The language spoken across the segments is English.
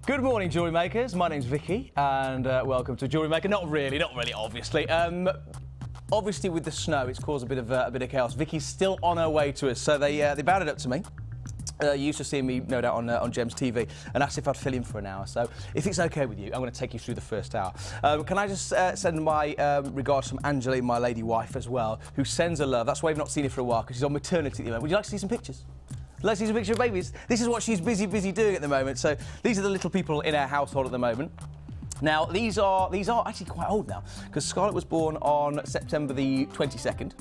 Good morning, jewellery makers. My name's Vicky, and welcome to Jewellery Maker. Not really, not really, obviously. Obviously, with the snow, it's caused a bit of chaos. Vicky's still on her way to us, so they bounded up to me. You used to see me, no doubt, on Gem's TV, and asked if I'd fill in for an hour. So, if it's okay with you, I'm going to take you through the first hour. Can I just send my regards from Angeline, my lady wife, as well, who sends her love. That's why I've not seen her for a while, because she's on maternity at the moment. Would you like to see some pictures? Let's see some pictures of babies. This is what she's busy doing at the moment. So these are the little people in our household at the moment. Now these are actually quite old now, because Scarlett was born on September the 22nd,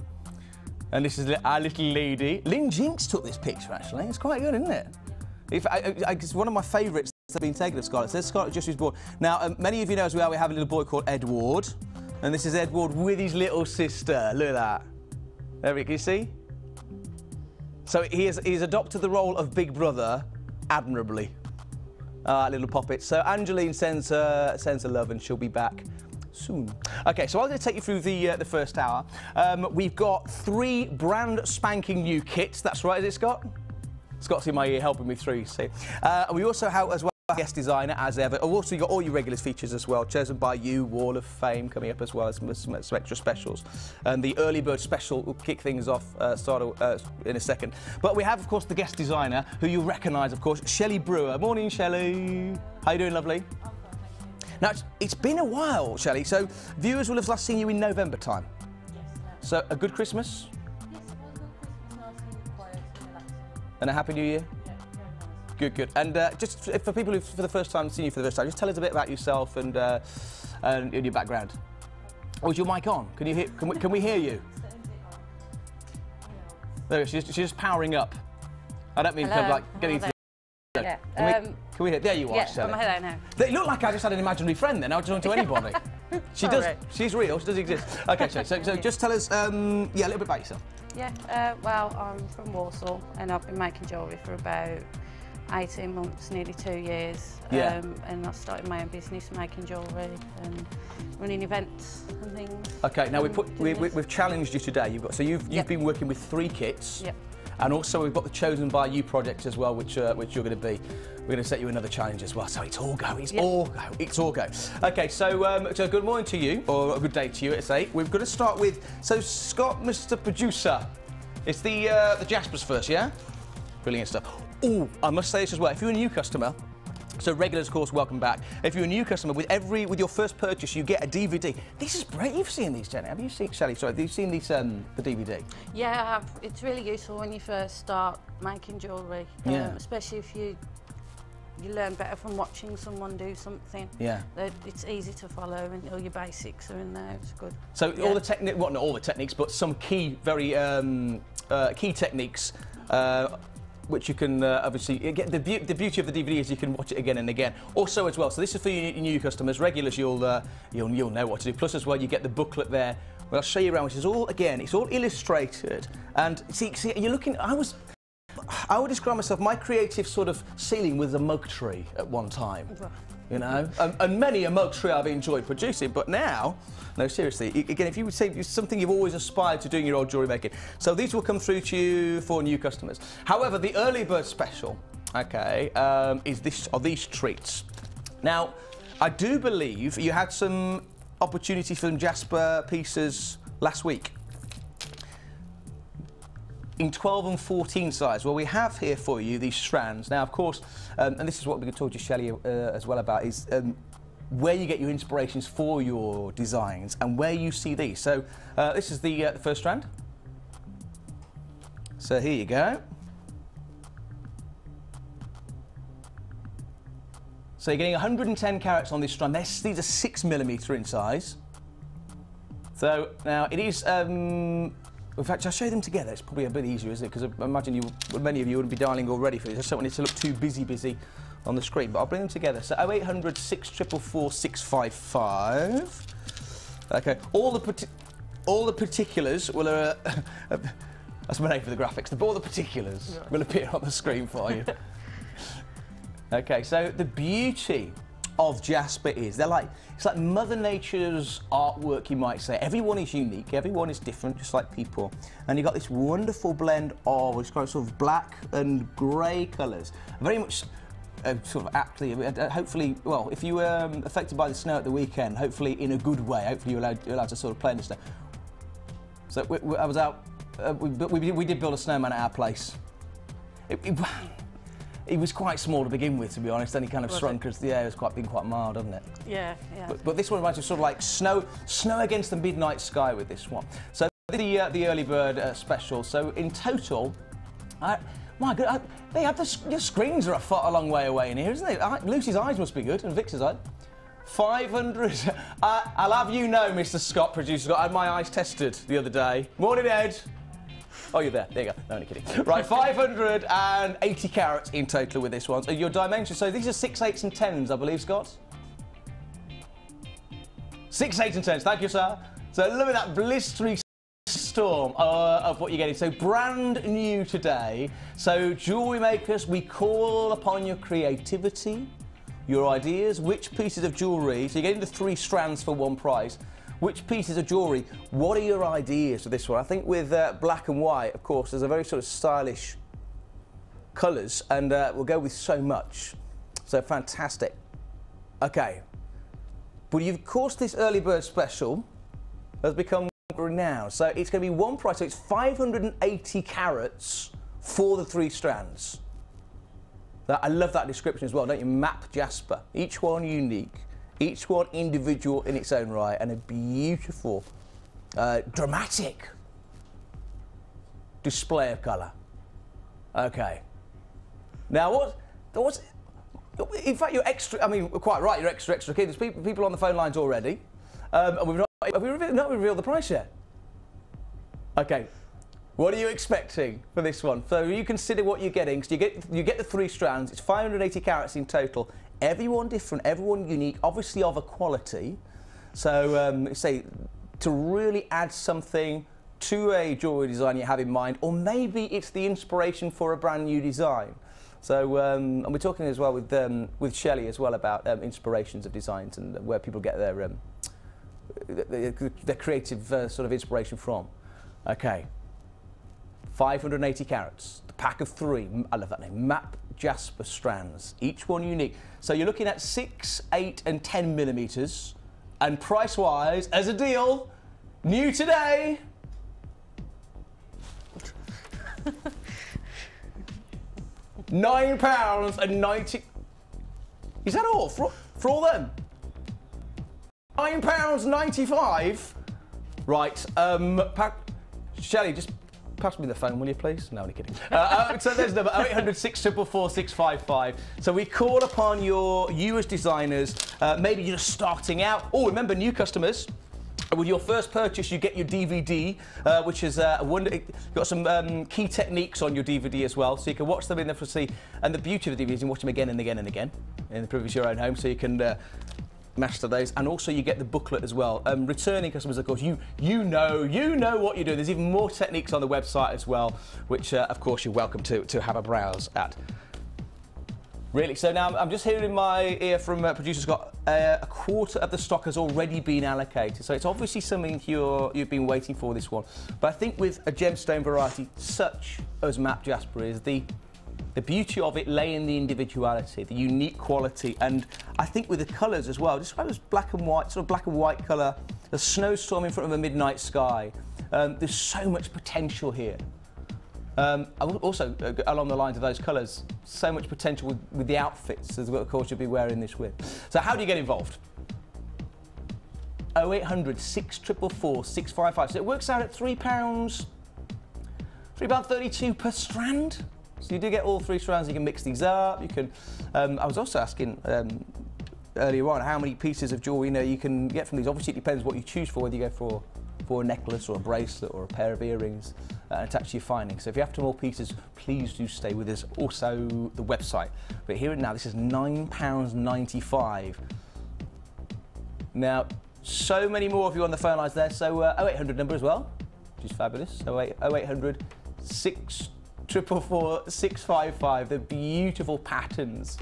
and this is our little lady. Lynn Jinx took this picture actually. It's quite good, isn't it? It's one of my favourites that's been taken of Scarlett. It says Scarlett just was born. Now many of you know as well we have a little boy called Edward, and this is Edward with his little sister. Look at that. There we go. Can you see? So he's adopted the role of Big Brother admirably. Little poppet. So Angeline sends her love, and she'll be back soon. Okay, so I'm going to take you through the first hour. We've got 3 brand spanking new kits. That's right, is it, Scott? Scott's in my ear helping me through, see. We also have as well a guest designer as ever. I've also got all your regulars features as well, chosen by you, Wall of Fame coming up as well as some extra specials. And the early bird special will kick things off in a second. But we have, of course, the guest designer, who you'll recognise, of course, Shelley Brewer. Morning, Shelley. How you doing, lovely? Now, it's been a while, Shelley, so viewers will have last seen you in November time. Yes. So, a good Christmas? Yes, it was a good Christmas, nice and quiet and relaxing. And a happy New Year? Yeah, very nice. Good, good. And just for people who've for the first time seen you for the first time, just tell us a bit about yourself and your background. Oh, is your mic on? Can you hear? Can we hear you? There, she's just powering up. I don't mean kind of like getting. Yeah. Can we hear? There you are, yeah, Shelley. I'm hello now. They look like I just had an imaginary friend then. I was talking to anybody. She does. Right. She's real. She does exist. Okay, so just tell us, yeah, a little bit about yourself. Yeah. Well, I'm from Warsaw, and I've been making jewellery for about 18 months, nearly 2 years. Yeah. And I started my own business making jewellery and running events and things. Okay. Now we've challenged you today. You've been working with 3 kits. Yep. And also we've got the Chosen by You project as well, which you're going to be. We're going to set you another challenge as well. So it's all go. It's all go. It's all go. Okay. So good morning to you, or a good day to you. Let's say we're going to start with. So Scott, Mr. Producer, it's the Jaspers first, yeah? Brilliant stuff. Oh, I must say this as well. If you're a new customer. So regulars, of course, welcome back. If you're a new customer, with your first purchase, you get a DVD. This is great. You've seen these, Jenny. Have you seen, Shelley? Sorry, have you seen these, the DVD? Yeah, I have. It's really useful when you first start making jewellery, especially if you learn better from watching someone do something. Yeah. It's easy to follow, and all your basics are in there. It's good. So all the techniques, well, not all the techniques, but some key, very key techniques. Which you can obviously get. The beauty of the DVD is you can watch it again and again. Also, as well, so this is for you new customers. Regulars, you'll know what to do. Plus, as well, you get the booklet there. Well, I'll show you around, which is all it's all illustrated. And see, you're looking. I would describe myself. My creative sort of ceiling was a mug tree at one time. You know, and many a mug tree I've enjoyed producing, but now, no, seriously, again, if you would say it's something you've always aspired to doing your old jewellery making, so these will come through to you for new customers. However, the early bird special, okay, are these treats. Now, I do believe you had some opportunity for some Jasper pieces last week. In 12 and 14 size. Well, we have here for you these strands. Now, of course, and this is what we told you, Shelley, as well about, is where you get your inspirations for your designs and where you see these. So this is the first strand. So here you go. So you're getting 110 carats on this strand. These are 6mm in size. So now it is. In fact, I'll show them together. It's probably a bit easier, isn't it? Because I imagine many of you wouldn't be dialing already for this. I just don't want it to look too busy on the screen. But I'll bring them together. So 0800 644 655. Okay. All the particulars will. That's my name for the graphics. All the particulars will appear on the screen for you. Okay. So the beauty of Jasper is it's like Mother Nature's artwork, you might say. Everyone is unique, everyone is different, just like people. And you've got this wonderful blend of sort of black and grey colours. Very much sort of aptly, hopefully, well, if you were affected by the snow at the weekend, hopefully in a good way, hopefully you're allowed to sort of play in the snow. So I was out, we did build a snowman at our place. It was quite small to begin with, to be honest. Then he kind of shrunk because the air has been quite mild, hasn't it? Yeah, yeah. But this one reminds me of sort of like snow against the midnight sky with this one. So the early bird special. So in total, my God, your screens are a long way away in here, isn't they? Lucy's eyes must be good, and Victor's eyes. 500. I'll have you know, Mr. Scott, producer Scott, I had my eyes tested the other day. Morning, Ed. Oh, you're there. There you go. No, only kidding. Right, 580 carats in total with this one. So your dimensions, so these are 6, 8s and 10s, I believe, Scott? 6, 8 and 10s. Thank you, sir. So look at that blistering storm of what you're getting. So brand new today. So jewellery makers, we call upon your creativity, your ideas, which pieces of jewellery. So you're getting the 3 strands for one price. Which pieces of jewellery, what are your ideas for this one? I think with black and white, of course, there's a very sort of stylish colours, and we'll go with so much. So fantastic. Okay. But of course, this early bird special has become renowned. So it's going to be one price, so it's 580 carats for the 3 strands. I love that description as well, don't you? Map Jasper, each one unique. Each one individual in its own right, and a beautiful, dramatic display of colour. Okay. Now, what's... In fact, you're extra... I mean, quite right, you're extra keen. There's people on the phone lines already. And have we not revealed the price yet? Okay. What are you expecting for this one? So you consider what you're getting. So you get the 3 strands. It's 580 carats in total. Everyone different, everyone unique, obviously of a quality. So, say, to really add something to a jewellery design you have in mind, or maybe it's the inspiration for a brand new design. So, and we're talking as well with Shelley as well about inspirations of designs and where people get their creative sort of inspiration from. Okay, 580 carats, the pack of 3. I love that name. Map Jasper strands, each one unique. So you're looking at 6, 8 and 10 millimetres, and price-wise, as a deal, new today, £9.90. Is that all for all them? £9.95. Right. Shelley, just pass me the phone, will you, please? No, only kidding. So there's number 0800 644 655. So we call upon you as designers. Maybe you're just starting out. Oh, remember, new customers. With your first purchase, you get your DVD, which is got some key techniques on your DVD as well, so you can watch them in the privacy. And the beauty of the DVD is you can watch them again and again and again in the privacy of your own home, so you can master those. And also you get the booklet as well. Returning customers, of course, you know what you're doing. There's even more techniques on the website as well, which of course you're welcome to have a browse at. Really, so now I'm just hearing in my ear from producer Scott, a quarter of the stock has already been allocated. So it's obviously something you've been waiting for, this one. But I think with a gemstone variety such as Map Jasper is, the beauty of it lay in the individuality, the unique quality, and I think with the colours as well. Describe it as black and white, sort of black and white colour, a snowstorm in front of a midnight sky. There's so much potential here. Also, along the lines of those colours, so much potential with the outfits as well, of course, you'll be wearing this with. So how do you get involved? 0800 644 655. So it works out at £3.32 per strand. So you do get all 3 strands. You can mix these up. You can. I was also asking earlier on how many pieces of jewellery you can get from these. Obviously, it depends what you choose for, whether you go for a necklace or a bracelet or a pair of earrings attached to your findings. So if you're after more pieces, please do stay with us. Also, the website. But here and now, this is £9.95. Now, so many more of you on the phone lines there. So 0800 number as well, which is fabulous. So 0800 644 655. The beautiful patterns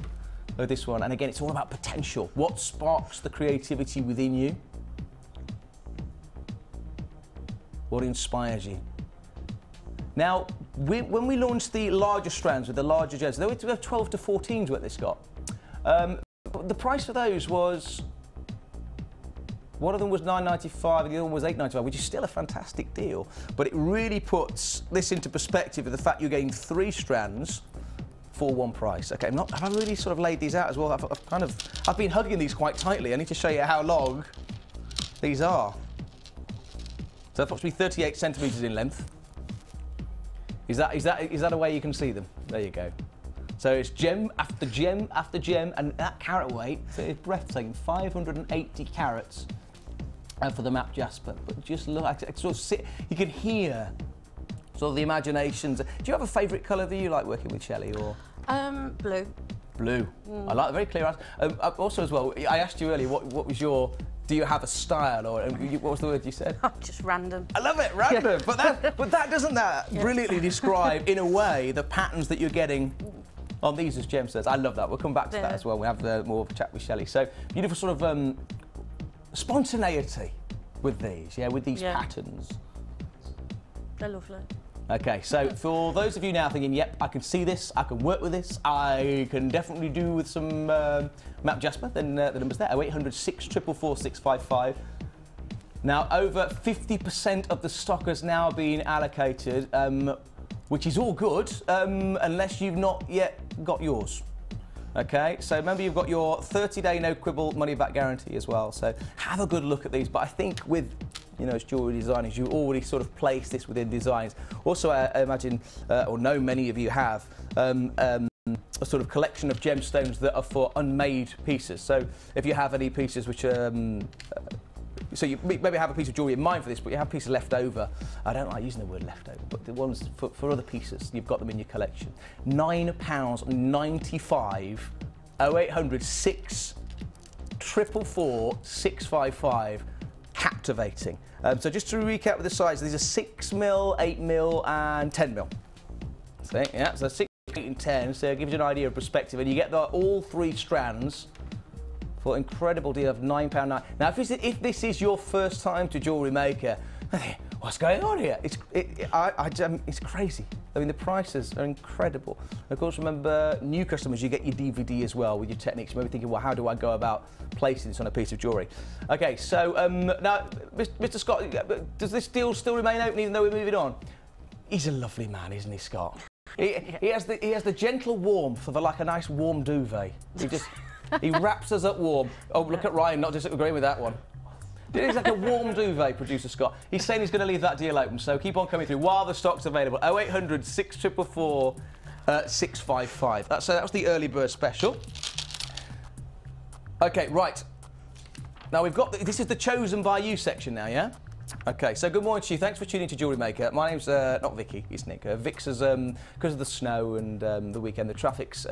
of this one. And again, it's all about potential. What sparks the creativity within you? What inspires you? Now, when we launched the larger strands with the larger gems, we have 12 to 14s what they got. The price for those was, one of them was £9.95 and the other one was £8.95, which is still a fantastic deal. But it really puts this into perspective of the fact you're getting 3 strands for one price. Okay, have I really sort of laid these out as well? I've been hugging these quite tightly. I need to show you how long these are. So approximately 38 centimetres in length. Is that a way you can see them? There you go. So it's gem after gem after gem, and that carat weight, so it's breathtaking, 580 carats for the matte jasper. But just look, I sort of sit, you can hear sort of the imaginations. Do you have a favourite colour that you like working with, Shelley, or? Blue. Blue. I like the very clear eyes. Also as well, I asked you earlier, what was your, do you have a style, or what was the word you said? Just random. I love it, random. but doesn't that brilliantly describe, in a way, the patterns that you're getting on these as gemstones? I love that. We'll come back to that as well. We have more of a chat with Shelley. So beautiful sort of spontaneity with these, with these patterns. They're lovely. Okay, so for those of you now thinking, yep, I can see this, I can work with this, I can definitely do with some matte jasper, then the number's there, 0800 644 655. Now, over 50% of the stock has now been allocated, which is all good, unless you've not yet got yours. Okay, so remember you've got your 30-day no quibble money back guarantee as well, so have a good look at these. But I think with, as jewellery designers, you already sort of place this within designs. Also, I imagine, or know many of you have, a sort of collection of gemstones that are for unmade pieces. So if you have any pieces which are, so you maybe have a piece of jewellery in mind for this, but you have pieces left over. I don't like using the word leftover, but the ones for other pieces, you've got them in your collection. £9.95, 0800 644 655. Captivating. So just to recap with the size, these are 6mm, 8mm and 10mm. So, so 6, 8 and 10, so it gives you an idea of perspective, and you get all 3 strands for an incredible deal of £9.9. Now, if this is your first time to Jewellery Maker, what's going on here? It's crazy. I mean, the prices are incredible. Of course, remember, new customers, you get your DVD as well with your techniques. You may be thinking, well, how do I go about placing this on a piece of jewellery? Okay, so now, Mr. Scott, does this deal still remain open even though we're moving on? He's a lovely man, isn't he, Scott? He has the gentle warmth of like a nice warm duvet. He wraps us up warm. Oh, look at Ryan not disagreeing with that one. It's like a warm duvet, producer Scott. He's saying he's going to leave that deal open, so keep on coming through while the stock's available. 0800 644 655. That was the early bird special. Okay, right. Now we've got this is the chosen by you section now, yeah? Okay, so good morning to you. Thanks for tuning to Jewellery Maker. My name's not Vicky, it's Nick. Vic's because of the snow and the weekend, the traffic's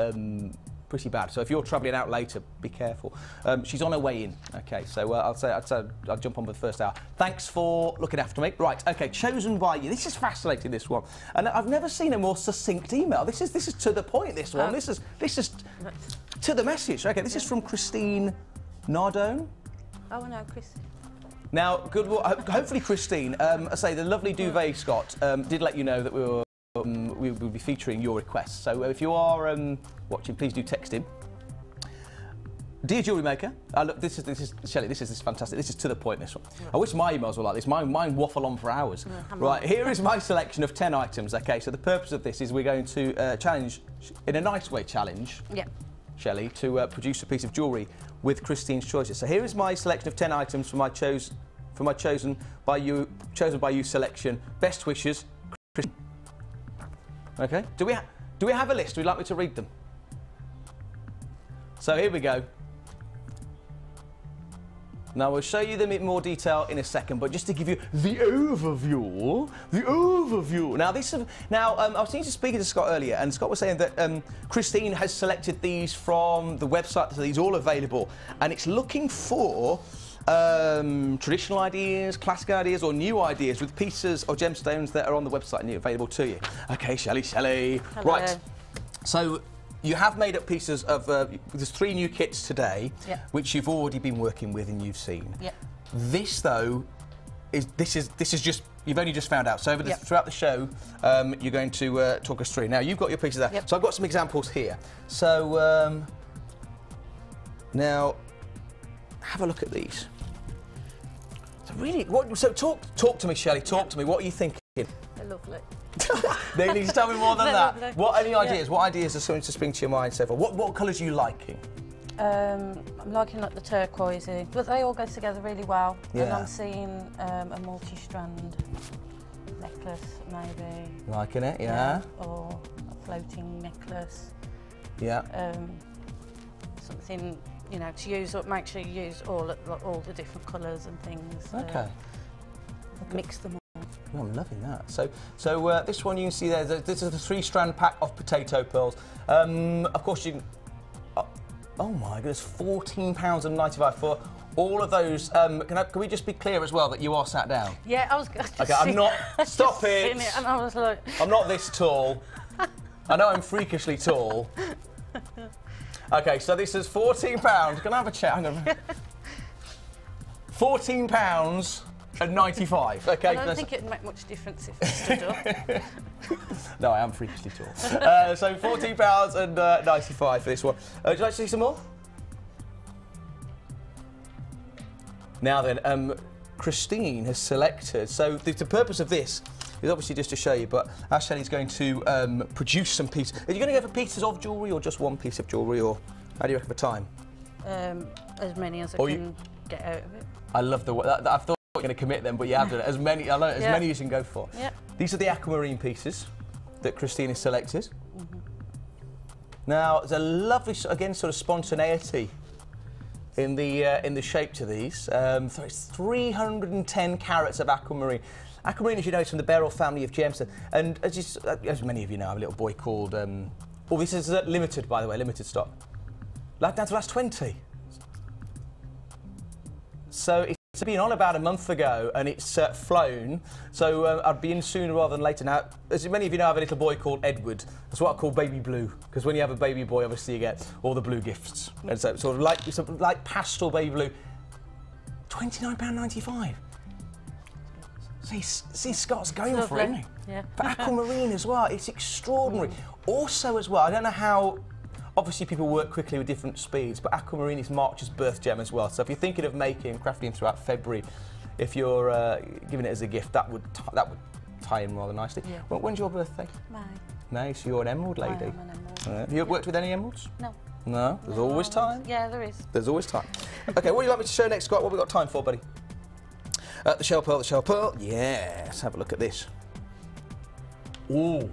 pretty bad. So if you're travelling out later, be careful. She's on her way in. Okay, so I'd say I'll jump on with the first hour. Thanks for looking after me. Right, okay, chosen by you. This is fascinating, this one. And I've never seen a more succinct email. This is to the point, this one. This is to the message. Okay, this is from Christine Nardone. Oh, no, Christine. Now, good. Hopefully, Christine. I say the lovely duvet Scott did let you know that we will be featuring your requests. So if you are watching, please do text him. Dear Jewellery Maker, look, this is Shelley. This is fantastic. This is to the point. This one. I wish my emails were like this. Mine waffle on for hours. Right, here is my selection of 10 items. Okay, so the purpose of this is we're going to challenge, in a nice way, Shelley, to produce a piece of jewellery with Christine's choices. So here is my selection of 10 items for my chosen by you selection. Best wishes, Christine. Okay. Do we have a list? Would you like me to read them? So here we go. Now we'll show you them in more detail in a second, but just to give you the overview. Now I was speaking to Scott earlier, and Scott was saying that Christine has selected these from the website, so these are all available, and it's looking for traditional ideas, classic ideas, or new ideas with pieces or gemstones that are on the website and available to you. Okay, Shelley. Hello. Right. So you have made up pieces of. There's 3 new kits today, which you've already been working with and you've seen. Yep. This though is just you've only just found out. So throughout the show, you're going to talk us through. Now you've got your pieces there. Yep. So I've got some examples here. So Now, have a look at these. So really, so talk to me, Shelley. Talk to me. What are you thinking? They're lovely. No, you need to tell me more than that. Lovely. What any ideas? Yeah. What ideas are something to spring to your mind so far? What colours are you liking? I'm liking like the turquoisey, but they all go together really well. Yeah. And I'm seeing a multi-strand necklace, maybe. Liking it, yeah. Or a floating necklace. Yeah. Something, you know, to use up. Make sure you use all the different colours and things. Okay. Mix them all. Oh, I'm loving that. So this one you can see there. This is a 3-strand pack of potato pearls. Of course you can. Oh my goodness, £14.95 for all of those. Can we just be clear as well that you are sat down? Yeah, I was just okay, I'm not. Stop it. And I was like, I'm not this tall. I know I'm freakishly tall. Okay, so this is £14. Can I have a chat? Hang on. £14.95. Okay. I don't think it'd make much difference if I stood up. No, I am freakishly tall. So £14.95 for this one. Would you like to see some more? Now then, Christine has selected. So the purpose of this is obviously just to show you, but Shelley's going to produce some pieces. Are you going to go for pieces of jewellery or just one piece of jewellery, or how do you reckon for time? As many as I can get out of it. I love the way. I thought you were going to commit them, but you have done it. As many as you can go for. Yep. These are the aquamarine pieces that Christine has selected. Mm-hmm. Now, there's a lovely, again, sort of spontaneity in the shape to these. So it's 310 carats of aquamarine. Aquamarine, as you know, is from the beryl family of gemstones. And as many of you know, I have a little boy called. Oh, this is limited, by the way, limited stock. Down to the last 20. So it's been on about a month ago, and it's flown. So I'd be in sooner rather than later. Now, as many of you know, I have a little boy called Edward. That's what I call baby blue, because when you have a baby boy, obviously you get all the blue gifts. And so sort of like pastel baby blue. £29.95. See, Scott's going for it, isn't he? Yeah. But aquamarine as well, it's extraordinary. Also as well, I don't know how, obviously people work quickly with different speeds, but aquamarine is March's birth gem as well. So if you're thinking of making and crafting throughout February, if you're giving it as a gift, that would tie in rather nicely. Yeah. When's your birthday? May. May, so you're an emerald lady. I am an emerald. Have you worked with any emeralds? No. No? There's always time? Yeah, there is. There's always time. Okay, what would you like me to show next, Scott? What have we got time for, buddy? The shell pearl, the shell pearl. Yeah, let's have a look at this. Ooh.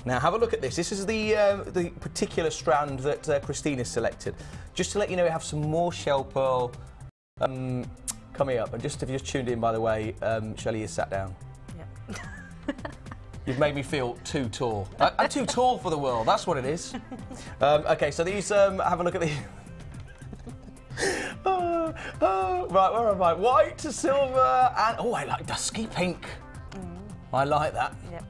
Now have a look at this. This is the particular strand that Christine has selected. Just to let you know, we have some more shell pearl coming up. And just if you just tuned in, by the way, Shelley is sat down. Yeah. You've made me feel too tall. I'm too tall for the world. That's what it is. Okay, so these. Have a look at these. Right, where am I? White to silver, and oh, I like dusky pink. I like that. Yep.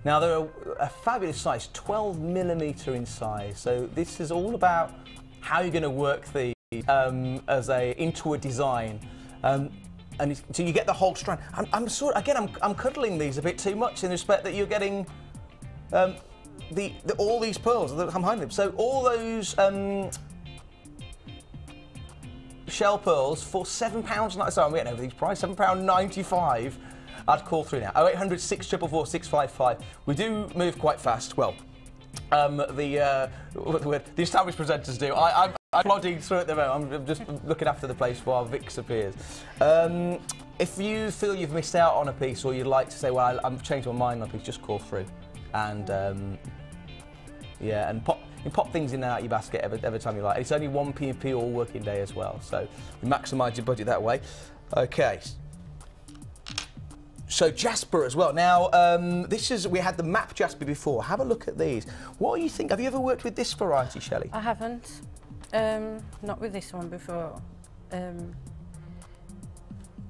Now they're a fabulous size, 12mm in size. So this is all about how you're going to work these into a design, and so you get the whole strand. I'm cuddling these a bit too much in respect that you're getting all these pearls that come behind them. So all those. Shell pearls for £7. Sorry, I'm getting over these prices. £7.95. I'd call through now. 0800 644 655. We do move quite fast. Well, the established presenters do. I'm plodding through at the moment. I'm just looking after the place while Vix appears. If you feel you've missed out on a piece, or you'd like to say, well, I'm changed my mind on a piece, just call through, and yeah, and pop things in and out of your basket every time you like. It's only 1p all working day as well, so you maximise your budget that way. Okay. So Jasper as well. Now, we had the map Jasper before. Have a look at these. What do you think? Have you ever worked with this variety, Shelley? I haven't. Not with this one before.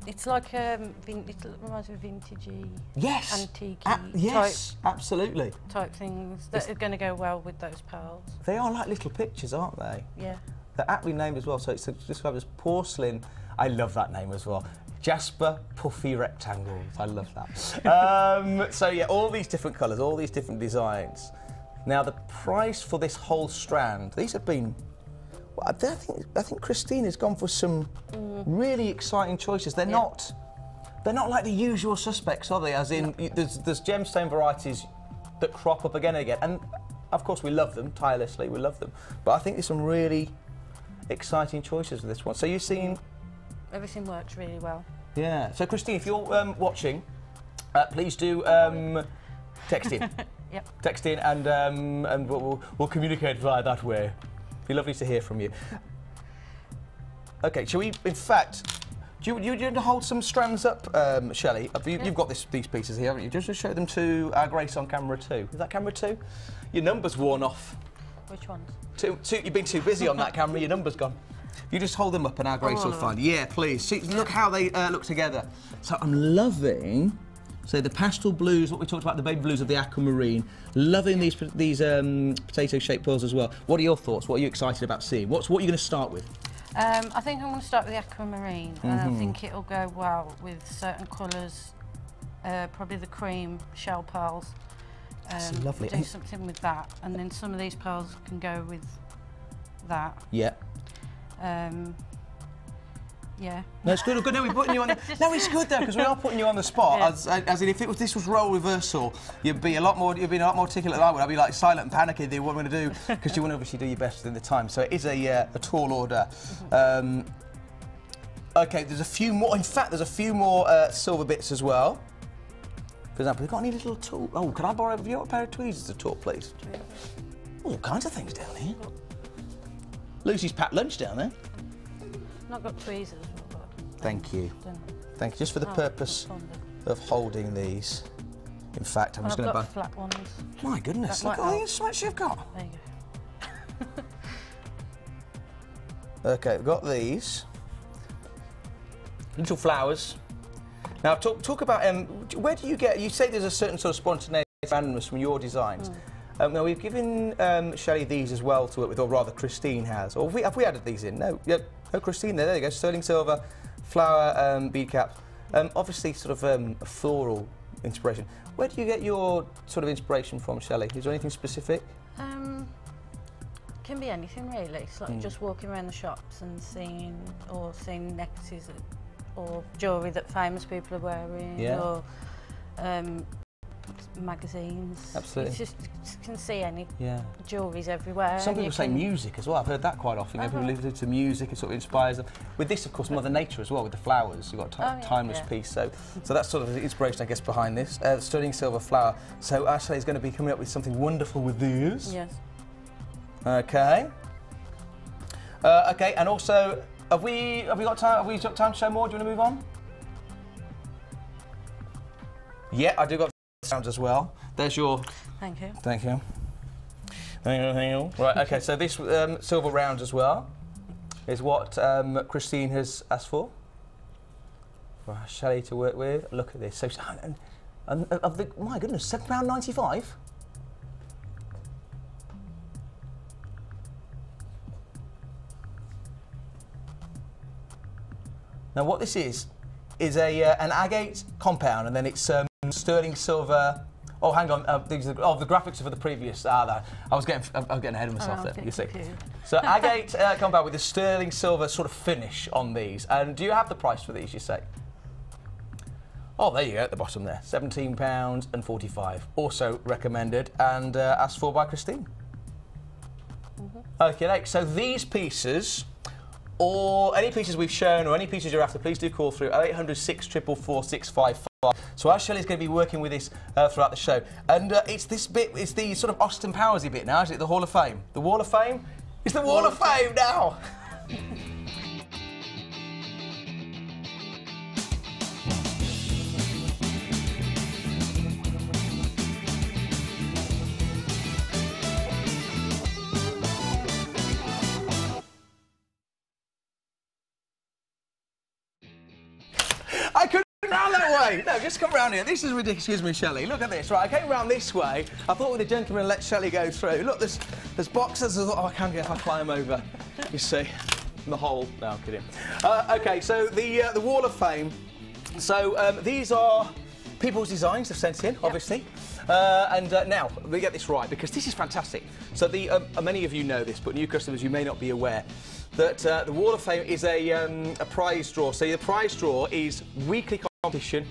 It's like it reminds me of vintagey, yes, antique, yes, absolutely. Type things that are going to go well with those pearls. They are like little pictures, aren't they? Yeah. They're aptly named as well. So it's described as porcelain. I love that name as well. Jasper Puffy Rectangles. I love that. So yeah, all these different colours, all these different designs. Now the price for this whole strand, these have been, Well, I think Christine has gone for some really exciting choices. They're not like the usual suspects, are they? As in, there's gemstone varieties that crop up again and again, and of course we love them tirelessly. We love them, but I think there's some really exciting choices with this one. So you've seen everything works really well. Yeah. So Christine, if you're watching, please do text in. Yep. Text in, and we'll communicate via that way. It'd be lovely to hear from you. Okay. Shall we? In fact, do you want to hold some strands up, Shelley? You've got these pieces here, haven't you? Just to show them to our Grace on camera 2. Is that camera 2? Your number's worn off. Which ones? Two. You've been too busy on that camera. Your number's gone. You just hold them up and our Grace will find. Yeah, please. See, look how they look together. So I'm loving, so the pastel blues, what we talked about, the baby blues of the aquamarine. Loving these potato-shaped pearls as well. What are your thoughts? What are you excited about seeing? What are you going to start with? I think I'm going to start with the aquamarine. And I think it'll go well with certain colours. Probably the cream shell pearls. That's lovely. Do something with that, and then some of these pearls can go with that. Yeah. Yeah. No, it's good. No, we're putting you on. No, it's good though because we are putting you on the spot. Yeah. As in, if this was role reversal, you'd be a lot more articulate than I would. I'd be like silent and panicky. What I'm going to do because you want to obviously do your best within the time. So it is a tall order. Okay, there's a few more. In fact, there's a few more silver bits as well. For example, we've got any little tool. Oh, can I borrow a pair of tweezers at all, please? All kinds of things down here. Lucy's packed lunch down there. Not got tweezers. Thank you. Thank you. Just for the purpose of holding these. In fact, I'm just going to buy flat ones. My goodness, look at all the instruments you've got. There you go. Okay, we've got these. Little flowers. Now, talk about, where do you get, you say there's a certain sort of spontaneity, randomness from your designs. Now, we've given Shelley these as well to work with, or rather Christine has. Or have we added these in? No. Yep. Oh, Christine, there you go. Sterling silver, flower bead cap. Obviously, sort of a floral inspiration. Where do you get your sort of inspiration from, Shelley? Is there anything specific? Can be anything, really. It's like just walking around the shops and seeing necklaces or jewellery that famous people are wearing, or magazines. Absolutely. It's just, you can see any jewellery's everywhere. Some people say music as well. I've heard that quite often. People listen to music, it sort of inspires them. With this, of course, Mother Nature as well, with the flowers. You've got a timeless piece. So that's sort of the inspiration, I guess, behind this. Sterling silver flower. So Ashley is going to be coming up with something wonderful with these. Yes. Okay. Okay, and also, have we got time? Have we got time to show more? Do you want to move on? Yeah, I do got sounds as well. There's your. Thank you. Thank you. Thank you. Right. Okay. So this silver round as well is what Christine has asked for Shelley to work with. Look at this. So, and of the, my goodness, £7.95. Now, what this is an agate compound, and then it's sterling silver. Oh, hang on. These are the graphics are for the previous. I was getting ahead of myself there. You see. So agate compound with a sterling silver sort of finish on these. And do you have the price for these? You say. Oh, there you go at the bottom there. £17.45. Also recommended and asked for by Christine. Okay, so these pieces. Or any pieces we've shown, or any pieces you're after, please do call through 0800 644 655. So our Shelley's going to be working with this throughout the show. And it's this bit, it's the sort of Austin Powersy bit now, is it? The Hall of Fame. The Wall of Fame? It's the Wall of Fame now! I couldn't round that way. No, just come round here. This is ridiculous. Excuse me, Shelley. Look at this. Right, I came round this way. I thought with the gentleman, let Shelley go through. Look, there's boxes. I thought, oh, I can't get if I climb over. You see, in the hole. No, I'm kidding. Okay, so the Wall of Fame. So these are people's designs have sent in, obviously. Now, we get this right, because this is fantastic. So many of you know this, but new customers, you may not be aware that the Wall of Fame is a prize draw. So the prize draw is weekly competition.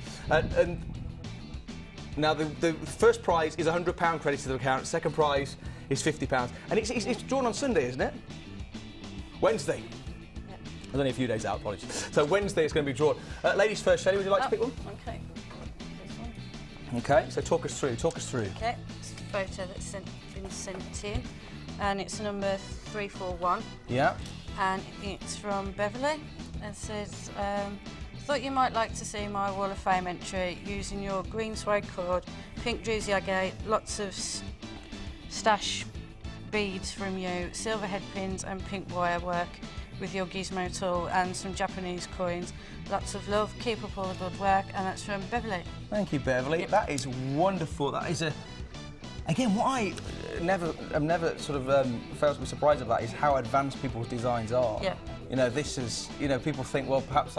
Now, the first prize is £100 credit to the account. Second prize is £50. And it's drawn on Sunday, isn't it? Wednesday. Yep. There's only a few days out, apologies. So Wednesday it's going to be drawn. Ladies first, Shelley, would you like to pick one? OK. This one. OK, so talk us through. OK, it's a photo that's been sent in, and it's number 341. Yeah. And it's from Beverly, and says, thought you might like to see my Wall of Fame entry using your green suede cord, pink druzy agate, lots of stash beads from you, silver head pins and pink wire work with your gizmo tool and some Japanese coins. Lots of love, keep up all the good work, and that's from Beverly. Thank you, Beverly. Yep. That is wonderful. That is again, what I have never sort of failed to be surprised about is how advanced people's designs are. Yeah. You know, this is, you know, people think, well, perhaps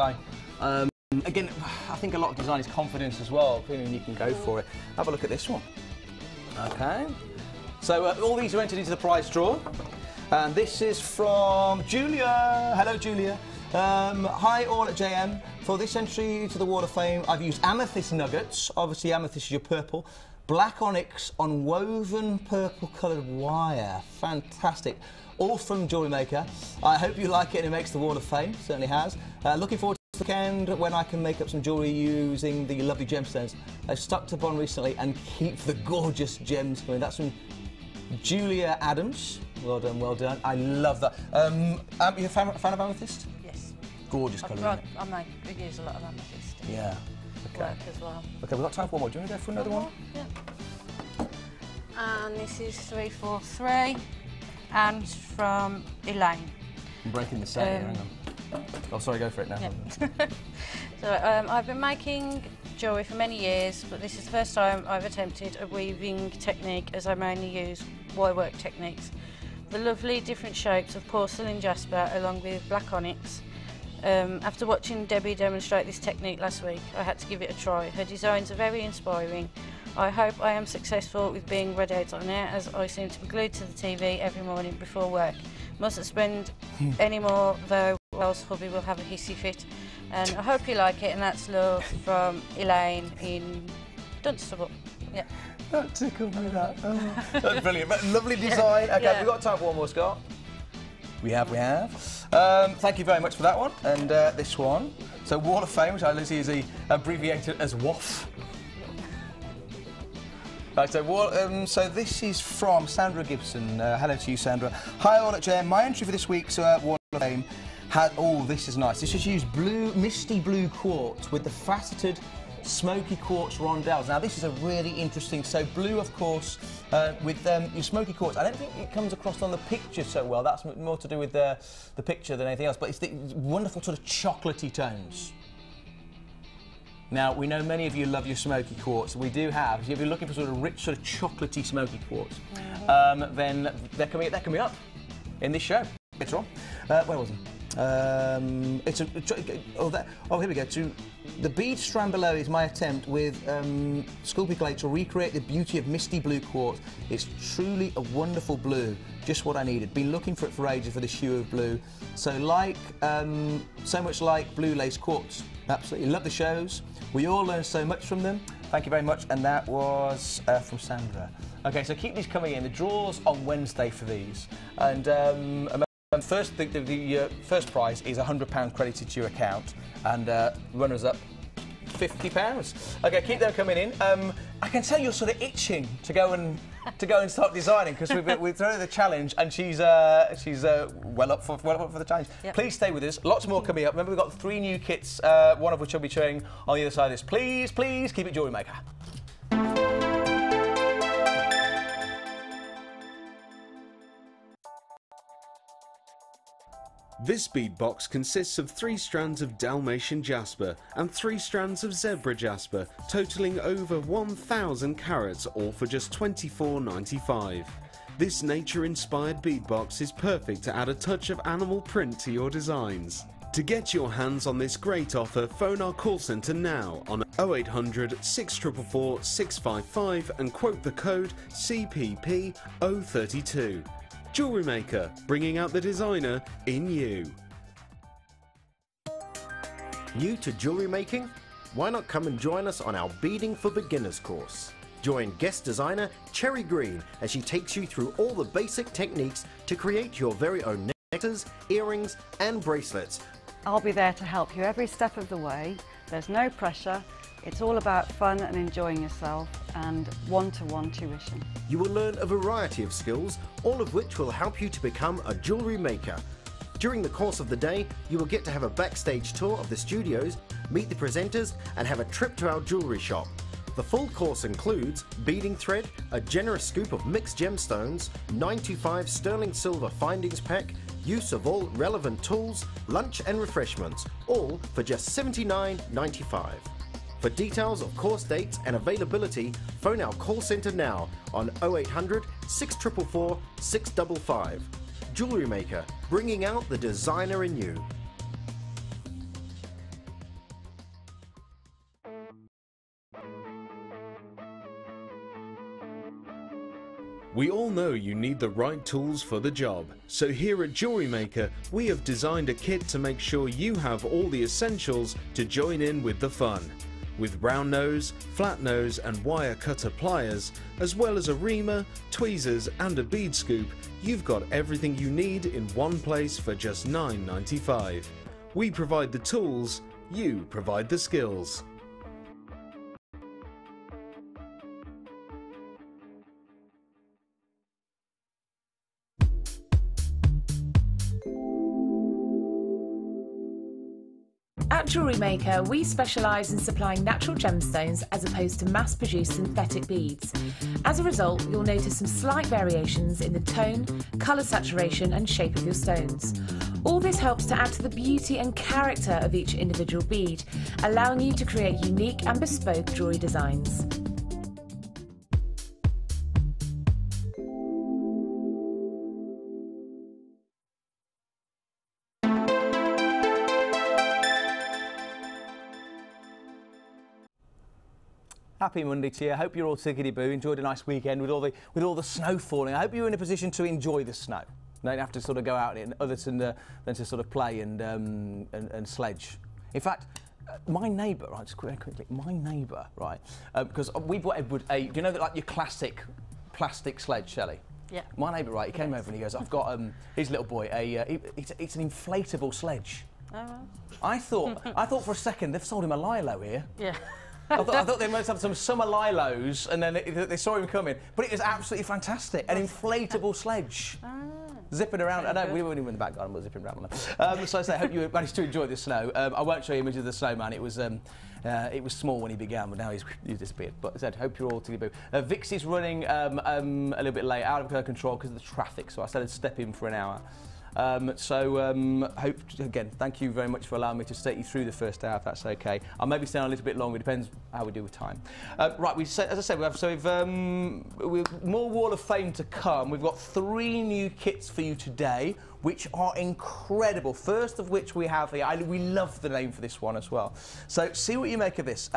again, I think a lot of design is confidence as well, feeling you can go for it. Have a look at this one. OK. So all these are entered into the prize draw. And this is from Julia. Hello, Julia. Hi, all at JM. For this entry to the Wall of Fame, I've used amethyst nuggets. Obviously, amethyst is your purple. Black onyx on woven purple-coloured wire. Fantastic. All from Jewellery Maker. I hope you like it and it makes the Wall of Fame. Certainly has. Looking forward to the weekend when I can make up some jewellery using the lovely gemstones I've stuck upon recently and keep the gorgeous gems coming. That's from Julia Adams. Well done, well done. I love that. You a fan of amethyst? Yes. Gorgeous colour. I use a lot of amethyst. Yeah. Okay. Work as well. Okay, we've got time for one more. Do you want to go for another one? Yeah. And this is 343, and from Elaine. I'm breaking the set here, hang on. Oh, sorry, go for it now. Yep. So I've been making jewellery for many years, but this is the first time I've attempted a weaving technique, as I mainly use wire work techniques. The lovely different shapes of porcelain jasper along with black onyx. After watching Debbie demonstrate this technique last week, I had to give it a try. Her designs are very inspiring. I hope I am successful with being read out on air, as I seem to be glued to the TV every morning before work. Mustn't spend any more though, or else hubby will have a hissy fit. And I hope you like it, and that's love from Elaine in Dunstable. Yeah. That tickled me, that. Oh, that's brilliant. Lovely design. Okay, we've got time for one more, Scott. We have. Thank you very much for that one. And this one. So Wall of Fame, which I see is abbreviated as WAF. Right, so this is from Sandra Gibson. Hello to you, Sandra. Hi all at JM. My entry for this week's Wall of Fame had, oh, this is nice. This just used misty blue quartz with the faceted smoky quartz rondelles. Now this is a really interesting, so blue of course, with your smoky quartz. I don't think it comes across on the picture so well. That's more to do with the picture than anything else, but it's the wonderful sort of chocolatey tones. Now, we know many of you love your smoky quartz. We do have, if you're looking for sort of rich, sort of chocolatey smoky quartz, then they're coming up in this show later on. Where was it? It's here we go. The bead strand below is my attempt with Sculpey Clay to recreate the beauty of misty blue quartz. It's truly a wonderful blue, just what I needed. Been looking for it for ages, for this hue of blue. So so much like blue lace quartz. Absolutely love the shows. We all learn so much from them. Thank you very much. And that was from Sandra. Okay, so keep these coming in. The draw's on Wednesday for these. And first, the first prize is £100 credited to your account, and runners-up £50. Okay, keep them coming in. I can tell you're sort of itching to go and start designing, because we've thrown her the challenge, and she's well up for the challenge. Yep. Please stay with us. Lots more coming up. Remember, we've got 3 new kits, one of which I'll be showing on the other side of this. Please keep it Jewellery Maker. This bead box consists of 3 strands of Dalmatian jasper and 3 strands of zebra jasper, totaling over 1,000 carats, all for just £24.95. This nature-inspired bead box is perfect to add a touch of animal print to your designs. To get your hands on this great offer, phone our call centre now on 0800 644 655 and quote the code CPP032. Jewellery Maker, bringing out the designer in you. New to jewellery making? Why not come and join us on our Beading for Beginners course? Join guest designer Cherry Green as she takes you through all the basic techniques to create your very own necklaces, earrings and bracelets. I'll be there to help you every step of the way. There's no pressure. It's all about fun and enjoying yourself and one-to-one tuition. You will learn a variety of skills, all of which will help you to become a jewellery maker. During the course of the day, you will get to have a backstage tour of the studios, meet the presenters and have a trip to our jewellery shop. The full course includes beading thread, a generous scoop of mixed gemstones, 925 sterling silver findings pack, use of all relevant tools, lunch and refreshments, all for just $79.95. For details of course dates and availability, phone our call centre now on 0800 644 655. Jewellery Maker, bringing out the designer in you. We all know you need the right tools for the job, so here at Jewellery Maker we have designed a kit to make sure you have all the essentials to join in with the fun. With round nose, flat nose and wire cutter pliers, as well as a reamer, tweezers and a bead scoop, you've got everything you need in one place for just $9.95. We provide the tools, you provide the skills. At Jewellery Maker, we specialise in supplying natural gemstones as opposed to mass-produced synthetic beads. As a result, you'll notice some slight variations in the tone, colour saturation and shape of your stones. All this helps to add to the beauty and character of each individual bead, allowing you to create unique and bespoke jewellery designs. Happy Monday to you. I hope you're all tickety-boo. Enjoyed a nice weekend with all the snow falling. I hope you're in a position to enjoy the snow. You don't have to sort of go out in it other than to sort of play and sledge. In fact, my neighbour, right, just quickly, my neighbour, right, because we bought Edward do you know that like your classic plastic sledge, Shelley? Yeah. My neighbour, right, he came over and he goes, I've got his little boy it's an inflatable sledge. Oh, well. I thought for a second they've sold him a lilo here. Yeah. I thought they must have some summer lilos, and then they saw him coming. But it was absolutely fantastic. An inflatable sledge. Zipping around. I know, we weren't even in the back garden, but zipping around on them. So I say, I hope you managed to enjoy the snow. I won't show you images of the snowman. It was small when he began, but now he's disappeared. But as I said, hope you're all together. Vix is running a little bit late, out of her control because of the traffic, so I said I'd step in for an hour. Hope, again, thank you very much for allowing me to take you through the first hour, if that's okay. I'll maybe stay on a little bit longer, it depends how we do with time. Right, as I said, we've more Wall of Fame to come. We've got 3 new kits for you today, which are incredible. First of which we have here, we love the name for this one as well. So see what you make of this.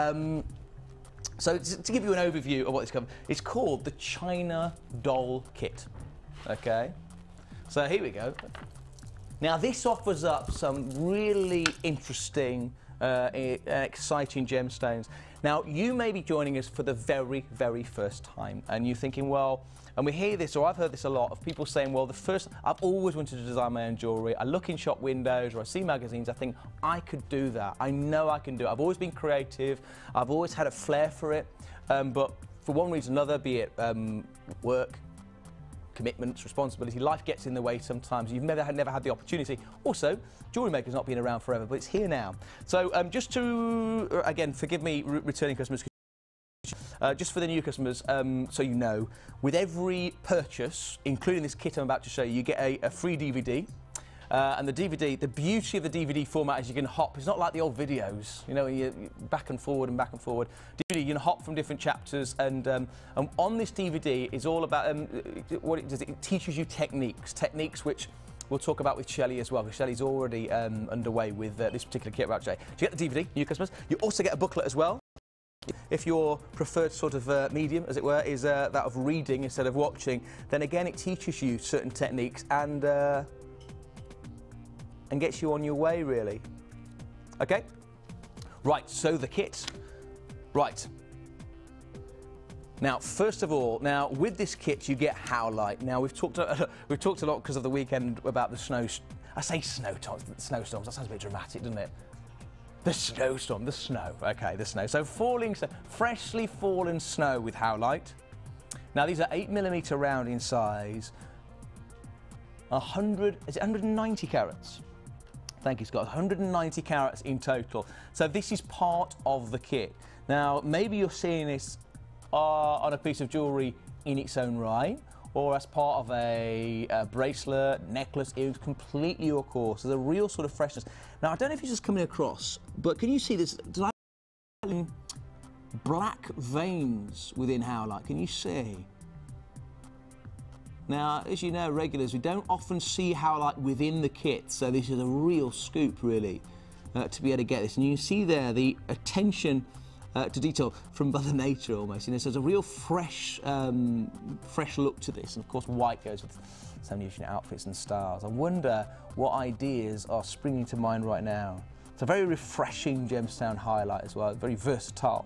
So to give you an overview of what it's called the China Doll Kit. Okay. So here we go. Now this offers up some really interesting, exciting gemstones. Now you may be joining us for the very, very first time, and you're thinking, well, and we hear this, or I've heard this a lot, of people saying, well, I've always wanted to design my own jewellery. I look in shop windows or I see magazines, I think, I could do that. I know I can do it. I've always been creative. I've always had a flair for it. But for one reason or another, be it work, commitments, responsibility, life gets in the way sometimes. You've never had the opportunity. Also, Jewellery Maker's not been around forever, but it's here now. So just to, again, forgive me, returning customers, just for the new customers, so you know, with every purchase, including this kit I'm about to show you, you get a free DVD. And the DVD, the beauty of the DVD format is you can hop. It's not like the old videos, you know, you back and forward and back and forward. DVD, you can hop from different chapters, and on this DVD is all about what it does. It teaches you techniques which we'll talk about with Shelley as well, because Shelley's already underway with this particular kit right today. So you get the DVD, new customers. You also get a booklet as well. If your preferred sort of medium, as it were, is that of reading instead of watching, then again it teaches you certain techniques and gets you on your way, really. Okay? Right, so the kit. Right. Now, first of all, now with this kit you get howlite. Now we've talked a lot because of the weekend about the snow. I say snowstorms. That sounds a bit dramatic, doesn't it? The snowstorm, the snow. Okay, the snow. So freshly fallen snow with howlite. Now these are 8mm round in size. 190 carats? Thank you, Scott. 190 carats in total. So this is part of the kit. Now maybe you're seeing this on a piece of jewellery in its own right, or as part of a bracelet, necklace, earrings, completely your course. There's a real sort of freshness. Now, I don't know if it's just coming across, but can you see this black veins within howlite? Can you see? Now, as you know, regulars, we don't often see howlite within the kit, so this is a real scoop, really, to be able to get this. And you can see there the attention to detail from Mother Nature almost. You know, so there's a real fresh look to this, and of course white goes with so many different outfits and styles. I wonder what ideas are springing to mind right now. It's a very refreshing gemstone highlight as well, very versatile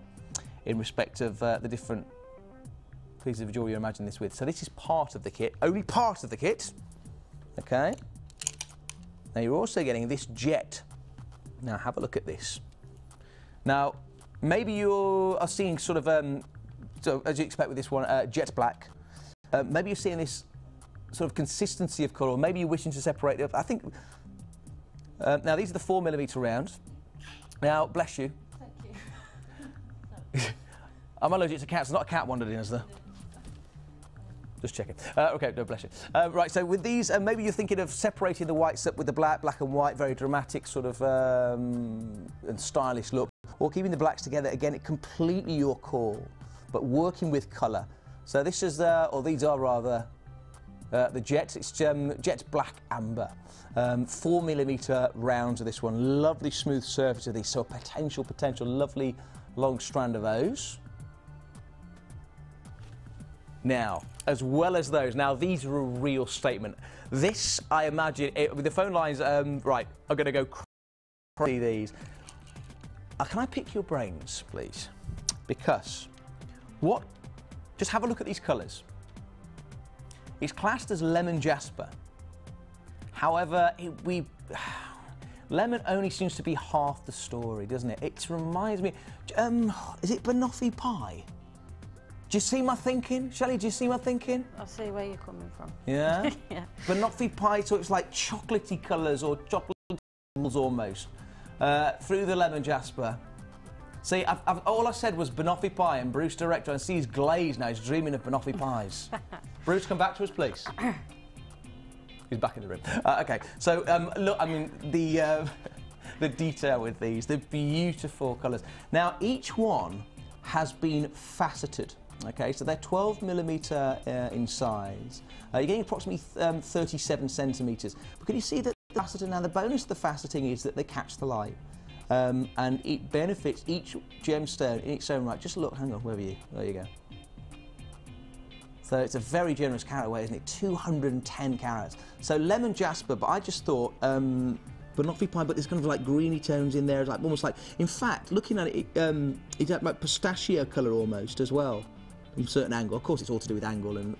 in respect of the different pieces of jewellery you imagine this with. So this is part of the kit, only part of the kit. Okay. Now you're also getting this jet. Now have a look at this. Now, maybe you are seeing sort of, so as you expect with this one, jet black. Maybe you're seeing this sort of consistency of colour, or maybe you're wishing to separate it. I think, now these are the 4mm rounds. Now, bless you. Thank you. I'm allergic to cats. There's not a cat wandered in, is there? Just checking. Okay, no, bless you. Right, so with these, maybe you're thinking of separating the whites up with the black and white, very dramatic sort of and stylish look, or keeping the blacks together. Again, it completely your call, but working with colour. So this is, or these are rather, the Jets. It's Jets Black Amber. 4mm rounds of this one. Lovely smooth surface of these. So potential, lovely long strand of those. Now, as well as those, now these are a real statement. This, I imagine, with the phone lines, right, are going to go crazy these. Can I pick your brains, please? Because just have a look at these colours. It's classed as lemon jasper. However, lemon only seems to be half the story, doesn't it? It reminds me, is it banoffee pie? Do you see my thinking? Shelley, do you see my thinking? I see where you're coming from. Yeah? Yeah. Banoffee pie, so it's like chocolatey colours or chocolate almost, through the lemon jasper. See, all I said was banoffee pie, and Bruce, director, and see he's glazed now, he's dreaming of banoffee pies. Bruce, come back to us, please. He's back in the room. Okay, so look, I mean, the detail with these, the beautiful colours. Now, each one has been faceted. Okay, so they're 12mm in size. You're getting approximately 37 centimetres. But can you see that the faceting? Now, the bonus of the faceting is that they catch the light. And it benefits each gemstone in its own right. Just look, hang on, where were you? There you go. So it's a very generous carat weight, isn't it? 210 carats. So lemon jasper, but I just thought, banoffee pie, but there's kind of like greeny tones in there, like almost like, in fact, looking at it, it's like pistachio colour almost as well, from a certain angle. Of course, it's all to do with angle, and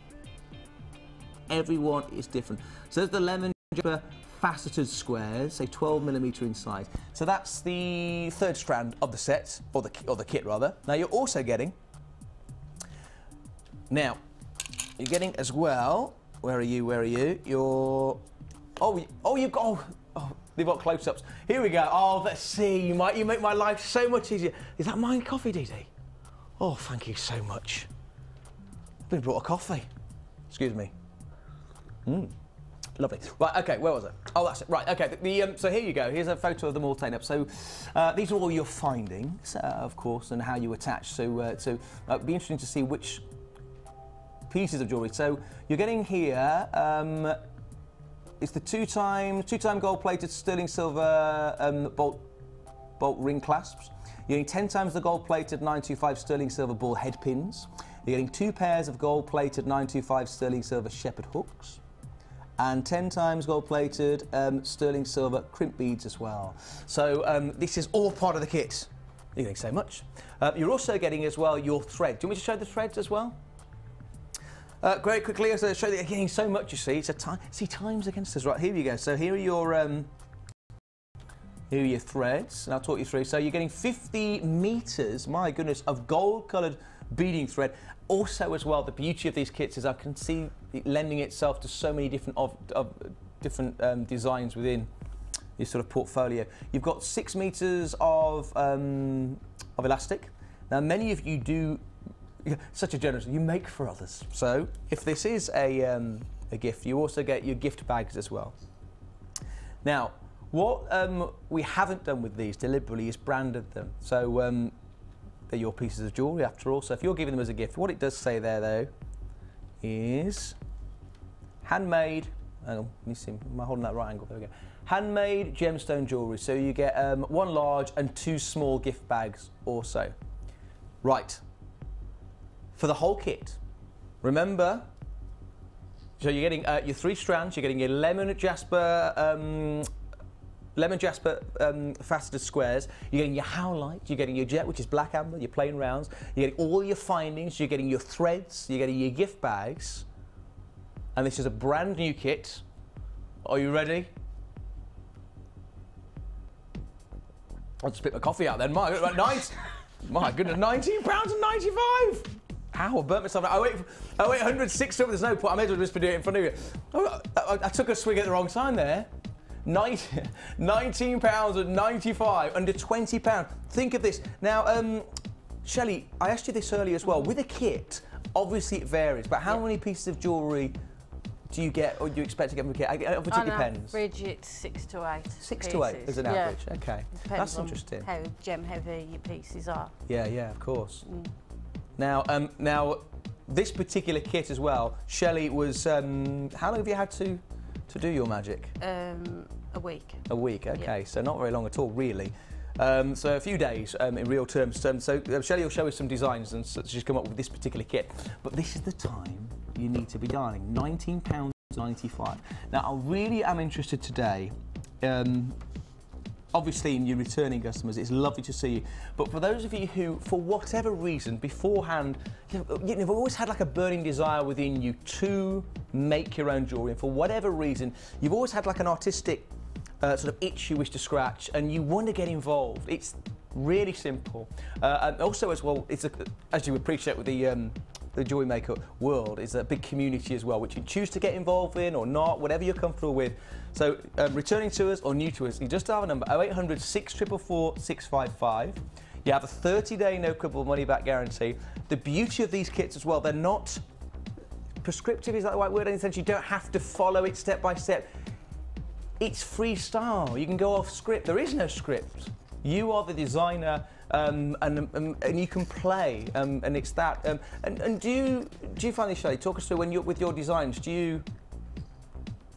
everyone is different. So there's the lemon jasper faceted squares, say 12mm in size. So that's the third strand of the set, or the kit rather. Now you're also getting, as well, where are you? You've got, they've got close-ups. Here we go. Oh, let's see. You make my life so much easier. Is that mine coffee, Dee Dee? Oh, thank you so much. I've been brought a coffee. Excuse me. Lovely. Right, okay, where was it? Oh, that's it. Right, okay. So here you go. Here's a photo of them all taken up. So these are all your findings, of course, and how you attach. So it'd be interesting to see which pieces of jewellery. So you're getting here it's the two-time gold-plated sterling silver bolt ring clasps. You're getting 10 times the gold-plated 925 sterling silver ball head pins. You're getting 2 pairs of gold-plated 925 sterling silver shepherd hooks, and 10 times gold-plated sterling silver crimp beads as well. So this is all part of the kit. You're getting so much. You're also getting as well your thread. Do you want me to show the threads as well? Great, quickly, so show that you're getting so much, you see. It's a time's against us. Right, here you go. So here are your threads, and I'll talk you through. So you're getting 50 meters, my goodness, of gold-coloured beading thread. Also, as well, the beauty of these kits is I can see it lending itself to so many different designs within your sort of portfolio. You've got 6 meters of elastic. Now, many of you do. Such a generous, you make for others. So if this is a gift, you also get your gift bags as well. Now, what we haven't done with these deliberately is branded them. So they're your pieces of jewellery after all. So if you're giving them as a gift, what it does say there though is handmade. Hang on, let me see, am I holding that right angle? There we go. Handmade gemstone jewellery. So you get 1 large and 2 small gift bags also. Right. For the whole kit, remember, so you're getting your 3 strands, you're getting your lemon jasper faceted squares, you're getting your howlite, you're getting your jet, which is black amber, your plain rounds, you're getting all your findings, you're getting your threads, you're getting your gift bags, and this is a brand new kit. Are you ready? I'll just spit my coffee out then. My goodness, £19.95. Ow, I burnt myself out. 0800 6 there's no point. I may as well just be doing it in front of you. I took a swig at the wrong time there. £19.95, under £20. Think of this. Now, Shelley, I asked you this earlier as well. With a kit, obviously it varies, but how many pieces of jewellery do you get, or do you expect to get from a kit? Obviously it depends. On average, it's 6 to 8 6 to 8 is an average, okay. Depends That's interesting. How gem heavy your pieces are. Yeah, of course. Now, this particular kit as well, Shelley, was, how long have you had to do your magic? A week. A week, okay, yeah. So not very long at all, really. So a few days in real terms. So Shelley will show us some designs, and so she's come up with this particular kit. But this is the time you need to be dialing, £19.95. Now, I really am interested today. Obviously, in your returning customers, it's lovely to see you. But for those of you who, for whatever reason, beforehand, you've always had like a burning desire within you to make your own jewellery, and for whatever reason, you've always had like an artistic sort of itch you wish to scratch, and you want to get involved. It's really simple. And also, as well, it's as you appreciate with the Jewellery Maker world, is a big community as well, which you choose to get involved in or not, whatever you're comfortable with. So returning to us or new to us, you just have a number, 0800 644 655. You have a 30-day no quibble money back guarantee. The beauty of these kits as well, they're not prescriptive, is that the right word? In the sense you don't have to follow it step by step. It's freestyle. You can go off script. There is no script. You are the designer, and you can play, and it's that. And do you find this, Shelley? Talk us through when you're with your designs. Do you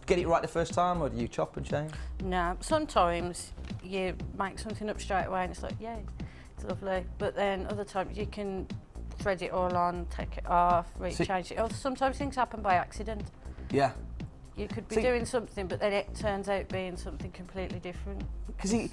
get it right the first time, or do you chop and change? No, sometimes you make something up straight away, and it's like, yeah, it's lovely. But then other times you can thread it all on, take it off, change it. Or sometimes things happen by accident. Yeah. You could be doing something, but then it turns out being something completely different. Because I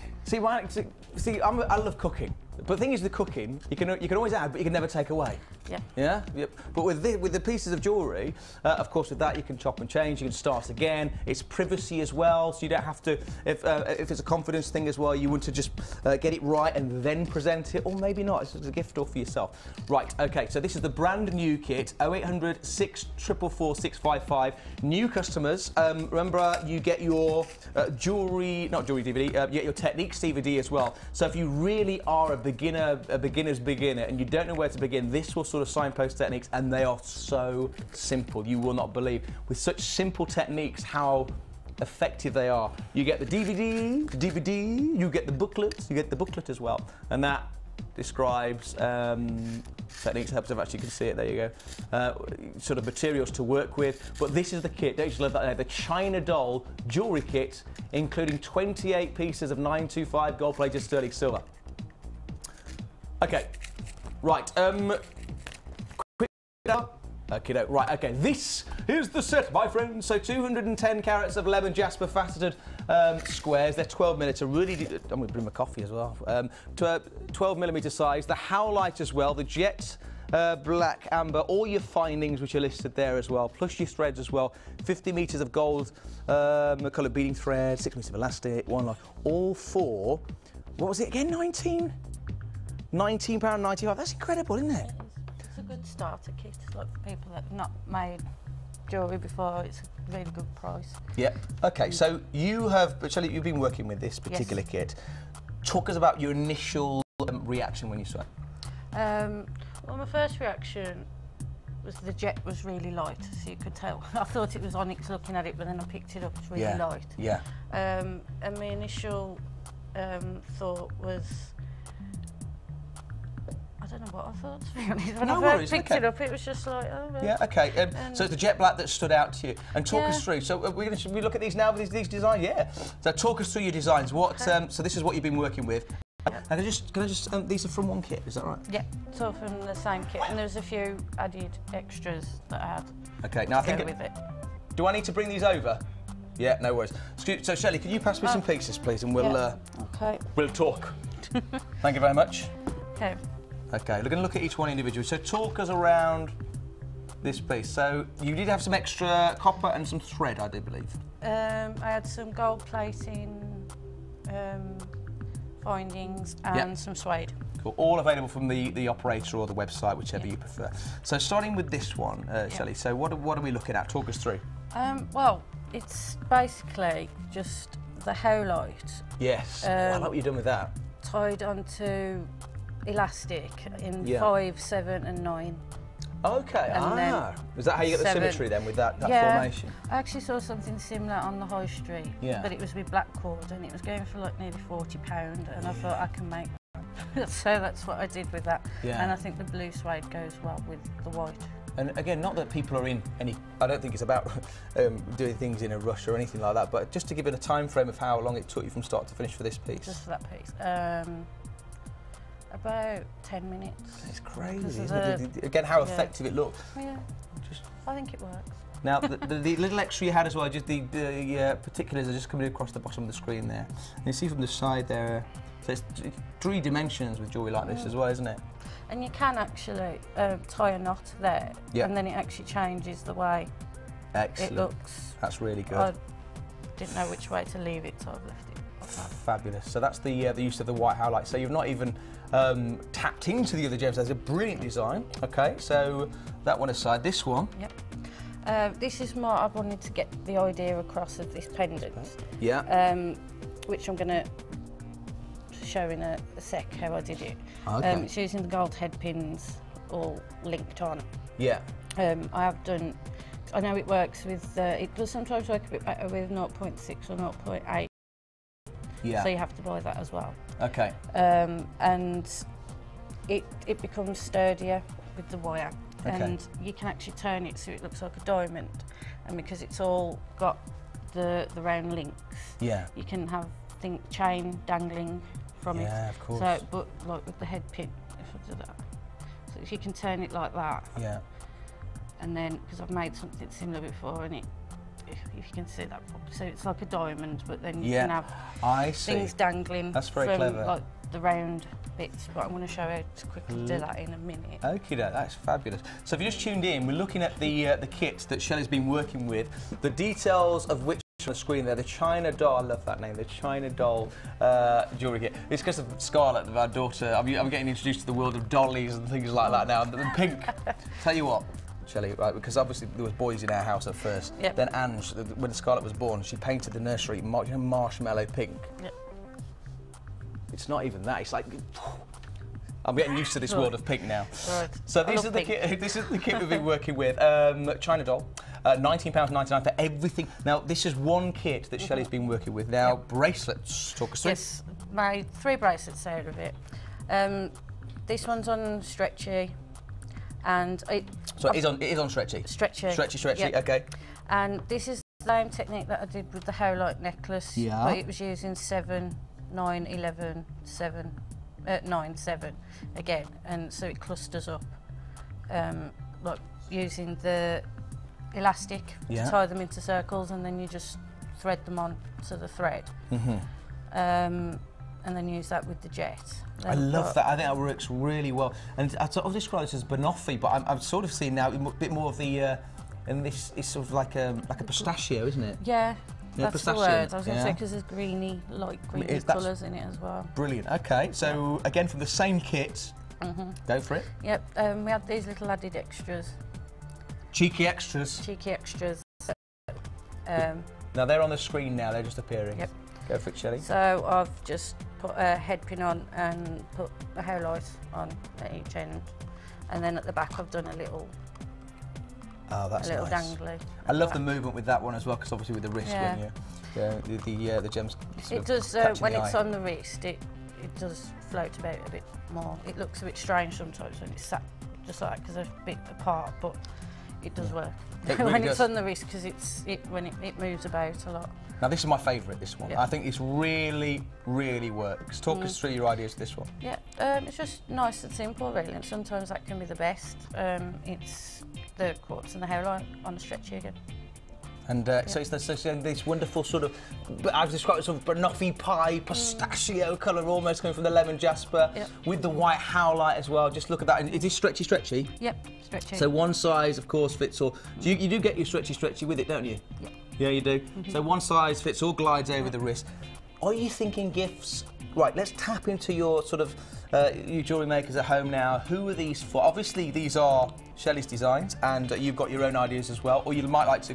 love cooking, but the thing is, the cooking you can always add, but you can never take away. Yeah. Yeah. Yep. But with the pieces of jewellery, of course, with that you can chop and change. You can start again. It's privacy as well, so you don't have to. If it's a confidence thing as well, you want to just get it right and then present it, or maybe not. It's a gift or for yourself. Right. Okay. So this is the brand new kit. 0800 644 655. New customers. Remember, you get your not jewellery DVD. You get your techniques DVD as well. So if you really are a beginner's beginner, and you don't know where to begin, this will sort of signpost techniques, and they are so simple. You will not believe, with such simple techniques, how effective they are. You get the DVD, you get the booklet as well, and that describes techniques, helps if actually you can see it, there you go, sort of materials to work with. But this is the kit, don't you love that there? The China Doll jewellery kit, including 28 pieces of 925 gold-plated sterling silver. Okay, right, quick. Okay, right, okay, this is the set, my friends. So 210 carats of lemon jasper faceted squares. They're 12mm, really, I'm going to bring my coffee as well. 12mm size, the howlite as well, the jet black amber, all your findings which are listed there as well, plus your threads as well. 50 metres of gold colour beading thread, 6 metres of elastic, one line, all for, what was it again, £19.95. That's incredible, isn't it? It's a good starter kit, like for people that have not made jewellery before. It's a really good price. Yeah. Okay, so you have, Shelley, you've been working with this particular kit. Talk us about your initial reaction when you saw it. Well, my first reaction was the jet was really light, so you could tell. I thought it was onyx looking at it, but then I picked it up, it's really light. Yeah. And my initial thought was, I don't know what I thought, to be honest. When I first picked it up, it was just like, oh, well. Yeah, okay. So it's the jet black that stood out to you. And talk us through. So should we look at these now, these designs? Yeah. So talk us through your designs. What? So this is what you've been working with. Yeah. Can I just, these are from one kit, is that right? Yeah, it's all from the same kit. And there's a few added extras that I had. Okay, now I think with it. Do I need to bring these over? Yeah, no worries. So Shelley, can you pass me some pieces, please, and we'll we'll talk. Thank you very much. Okay. Okay, we're going to look at each one individually. So talk us around this piece. So you did have some extra copper and some thread, I do believe. I had some gold plating findings and some suede. Cool. All available from the operator or the website, whichever you prefer. So starting with this one, Shelley, so what are we looking at? Talk us through. Well, it's basically just the howlite. Yes, I like what you've done with that. Tied onto elastic in 5, 7 and 9. Okay, is that how you get the symmetry then with that formation? I actually saw something similar on the high street, but it was with black cord and it was going for like nearly £40 and I thought I can make that. So that's what I did with that. And I think the blue suede goes well with the white. And again, not that people are in any, I don't think it's about doing things in a rush or anything like that, but just to give it a time frame of how long it took you from start to finish for this piece. Just for that piece. About 10 minutes. It's crazy, isn't it? Again, how effective it looked. Yeah, I think it works. Now, the little extra you had as well, just the particulars are just coming across the bottom of the screen there. And you see from the side there, so it's 3 dimensions with jewellery like this as well, isn't it? And you can actually tie a knot there, and then it actually changes the way it looks. That's really good. I didn't know which way to leave it, so I've left it. Fabulous. So that's the use of the white howlite. So you've not even tapped into the other gems. That's a brilliant design. Okay, so that one aside. This one. Yep. This is more, I wanted to get the idea across of this pendant. Yeah. Which I'm going to show in a sec how I did it. Okay. It's using the gold head pins all linked on. Yeah. I have done, I know it works with, it does sometimes work a bit better with 0.6 or 0.8. Yeah. So you have to buy that as well. Okay. And it becomes sturdier with the wire. Okay. And you can actually turn it so it looks like a diamond. And because it's all got the round links, you can have chain dangling from it. Yeah, of course. So, but like with the head pin, if I do that, so if you can turn it like that. Yeah. And then, because I've made something similar before, and if you can see that properly, so it's like a diamond, but then you can have things dangling from clever. Like the round bits. But I'm going to show how to quickly do that in a minute. Okay, that's fabulous. So if you just tuned in, we're looking at the kit that Shelley's been working with, the details of which on the screen there, the China Doll, I love that name, the China Doll jewellery kit. It's because of Scarlett, our daughter. I'm getting introduced to the world of dollies and things like that now. The pink. Tell you what, Shelley, right, because obviously there was boys in our house at first. Yep. Then Ange, when Scarlett was born, she painted the nursery marshmallow pink. Yep. It's not even that. It's like I'm getting used to this world of pink now. Right. So this is the kit we've been working with. China Doll, £19.99 for everything. Now this is one kit that Shelley's been working with. Now bracelets, talk us through. Yes, made 3 bracelets out of it. this one's on stretchy, and it is on stretchy. Stretchy. Stretchy. Yep. Okay. And this is the same technique that I did with the hairlight necklace. Yeah. But it was using 7, 9, 11, 7, 9, 7 again, and so it clusters up. Like using the elastic to tie them into circles, and then you just thread them on to the thread. And then use that with the jet. I love that. I think that works really well. And I sort of describe this as banoffee, but I'm sort of seeing now a bit more of the, and this is sort of like a pistachio, isn't it? Yeah, that's pistachio. the word. I was going to say, because there's greeny, light greeny colours in it as well. Brilliant. Okay, so again from the same kit, go for it. Yep, we had these little added extras. Cheeky extras. Cheeky extras. Now they're on the screen now, they're just appearing. Yep. Go for it, Shelley. So I've just put a head pin on and put a hair light on at each end, and then at the back I've done a little nice. dangly. I love the movement with that one as well, because obviously with the wrist, the gems. It does when it's on the wrist. It does float about a bit more. It looks a bit strange sometimes when it's sat just like because they're a bit apart, but it does work Really when does. it's on the wrist, because when it moves about a lot. Now this is my favourite, this one. Yeah. I think this really, really works. Talk us through your ideas for this one. Yeah, it's just nice and simple really, and sometimes that can be the best. It's the quartz and the hairline on the stretchy again. And so it's this wonderful sort of, I've described it sort of banoffee pie, pistachio colour almost coming from the lemon jasper, with the white howlite as well. Just look at that. And is this stretchy? Yep, stretchy. So one size, of course, fits all. You do get your stretchy with it, don't you? Yeah. Yeah, you do. So one size fits all, glides over the wrist. Are you thinking gifts? Right, let's tap into your sort of, you jewellery makers at home now. Who are these for? Obviously, these are Shelley's designs, and you've got your own ideas as well. Or you might like to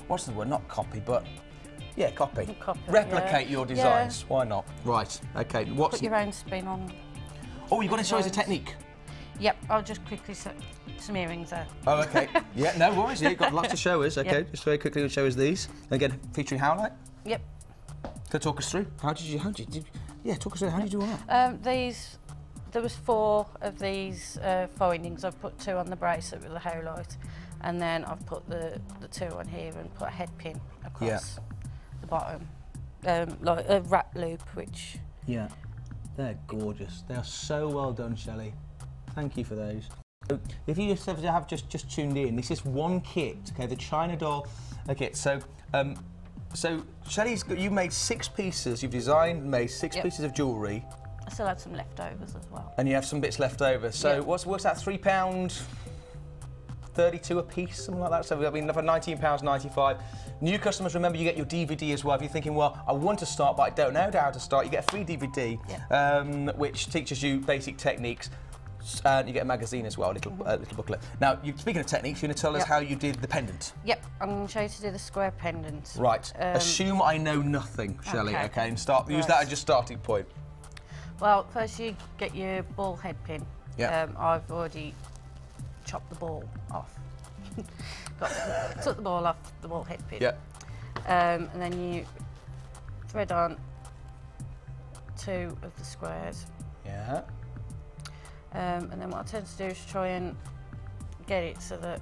what's the word? Not copy, but yeah, copy. Replicate your designs. Why not? Right. Okay. Put your own spin on. Oh, you've got to show us a technique. Yep. I'll just quickly set some earrings there. Oh, okay. Yeah. No worries. Yeah, you've got lots to show us. Okay. Just very quickly, show us these. Again, featuring howlite. Yep. So talk us through. How did you talk us through. How did you do all that? There was 4 of these findings. I've put 2 on the bracelet with the hairlight, and then I've put the 2 on here and put a head pin across the bottom, like a wrap loop, which. Yeah, they're gorgeous. They are so well done, Shelley. Thank you for those. So if you have just tuned in, this is one kit. Okay, the China doll. Okay, so. So you made 6 pieces. You've designed and made 6 pieces of jewellery. I still had some leftovers as well. And you have some bits left over. So what's that? £3.32 a piece, something like that. So I mean, for £19.95. New customers, remember, you get your DVD as well. If you're thinking, well, I want to start, but I don't know how to start, you get a free DVD, which teaches you basic techniques. And you get a magazine as well, a little booklet. Now, speaking of techniques, you're going to tell us how you did the pendant. Yep, I'm going to show you to do the square pendant. Right. Assume I know nothing, Shelley. Okay, and use that as your starting point. Well, first you get your ball head pin. Yeah. I've already chopped the ball off. Took the ball off the ball head pin. Yeah. And then you thread on 2 of the squares. Yeah. And then what I tend to do is try and get it so that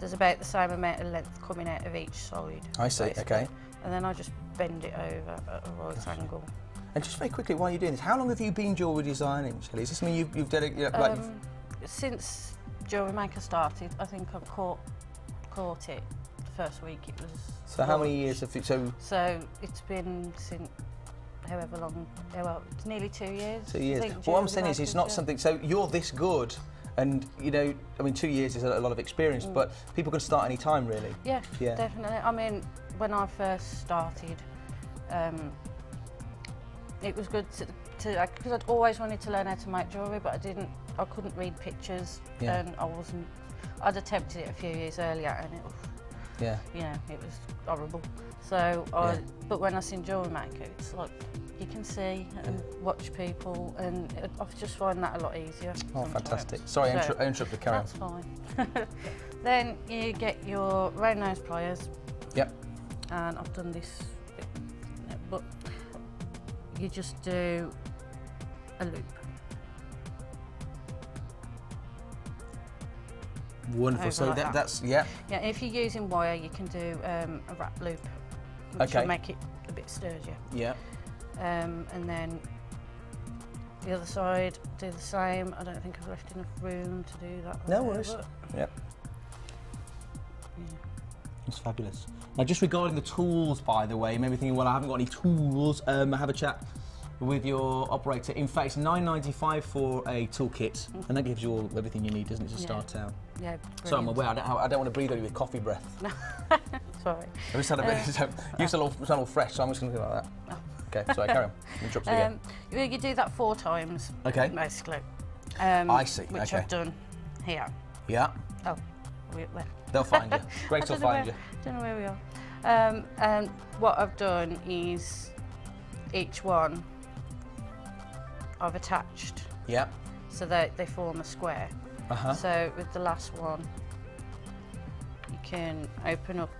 there's about the same amount of length coming out of each side. I see, okay. And then I just bend it over at a right angle. And just very quickly, while you're doing this, how long have you been jewellery designing, Shelley? Is this something you've done? Since Jewellery Maker started, I think I've caught it the first week it was. So how many years have you? So it's been since. However long, well, it's nearly 2 years. 2 years. What I'm saying is, it's not something. So you're this good, and I mean, 2 years is a lot of experience, but people can start any time, really. Yeah, definitely. I mean, when I first started, it was good because I'd always wanted to learn how to make jewellery, but I couldn't read pictures, and I'd attempted it a few years earlier, and it was horrible. So, but when I seen Jewellery Maker, it's like you can see and watch people, and I just find that a lot easier. Oh, fantastic! Sorry, I interrupted. Carry on. That's fine. Then you get your round nose pliers. Yep. And I've done this, but you just do a loop. Wonderful. So like that's, yeah. Yeah, if you're using wire, you can do a wrap loop, which will make it a bit sturdier. Yeah. And then the other side, do the same. I don't think I've left enough room to do that. No worries. Yep. That's fabulous. Now, just regarding the tools, by the way, you may be thinking, well, I haven't got any tools. Have a chat with your operator. In fact, it's $9.95 for a toolkit, and that gives you all everything you need, doesn't it, to start out? Yeah. So I'm aware. I don't want to breathe on you with coffee breath. Sorry. You sound all fresh, so I'm just going to do like that. Oh. Okay, sorry, carry on. Interrupt again. You do that 4 times. Okay. Basically. I see. Which I've done here. Yeah. Oh, where? They'll find you. Grace will find you. I don't know where we are. And what I've done is each one I've attached. Yeah. So that they form a square. So with the last one, you can open up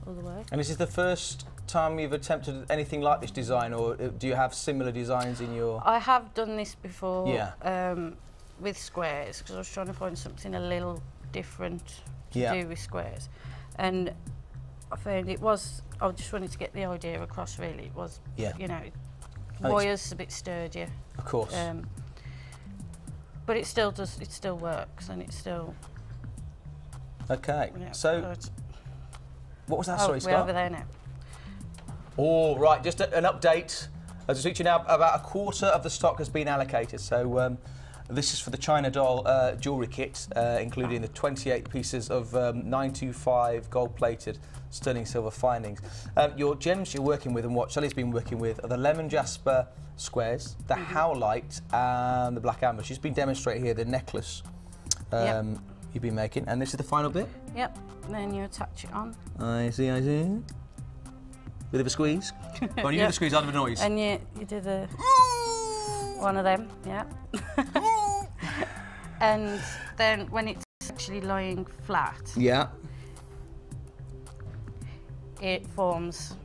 all the way. And is this the first time you've attempted anything like this design, or do you have similar designs in your... I have done this before. Yeah. With squares, because I was trying to find something a little different to do with squares, and I found it was, I just wanted to get the idea across, really. It was, you know, wire's a bit sturdier. Of course. But it still does, it still works, and it's still... Okay, Yeah, so what was that, sorry, we're Scott? over there now. Oh, right, just an update. As I speak to you now, about a quarter of the stock has been allocated, so this is for the China Doll jewellery kit, including the 28 pieces of 925 gold-plated sterling silver findings. Your gems you're working with, and what Shelley's been working with, are the lemon jasper squares, the howlite, and the black amber. She's been demonstrating here the necklace you've been making, and this is the final bit? Yep, then you attach it on. I see, I see. Bit of a squeeze. When you do the squeeze, I'll do a noise. And you do the... one of them, yeah. And then when it's actually lying flat, it forms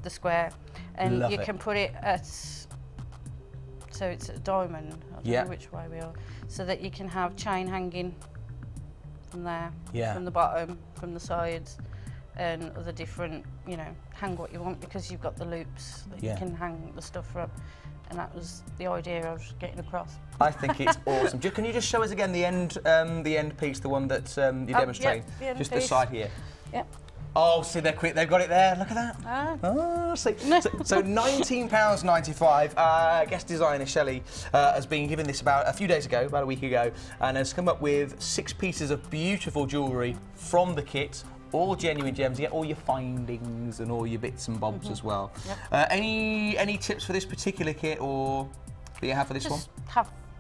the square, and you can put it at, so it's a diamond, I don't know which way we are, so that you can have chain hanging from there, from the bottom, from the sides, and other different, you know, hang what you want, because you've got the loops that you can hang the stuff from. And that was the idea I was getting across. I think it's awesome. Can you just show us again the end piece, the one that you're demonstrating? Yep, just the side here. Yep. Oh, see, they're quick. They've got it there. Look at that. Oh, see. So £19.95. Guest designer Shelley has been given this about a few days ago, about a week ago, and has come up with 6 pieces of beautiful jewellery from the kit. All genuine gems. You get all your findings and all your bits and bobs as well. Yep. Any tips for this particular kit, or that you have for this one? Just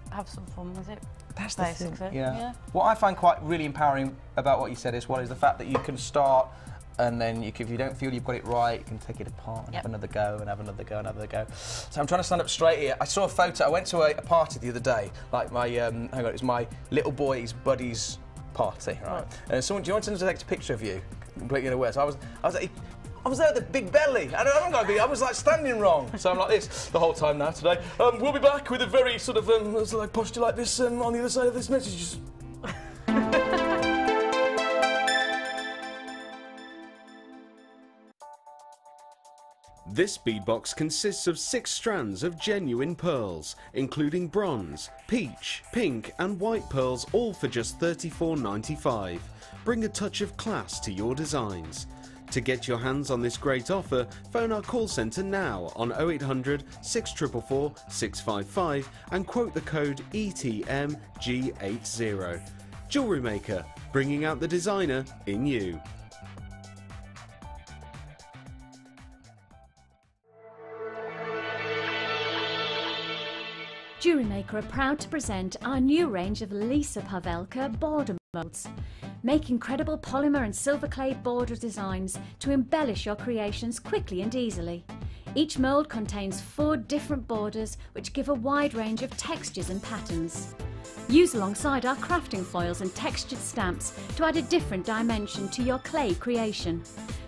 have some fun with it. That's the thing. Yeah. What I find quite really empowering about what you said as well is the fact that you can start, and then if you don't feel you've got it right, you can take it apart and have another go and have another go and another go. So I'm trying to stand up straight here. I saw a photo. I went to a party the other day. Like my hang on, it was my little boy's buddy's party, right? And someone, do you want to take a picture of you? Completely unaware. So I was there with the big belly. I was like standing wrong. So I'm like this the whole time now today. We'll be back with a very sort of like posture like this on the other side of this message. This beadbox consists of 6 strands of genuine pearls, including bronze, peach, pink and white pearls, all for just $34.95. Bring a touch of class to your designs. To get your hands on this great offer, phone our call centre now on 0800 644 655 and quote the code ETMG80. Jewellery Maker, bringing out the designer in you. Jewellery Maker are proud to present our new range of Lisa Pavelka border moulds. Make incredible polymer and silver clay border designs to embellish your creations quickly and easily. Each mould contains 4 different borders which give a wide range of textures and patterns. Use alongside our crafting foils and textured stamps to add a different dimension to your clay creation.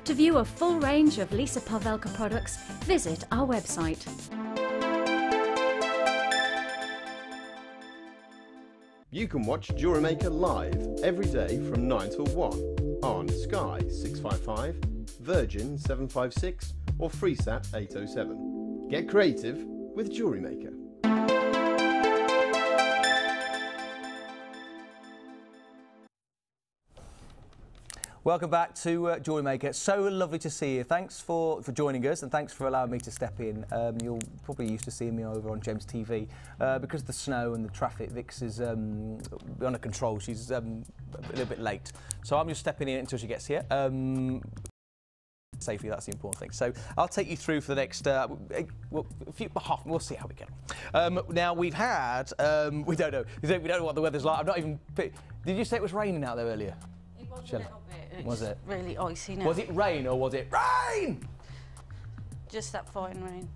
To view a full range of Lisa Pavelka products, visit our website. You can watch Jewellery Maker live every day from 9 till 1 on Sky 655, Virgin 756 or FreeSat 807. Get creative with Jewellery Maker. Welcome back to Jewellery Maker. So lovely to see you. Thanks for joining us, and thanks for allowing me to step in. You're probably used to seeing me over on Gems TV. Because of the snow and the traffic, Vix is under control. She's a little bit late. So I'm just stepping in until she gets here. Safely, that's the important thing. So I'll take you through for the next, we'll see how we get on. Now we've had, we don't know what the weather's like. I'm not even, did you say it was raining out there earlier? It was a little bit. Was it? Really icy now. Was it rain or was it rain? Just that fine rain.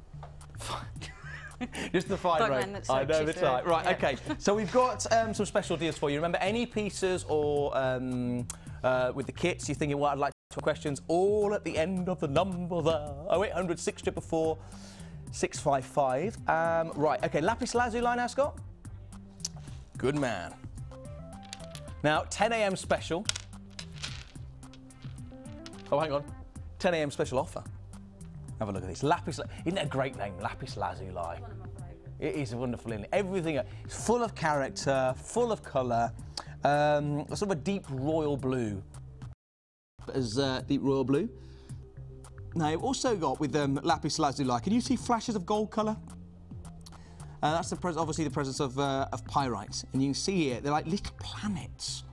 Just the fine rain. I know the type. Right, yeah. Okay. So we've got some special deals for you. Remember, any pieces or with the kits, you're thinking, well, I'd like to questions, all at the end of the number there. 0800 644 655. Right, okay, lapis lazuli now, Scott. Good man. Now, 10 a.m. special. Oh, hang on. 10 a.m. special offer. Have a look at this. Lapis, isn't that a great name? Lapis lazuli. One of my favourites. It is wonderful, isn't it? Everything, it's full of character, full of colour. Sort of a deep royal blue. As deep royal blue. Now, you've also got with lapis lazuli, can you see flashes of gold colour? That's obviously the presence of pyrite. And you can see here, they're like little planets.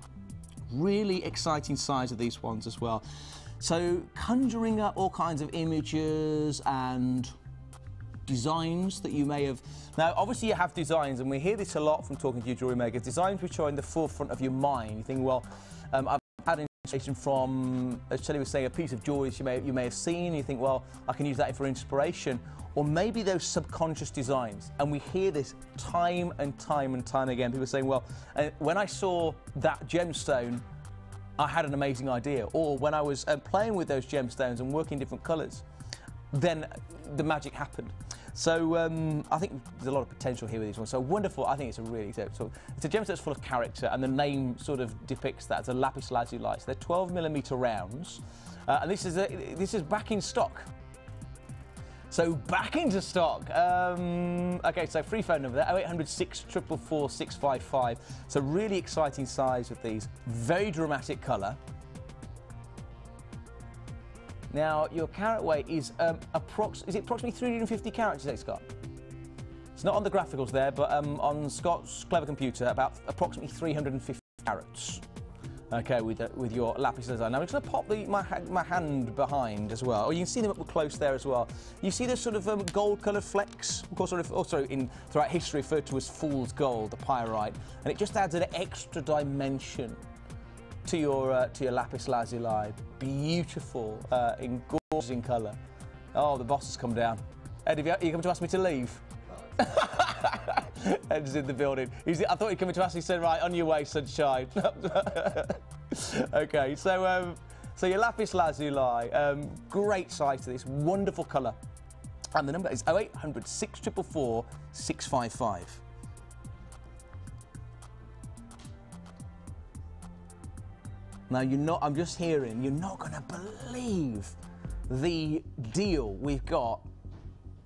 Really exciting size of these ones as well. So conjuring up all kinds of images and designs that you may have. Now, obviously you have designs, and we hear this a lot from talking to you jewellery makers, designs which are in the forefront of your mind. You think, well, I've had inspiration from, as Shelley was saying, a piece of jewellery you may have seen. You think, well, I can use that for inspiration. Or maybe those subconscious designs. And we hear this time and time and time again. People saying, well, when I saw that gemstone, I had an amazing idea. Or when I was playing with those gemstones and working different colours, then the magic happened. So I think there's a lot of potential here with these ones. So wonderful. I think it's a really so it's a gemstone that's full of character, and the name sort of depicts that. It's a lapis lazuli. So they're 12mm rounds, and this is back in stock. So back into stock. Okay, so free phone number there, 0800 644 655. So really exciting size with these. Very dramatic colour. Now, your carat weight is approximately 350 carats, you say, Scott? It's not on the graphicals there, but on Scott's clever computer, about approximately 350 carats. Okay, with your lapis lazuli. Now I'm just going to pop my hand behind as well. Oh, you can see them up close there as well. You see this sort of gold-coloured flecks, of course, also throughout history referred to as fool's gold, the pyrite, and it just adds an extra dimension to your lapis lazuli. Beautiful, gorgeous in colour. Oh, the boss has come down. Ed, are you coming to ask me to leave? Ed's in the building. I thought he'd come to ask me, said, right, on your way, sunshine. Okay, so your lapis lazuli, great size to this, wonderful colour. And the number is 0800 644 655. Now, I'm just hearing, you're not going to believe the deal we've got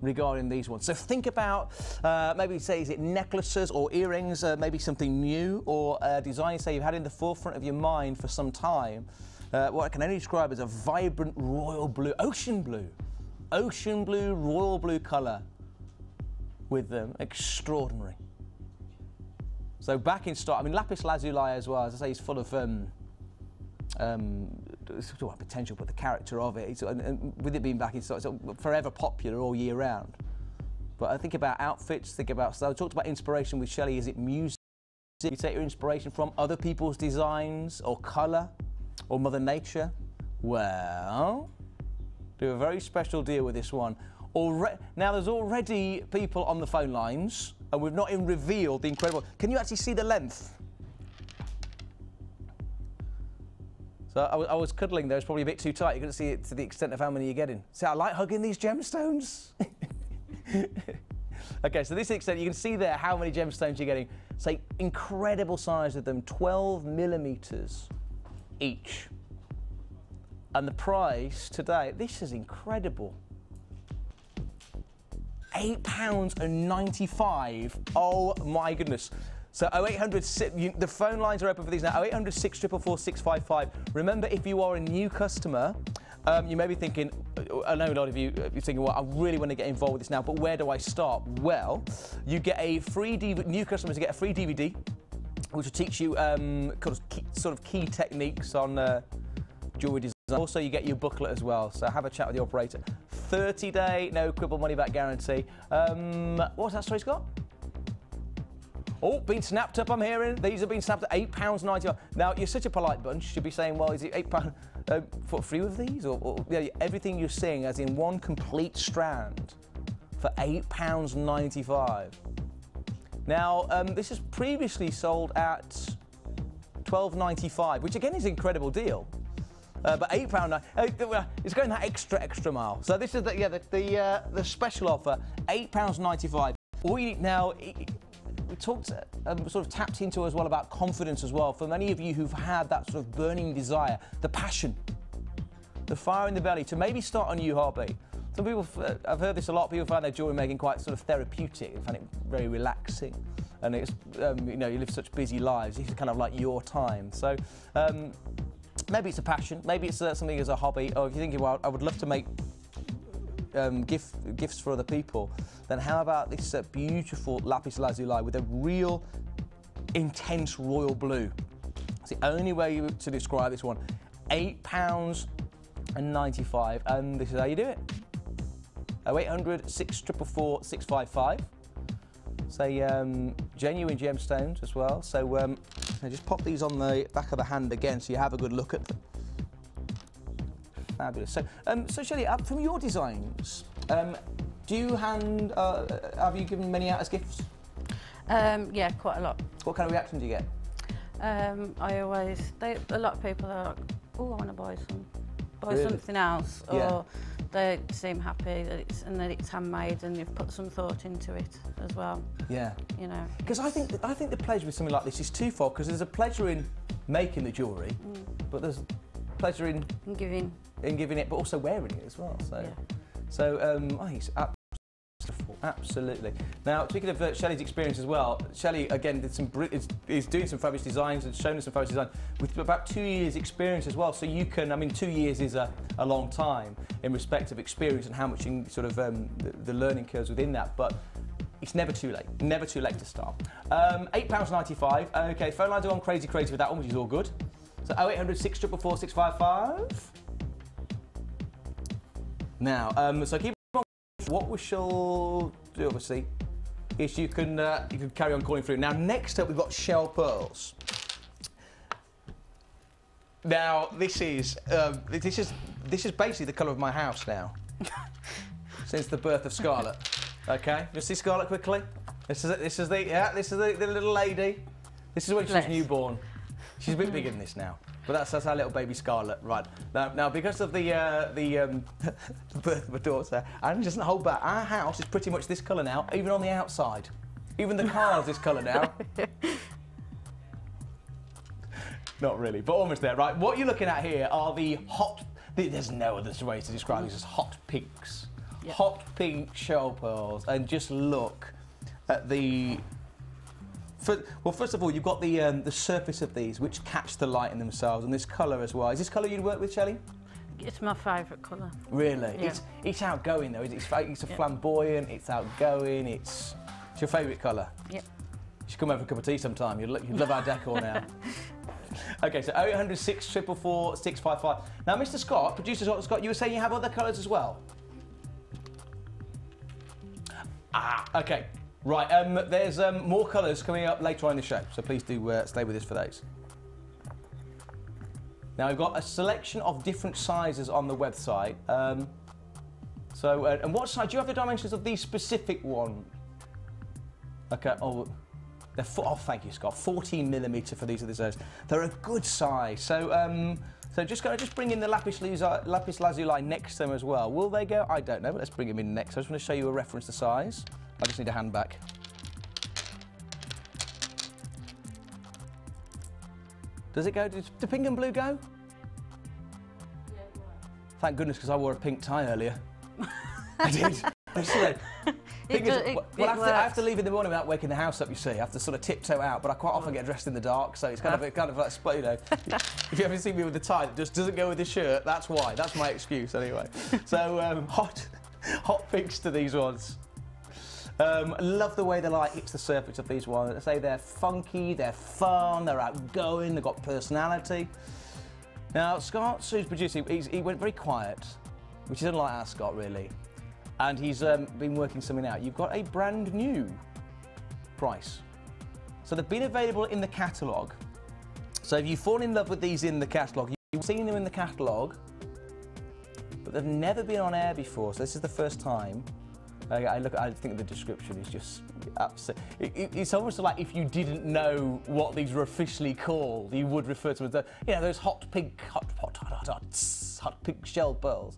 regarding these ones. So think about, maybe say, is it necklaces or earrings, maybe something new, or a design, say, you've had in the forefront of your mind for some time. What I can only describe as a vibrant royal blue, ocean blue, royal blue colour with them. Extraordinary. So back in stock. I mean, lapis lazuli as well, as I say, is full of potential, but the character of it, and with it being back in stock, it's forever popular all year round. But I think about outfits, think about, so I talked about inspiration with Shelley. Is it music? You take your inspiration from other people's designs or colour or Mother Nature? Well, do a very special deal with this one. Now there's already people on the phone lines, and we've not even revealed the incredible. Can you actually see the length? So I was cuddling there. It's probably a bit too tight. You couldn't see it to the extent of how many you're getting. See, I like hugging these gemstones. Okay, so this is the extent. You can see there how many gemstones you're getting. Say, incredible size of them, 12 millimeters each. And the price today, this is incredible. £8.95. Oh my goodness. So 0800, the phone lines are open for these now. 0800 644 655. Remember, if you are a new customer, you may be thinking, I know a lot of you are thinking, well, I really want to get involved with this now, but where do I start? Well, you get a free DVD, new customers get a free DVD, which will teach you sort of key techniques on jewellery design. Also, you get your booklet as well, so have a chat with the operator. 30-day, no quibble, money-back guarantee. What was that story, Scott? Oh, been snapped up, I'm hearing. These have been snapped at £8.95. Now, you're such a polite bunch. You should be saying, well, is it £8 for free of these? Or yeah, everything you're seeing as in one complete strand for £8.95. Now, this has previously sold at £12.95, which again is an incredible deal. But £8, it's going that extra mile. So this is the special offer, £8.95. All you need now. We talked, sort of tapped into as well about confidence as well. For many of you who've had that sort of burning desire, the passion, the fire in the belly to maybe start a new hobby. Some people, I've heard this a lot, people find their jewellery making quite sort of therapeutic, they find it very relaxing. And it's, you know, you live such busy lives, it's kind of like your time. So maybe it's a passion, maybe it's something as a hobby, or if you're thinking, well, I would love to make gifts for other people, then how about this beautiful lapis lazuli with a real intense royal blue? It's the only way to describe this one. £8.95, and this is how you do it. 0800 644 655. Say genuine gemstones as well. So I just pop these on the back of the hand again, so you have a good look at them. Fabulous. So, so Shelley, from your designs, do you have you given many out as gifts? Yeah, quite a lot. What kind of reaction do you get? A lot of people are like, oh, I want to buy Really? something else, or Yeah. they seem happy that it's handmade and you've put some thought into it as well. Yeah. You know. Because I think the pleasure with something like this is twofold. Because there's a pleasure in making the jewellery, but there's pleasure in giving it, but also wearing it as well. So, yeah. So I think it's absolutely. Now, speaking of Shelley's experience as well, Shelley again is doing some fabulous designs and showing us some fabulous design with about 2 years' experience as well. So you can, I mean, 2 years is a long time in respect of experience and how much you sort of the learning curves within that, but. It's never too late to start. £8.95. Okay, phone lines are on crazy with that one, which is all good. So 0800 644 655. Now, so keep on. What we shall do, obviously, is you can carry on calling through. Now, next up, we've got shell pearls. Now, this is basically the colour of my house now, since the birth of Scarlett. Okay, just see Scarlett quickly. This is the little lady. This is when she was newborn. She's a bit bigger than this now, but that's our little baby Scarlett. Right now, because of the birth of my daughter, and just hold back. Our house is pretty much this colour now, even on the outside. Even the car's this colour now. Not really, but almost there. Right, what you're looking at here are the hot. There's no other way to describe these as hot pinks. Yep. Hot pink shell pearls, and just look at the. Well, first of all, you've got the surface of these, which catch the light in themselves, and this colour as well. Is this colour you'd work with, Shelley? It's my favourite colour. Really? Yeah. It's outgoing though. It's a flamboyant. It's outgoing. It's your favourite colour. Yep. You should come over for a cup of tea sometime. You'd love our decor now. Okay, so 0800 644 655. Now, Mr. Scott, producer Scott, you were saying you have other colours as well. Okay, right, there's more colours coming up later on in the show, so please do stay with us for those. Now, we've got a selection of different sizes on the website. And what size? Do you have the dimensions of the specific one? Okay, thank you, Scott. 14mm for these are the sizes. They're a good size. So, So just bring in the lapis lazuli next to them as well. Will they go? I don't know, but let's bring them in next. I just want to show you a reference to size. I just need a hand back. Does it go? Do pink and blue go? Yeah, it works. Thank goodness, because I wore a pink tie earlier. I did. I have to leave in the morning without waking the house up, you see. I have to sort of tiptoe out, but I quite often get dressed in the dark, so it's kind of like, you know, if you ever see me with the tie that just doesn't go with the shirt, that's why. That's my excuse anyway. So hot pinks to these ones. Love the way the light hits the surface of these ones. I say they're funky, they're fun, they're outgoing, they've got personality. Now, Scott, who's producing, he went very quiet, which is unlike our Scott, really. And he's been working something out. You've got a brand new price. So they've been available in the catalogue. So if you fall in love with these in the catalogue, you've seen them in the catalogue, but they've never been on air before. So this is the first time. I think the description is just absolute. It's almost like if you didn't know what these were officially called, you would refer to them as those hot pink shell pearls.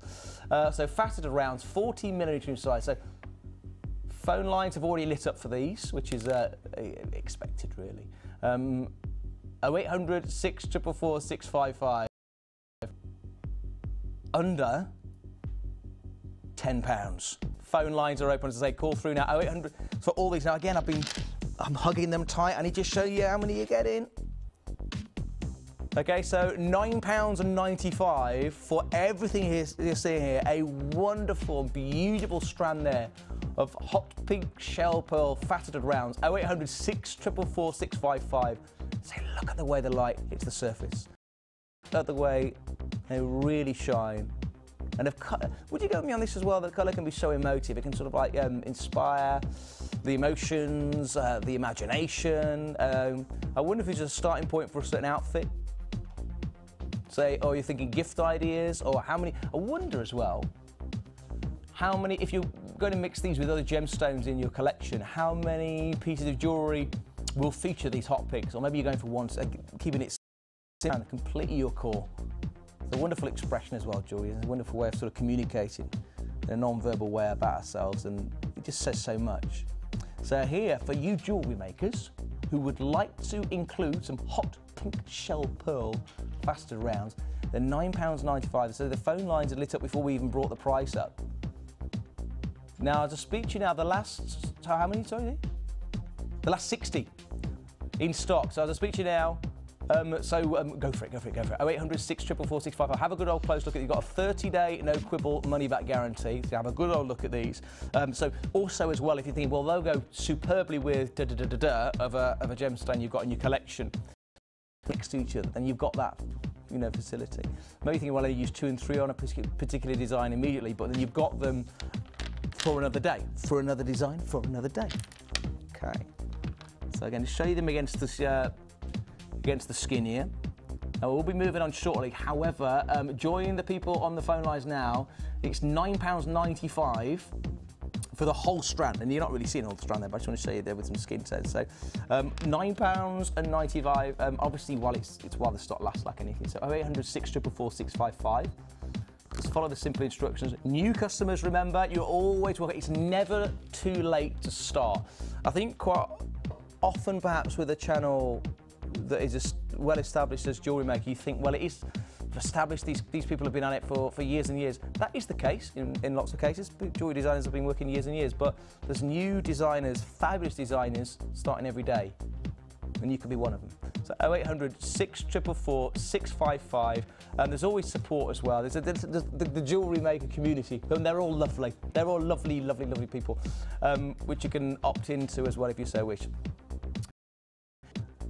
So faceted rounds, 14mm in size. So phone lines have already lit up for these, which is expected really. 0800 644 655. Under £10. Phone lines are open, as I say, call through now, 0800 for all these. Now again, I'm hugging them tight. I need to show you how many you're getting. Okay, so £9.95 for everything you're seeing here. A wonderful, beautiful strand there of hot pink shell pearl faceted rounds. 0800 644 655. Say, look at the way the light hits the surface. Look at the way they really shine. And would you go with me on this as well? That colour can be so emotive. It can sort of like inspire the emotions, the imagination. I wonder if it's a starting point for a certain outfit. Say, or you're thinking gift ideas, or how many. I wonder as well, how many, if you're going to mix these with other gemstones in your collection, how many pieces of jewellery will feature these hot pinks? Or maybe you're going for one, keeping it completely your core. It's a wonderful expression as well, jewellery. It's a wonderful way of sort of communicating in a non-verbal way about ourselves, and it just says so much. So here, for you jewellery makers who would like to include some hot pink shell pearl faceted rounds, they're £9.95. So the phone lines are lit up before we even brought the price up. Now, to speak to you now, the last, how many, sorry? The last 60 in stock. So as I speak to you now, go for it. 0800 644 655. Have a good old close look at it. You've got a 30-day no quibble money back guarantee. So have a good old look at these. So also as well, if you think, well, they'll go superbly with of a gemstone you've got in your collection next to each other, then you've got that, facility. Maybe thinking, well, I use 2 and 3 on a particular design immediately, but then you've got them for another day, for another design, for another day. Okay. So again, to show you them against the skin here. Now we'll be moving on shortly. However, join the people on the phone lines now. It's £9.95 for the whole strand, and you're not really seeing all the strand there, but I just want to show you there with some skin tones. So £9.95. Obviously, while the stock lasts like anything. So 0800 644 655. Just follow the simple instructions. New customers, remember, you're always welcome. It's never too late to start. I think quite often, perhaps with a channel that is as well established as Jewellery Maker, you think, well, it is established, these people have been on it for years and years. That is the case in lots of cases. Jewellery designers have been working years and years, but there's new designers, fabulous designers, starting every day, and you could be one of them. So 0800 644 655, and there's always support as well. There's the Jewellery Maker community, and they're all lovely. They're all lovely, lovely, lovely people, which you can opt into as well if you so wish.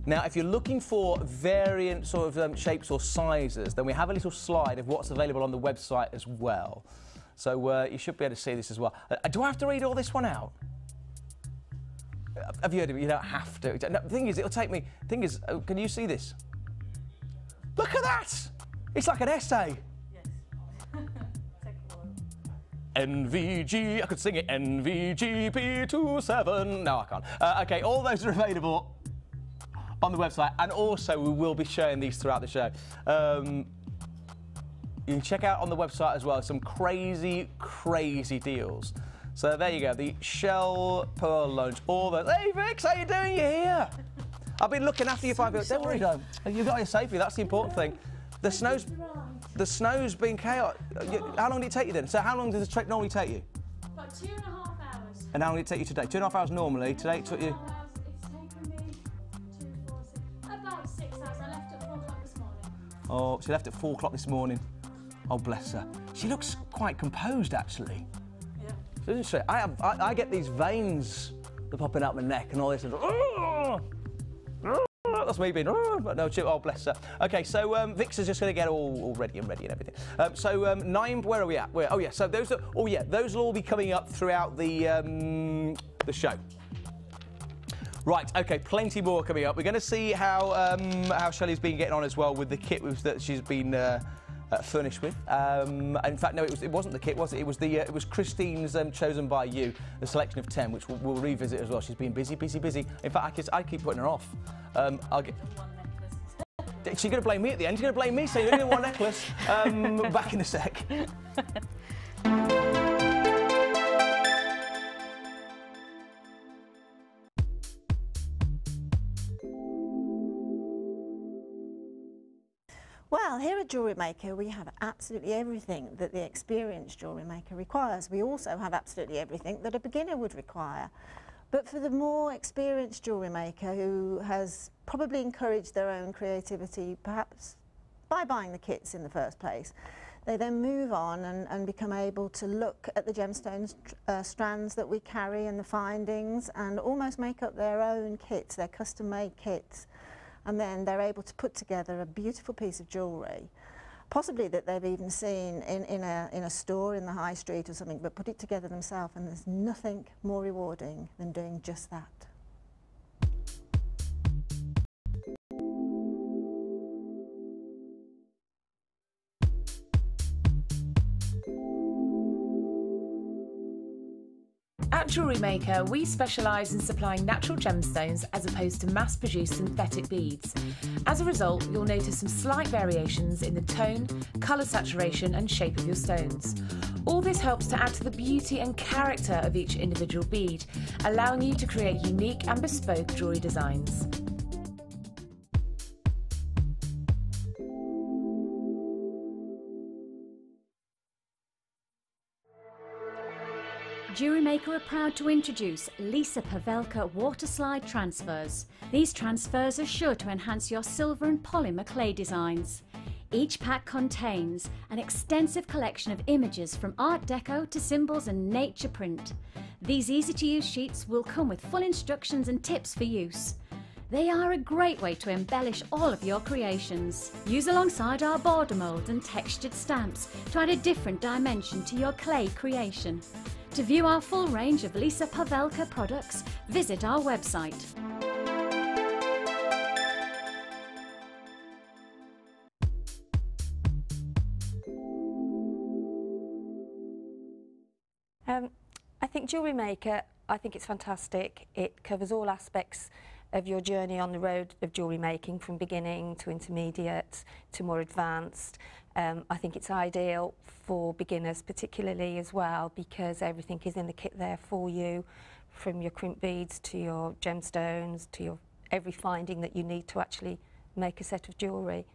Now, if you're looking for variant sort of shapes or sizes, then we have a little slide of what's available on the website as well. So you should be able to see this as well. Do I have to read all this one out? Have you heard of it? You don't have to. No, the thing is, it'll take me. Thing is, can you see this? Look at that! It's like an essay. Yes. NVG, I could sing it. NVGP27. No, I can't. Okay, all those are available on the website, and also we will be sharing these throughout the show. You can check out on the website as well some crazy, crazy deals. So there you go, the Shell Pearl Lounge. All the hey Vix, how you doing? You're here. I've been looking after you 5 years. Don't worry, don't. You got here safely. That's the important thing. The snow's been chaotic. How long did it take you then? So how long does the trek normally take you? About 2.5 hours. And how long did it take you today? 2.5 hours normally. Today it took you. It's taken me 2, 4, 6, about 6 hours. I left at 4 o'clock this morning. Oh, she left at 4 o'clock this morning. Oh, bless her. She looks quite composed, actually. Yeah. Doesn't she? I get these veins that are popping out my neck and all this. And, that's me being, but no, oh, bless her. Okay, so Vix is just going to get all ready and everything. So 9, where are we at? Oh, yeah, so those will all be coming up throughout the show. Right, okay, plenty more coming up. We're going to see how Shelley's been getting on as well with the kit that she's been furnished with. In fact, no, it wasn't the kit, was it? It was Christine's chosen by you, the selection of 10, which we'll revisit as well. She's been busy. In fact, I keep putting her off. She's going to blame me at the end. She's going to blame me, saying you're going to want a necklace. Back in a sec. Well, here at Jewellery Maker we have absolutely everything that the experienced jewellery maker requires. We also have absolutely everything that a beginner would require. But for the more experienced jewellery maker who has probably encouraged their own creativity, perhaps by buying the kits in the first place, they then move on and become able to look at the gemstones strands that we carry and the findings and almost make up their own kits, their custom-made kits. And then they're able to put together a beautiful piece of jewellery, possibly that they've even seen in a store in the high street or something, but put it together themselves, and there's nothing more rewarding than doing just that. At Jewellery Maker, we specialise in supplying natural gemstones as opposed to mass-produced synthetic beads. As a result, you'll notice some slight variations in the tone, colour saturation and shape of your stones. All this helps to add to the beauty and character of each individual bead, allowing you to create unique and bespoke jewellery designs. Jewellery Maker are proud to introduce Lisa Pavelka water slide transfers. These transfers are sure to enhance your silver and polymer clay designs. Each pack contains an extensive collection of images from Art Deco to symbols and nature print. These easy-to-use sheets will come with full instructions and tips for use. They are a great way to embellish all of your creations. Use alongside our border mould and textured stamps to add a different dimension to your clay creation. To view our full range of Lisa Pavelka products, visit our website. I think Jewellery Maker, I think it's fantastic. It covers all aspects of your journey on the road of jewellery making, from beginning to intermediate to more advanced. I think it's ideal for beginners particularly as well, because everything is in the kit there for you, from your crimp beads to your gemstones to your every finding that you need to actually make a set of jewellery.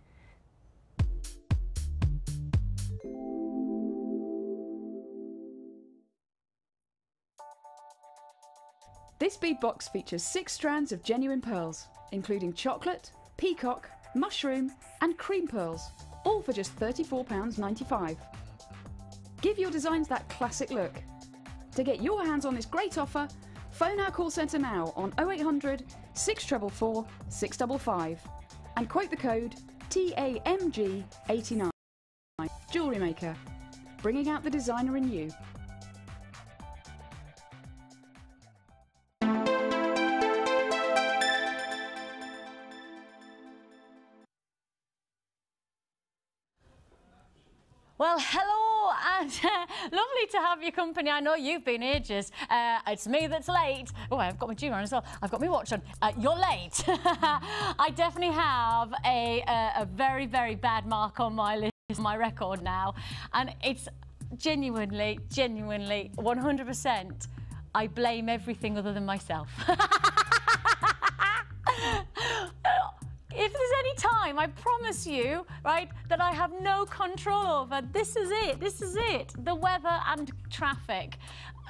This bead box features 6 strands of genuine pearls, including chocolate, peacock, mushroom and cream pearls, all for just £34.95. Give your designs that classic look. To get your hands on this great offer, phone our call centre now on 0800 644 655 and quote the code TAMG89. Jewellery Maker, bringing out the designer in you. Well, hello, and lovely to have your company. I know you've been ages. It's me that's late. Oh, I've got my jewellery on as well. I've got my watch on. You're late. I definitely have a very, very bad mark on my list. is my record now, and it's genuinely 100%. I blame everything other than myself. If there's any time, I promise you, right, that I have no control over, this is it. This is it. The weather and traffic.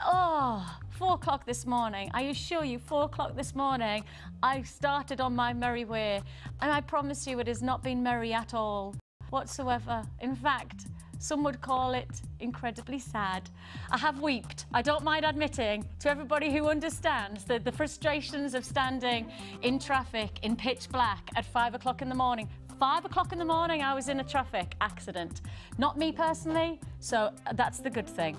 Oh, 4 o'clock this morning. I assure you, 4 o'clock this morning, I started on my merry way, and I promise you, it has not been merry at all whatsoever. In fact, some would call it incredibly sad. I have wept, I don't mind admitting, to everybody who understands the frustrations of standing in traffic in pitch black at 5 o'clock in the morning. 5 o'clock in the morning, I was in a traffic accident. Not me personally, so that's the good thing.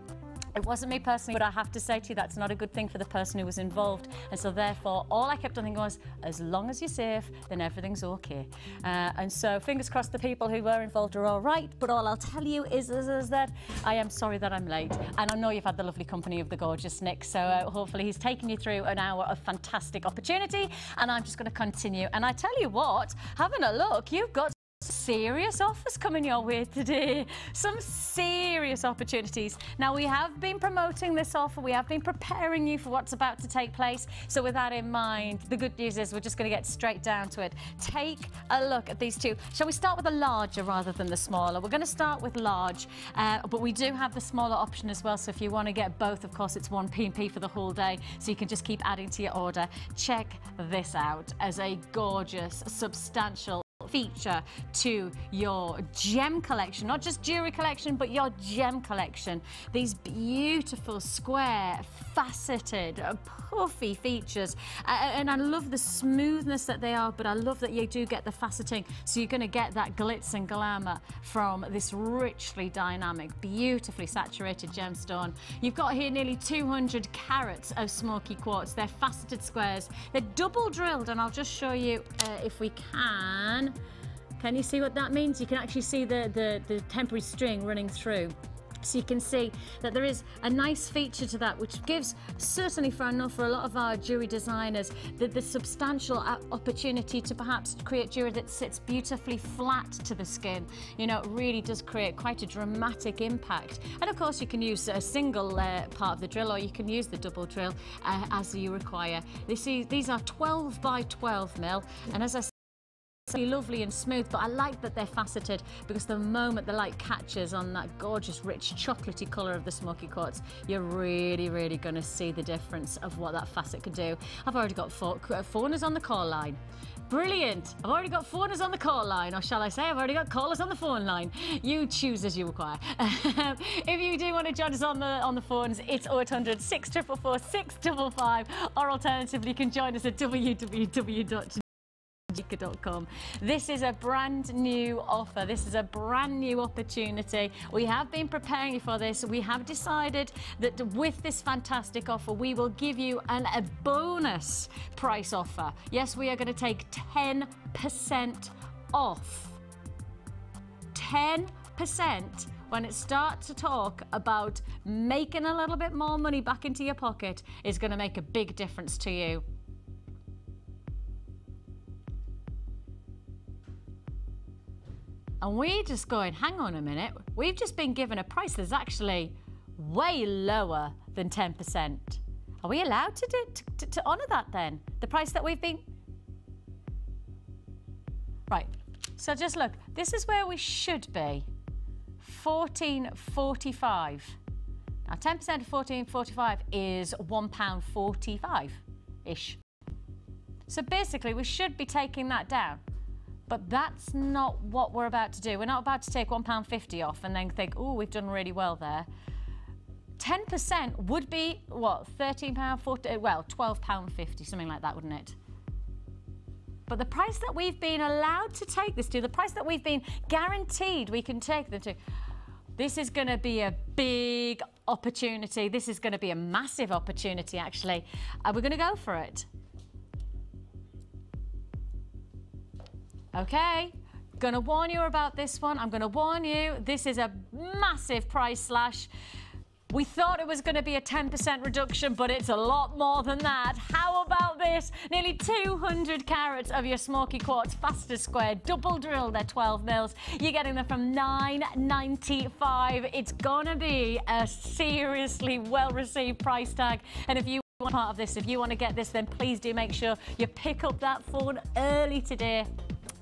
It wasn't me personally, but I have to say to you, that's not a good thing for the person who was involved. And so therefore, all I kept on thinking was, as long as you're safe, then everything's okay. And so fingers crossed the people who were involved are all right. But all I'll tell you is that I am sorry that I'm late. And I know you've had the lovely company of the gorgeous Nick. So hopefully he's taken you through an hour of fantastic opportunity. And I'm just going to continue. And I tell you what, having a look, you've got serious offers coming your way today. Some serious opportunities. Now, we have been promoting this offer. We have been preparing you for what's about to take place. So with that in mind, the good news is we're just going to get straight down to it. Take a look at these two. Shall we start with the larger rather than the smaller? We're going to start with large, but we do have the smaller option as well. So if you want to get both, of course, it's one P&P for the whole day. So you can just keep adding to your order. Check this out as a gorgeous, substantial feature to your gem collection, not just jewelry collection, but your gem collection. These beautiful square, faceted, puffy features, and I love the smoothness that they are, but I love that you do get the faceting, so you're going to get that glitz and glamour from this richly dynamic, beautifully saturated gemstone. You've got here nearly 200 carats of smoky quartz. They're faceted squares. They're double drilled, and I'll just show you if we can. Can you see what that means? You can actually see the temporary string running through. So you can see that there is a nice feature to that, which gives, certainly for a lot of our jewelry designers, the substantial opportunity to perhaps create jewelry that sits beautifully flat to the skin. You know, it really does create quite a dramatic impact. And of course, you can use a single part of the drill, or you can use the double drill as you require. These are 12 by 12 mil, and as I said, lovely and smooth, but I like that they're faceted, because the moment the light catches on that gorgeous, rich, chocolatey colour of the smoky quartz, you're really going to see the difference of what that facet can do. I've already got fawners on the call line. Brilliant! I've already got fawners on the call line, or shall I say, I've already got callers on the phone line. You choose as you require. If you do want to join us on the phones, it's 0800 644 655, or alternatively, you can join us at www.jewellerymaker.com. This is a brand new offer. This is a brand new opportunity. We have been preparing you for this. We have decided that with this fantastic offer, we will give you a bonus price offer. Yes, we are going to take 10% off. 10%. When it starts to talk about making a little bit more money back into your pocket, is going to make a big difference to you. And we're just going, hang on a minute, we've just been given a price that's actually way lower than 10%. Are we allowed to honour that then? The price that we've been... Right, so just look, this is where we should be. 14.45. Now 10% of 14.45 is £1.45-ish. So basically we should be taking that down. But that's not what we're about to do. We're not about to take £1.50 off and then think, oh, we've done really well there. 10% would be, what, £13.40, well, £12.50, something like that, wouldn't it? But the price that we've been allowed to take this to, the price that we've been guaranteed we can take them to, this is going to be a big opportunity. This is going to be a massive opportunity, actually. We're going to go for it. Okay, gonna warn you about this one. I'm gonna warn you, this is a massive price slash. We thought it was going to be a 10% reduction, but it's a lot more than that. How about this? Nearly 200 carats of your smoky quartz faster square, double drilled, they're 12 mils. You're getting them from $9.95. It's gonna be a seriously well-received price tag. And if you want part of this, if you want to get this, then please do make sure you pick up that phone early today.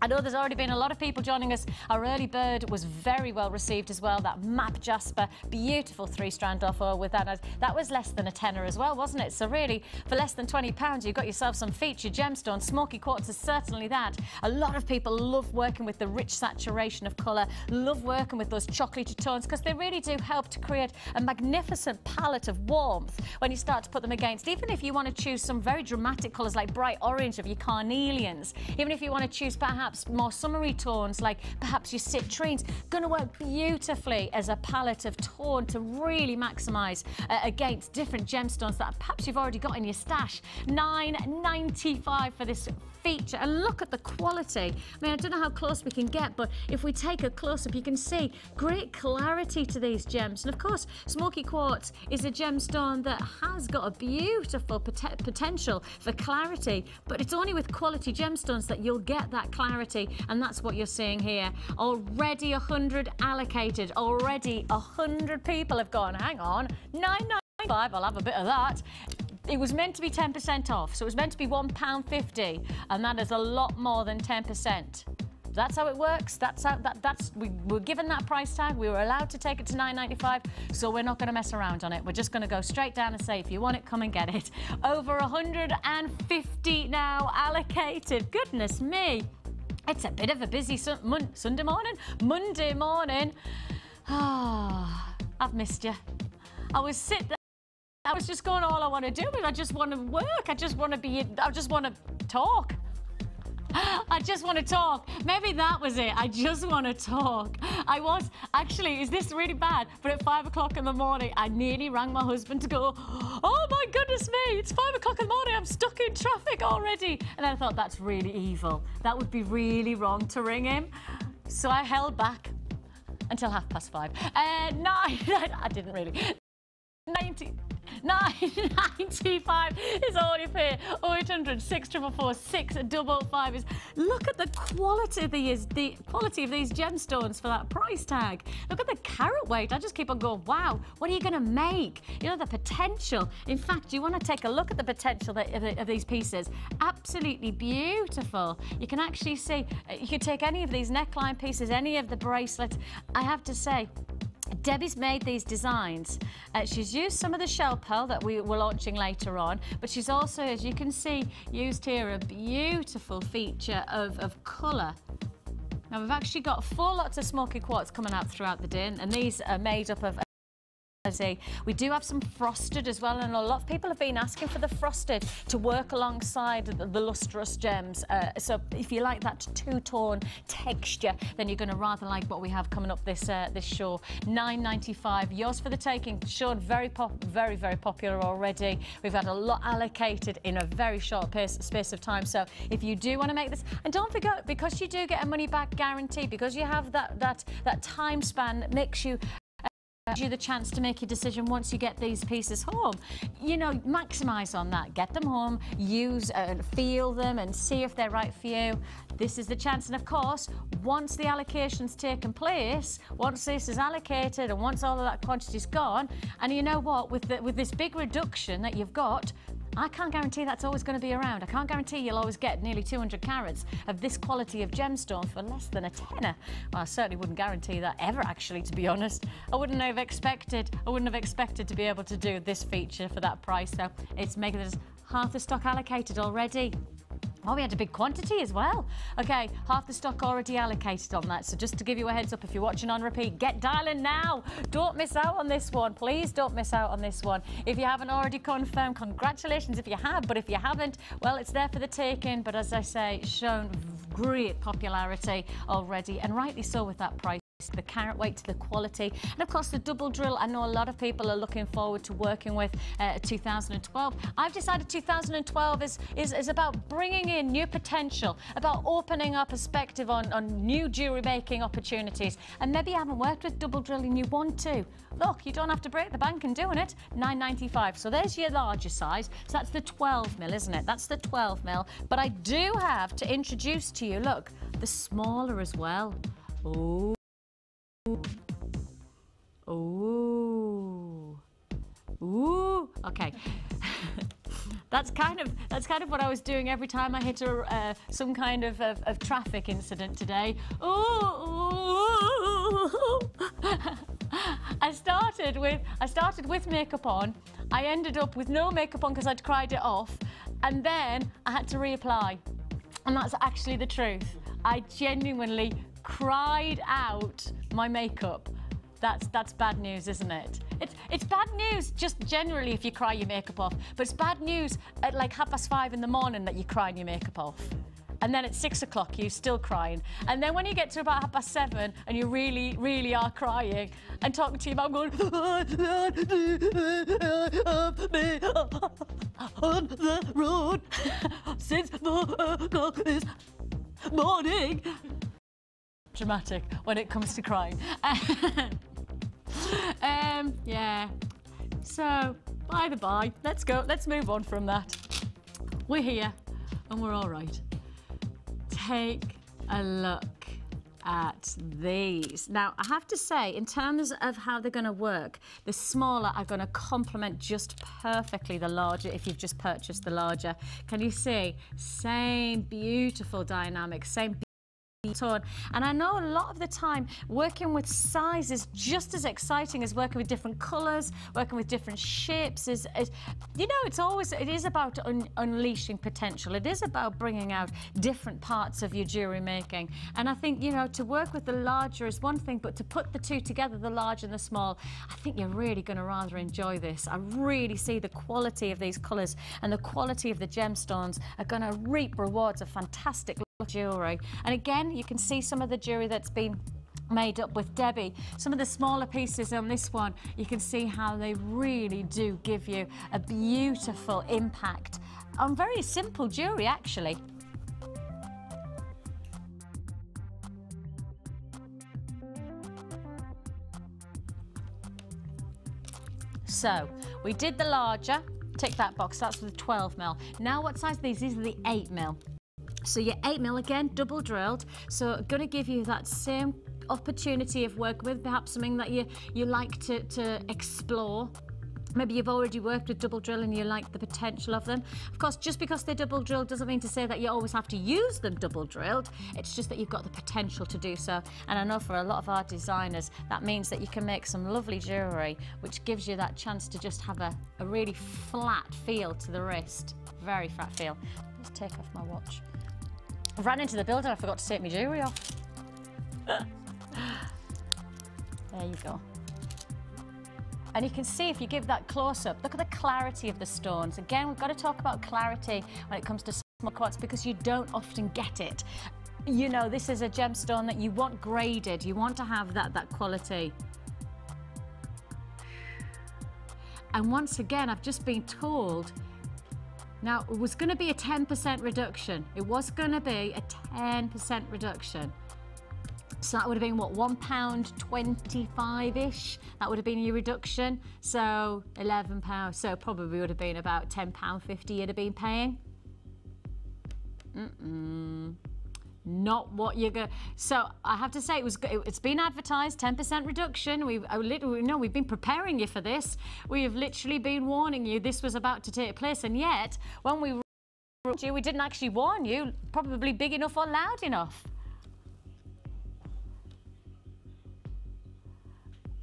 I know there's already been a lot of people joining us. Our early bird was very well received as well. That Map Jasper, beautiful 3-strand offer with that. That was less than a tenner as well, wasn't it? So really, for less than £20, you've got yourself some featured gemstones. Smoky quartz is certainly that. A lot of people love working with the rich saturation of colour, love working with those chocolatey tones, because they really do help to create a magnificent palette of warmth when you start to put them against. Even if you want to choose some very dramatic colours like bright orange of your carnelians, even if you want to choose perhaps more summery tones like perhaps your citrines, going to work beautifully as a palette of tone to really maximise against different gemstones that perhaps you've already got in your stash. $9.95 for this feature, and look at the quality. I mean, I don't know how close we can get, but if we take a close-up, you can see great clarity to these gems. And of course, smoky quartz is a gemstone that has got a beautiful potential for clarity, but it's only with quality gemstones that you'll get that clarity, and that's what you're seeing here. Already 100 allocated, already 100 people have gone, hang on, $9.95, I'll have a bit of that. It was meant to be 10% off, so it was meant to be £1.50, and that is a lot more than 10%. That's how it works. We were given that price tag. We were allowed to take it to $9.95, so we're not going to mess around on it. We're just going to go straight down and say, if you want it, come and get it. Over 150 now allocated. Goodness me. It's a bit of a busy Sunday morning. Monday morning. Ah, I've missed you. I was sitting there. I was just going, all I want to do is I just want to work. I just want to talk. I just want to talk. Maybe that was it. I just want to talk. I was, actually, is this really bad? But at 5 o'clock in the morning, I nearly rang my husband to go, oh my goodness me, it's 5 o'clock in the morning, I'm stuck in traffic already. And then I thought, that's really evil. That would be really wrong to ring him. So I held back until 5:30. I didn't really. 9.95 is all you pay. 0800 644 655 is. Look at the quality of these gemstones for that price tag. Look at the carat weight. I just keep on going, wow, what are you going to make? You know, the potential. In fact, you want to take a look at the potential of these pieces. Absolutely beautiful. You can actually see, you could take any of these neckline pieces, any of the bracelets. I have to say, Debbie's made these designs. She's used some of the shell pearl that we were launching later on, but she's also, as you can see, used here a beautiful feature of colour. Now, we've actually got 4 lots of smoky quartz coming out throughout the day, and these are made up of. We do have some frosted as well, and a lot of people have been asking for the frosted to work alongside the lustrous gems. So if you like that two-tone texture, then you're going to rather like what we have coming up this show. $9.95, yours for the taking. Shown very popular already. We've had a lot allocated in a very short space of time. So if you do want to make this, and don't forget, because you do get a money-back guarantee, because you have that time span that makes you. Gives you the chance to make your decision once you get these pieces home. You know, maximise on that. Get them home, use and feel them and see if they're right for you. This is the chance. And of course, once the allocation's taken place, once this is allocated and once all of that quantity's gone, and you know what, with this big reduction that you've got, I can't guarantee that's always going to be around. I can't guarantee you'll always get nearly 200 carats of this quality of gemstone for less than a tenner. Well, I certainly wouldn't guarantee that ever, actually, to be honest. I wouldn't have expected to be able to do this feature for that price. So it's making this half the stock allocated already. Oh, we had a big quantity as well. Okay, half the stock already allocated on that. So just to give you a heads up, if you're watching on repeat, get dialing now. Don't miss out on this one. Please don't miss out on this one. If you haven't already confirmed, congratulations if you have. But if you haven't, well, it's there for the taking. But as I say, shown great popularity already, and rightly so with that price. the carat weight to the quality, and of course the double drill. I know a lot of people are looking forward to working with 2012. I've decided 2012 is about bringing in new potential, about opening our perspective on new jewellery making opportunities. And maybe you haven't worked with double drill and you want to. Look, you don't have to break the bank in doing it. $9.95. So there's your larger size. So that's the 12mm, isn't it? That's the 12mm. But I do have to introduce to you, look, the smaller as well. Ooh. Ooh. Ooh. Okay. That's kind of what I was doing every time I hit some kind of traffic incident today. Ooh. I started with makeup on. I ended up with no makeup on because I'd cried it off, and then I had to reapply. And that's actually the truth. I genuinely cried out my makeup. That's bad news, isn't it? It's bad news just generally if you cry your makeup off, but it's bad news at like 5:30 in the morning that you're crying your makeup off. And then at 6 o'clock you're still crying. And then when you get to about 7:30 and you really, really are crying and talking to your mum going, on the road since 4 o'clock this morning. Dramatic when it comes to crying. Yeah. So, by the by, let's move on from that. We're here and we're all right. Take a look at these. Now, I have to say, in terms of how they're going to work, the smaller are going to complement just perfectly the larger if you've just purchased the larger. Can you see? Same beautiful dynamic, same tone. And I know a lot of the time working with size is just as exciting as working with different colours, working with different shapes. Is you know, it is about unleashing potential. It is about bringing out different parts of your jewellery making. And I think, you know, to work with the larger is one thing, but to put the two together, the large and the small, I think you're really going to rather enjoy this. I really see the quality of these colours and the quality of the gemstones are going to reap rewards of fantastic jewellery. And again, you can see some of the jewellery that's been made up with Debbie. Some of the smaller pieces on this one, you can see how they really do give you a beautiful impact on very simple jewellery, actually. So, we did the larger, tick that box, that's the 12mm. Now what size are these? These are the 8mm. So your 8mm again, double drilled, so going to give you that same opportunity of work with perhaps something that you like to explore. Maybe you've already worked with double drill and you like the potential of them. Of course, just because they're double drilled doesn't mean to say that you always have to use them double drilled. It's just that you've got the potential to do so. And I know for a lot of our designers, that means that you can make some lovely jewellery, which gives you that chance to just have a really flat feel to the wrist. Very flat feel. Let's take off my watch. I ran into the building, I forgot to take my jewellery off. There you go. And you can see if you give that close-up, look at the clarity of the stones. Again, we've got to talk about clarity when it comes to small quartz because you don't often get it. You know, this is a gemstone that you want graded. You want to have that quality. And once again, I've just been told, now, it was going to be a 10% reduction. It was going to be a 10% reduction. So that would have been, what, £1.25-ish? That would have been your reduction. So £11. So probably would have been about £10.50 you'd have been paying. Not what you're going. So I have to say, it's been advertised 10% reduction. We've been preparing you for this. We have literally been warning you this was about to take place, and yet when we warned you, we didn't actually warn you probably big enough or loud enough.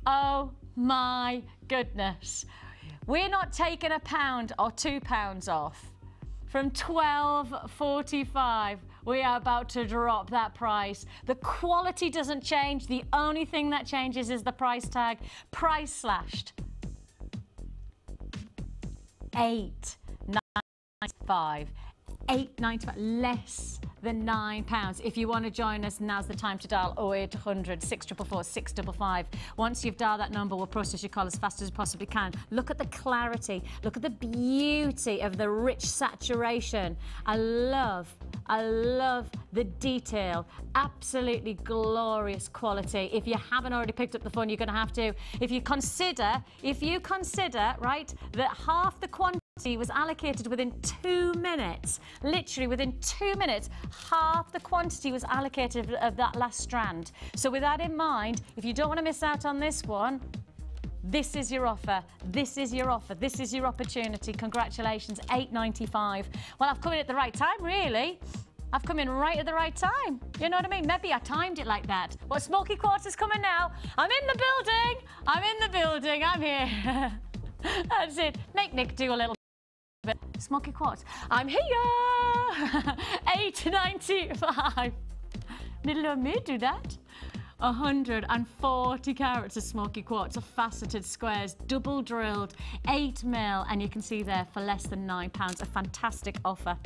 Oh my goodness. We're not taking £1 or £2 off. From $12.45, we are about to drop that price. The quality doesn't change. The only thing that changes is the price tag. Price slashed. $8.95. $8.95, less than £9. If you want to join us, now's the time to dial 0800 644 655. Once you've dialed that number, we'll process your call as fast as we possibly can. Look at the clarity, look at the beauty of the rich saturation. I love the detail. Absolutely glorious quality. If you haven't already picked up the phone, you're going to have to. If you consider, right, that half the quantity was allocated within 2 minutes, literally within 2 minutes, half the quantity was allocated of that last strand. So with that in mind, if you don't want to miss out on this one, this is your offer. This is your offer. This is your opportunity. Congratulations, £8.95. Well, I've come in at the right time, really. I've come in right at the right time. You know what I mean? Maybe I timed it like that. Well, Smoky Quartz is coming now. I'm in the building. I'm in the building. I'm here. That's it. Make Nick do a little bit. Smoky Quartz. I'm here. £8.95. Little old me do that. 140 carats of Smoky Quartz, of faceted squares, double drilled, 8mm, and you can see there for less than £9. A fantastic offer.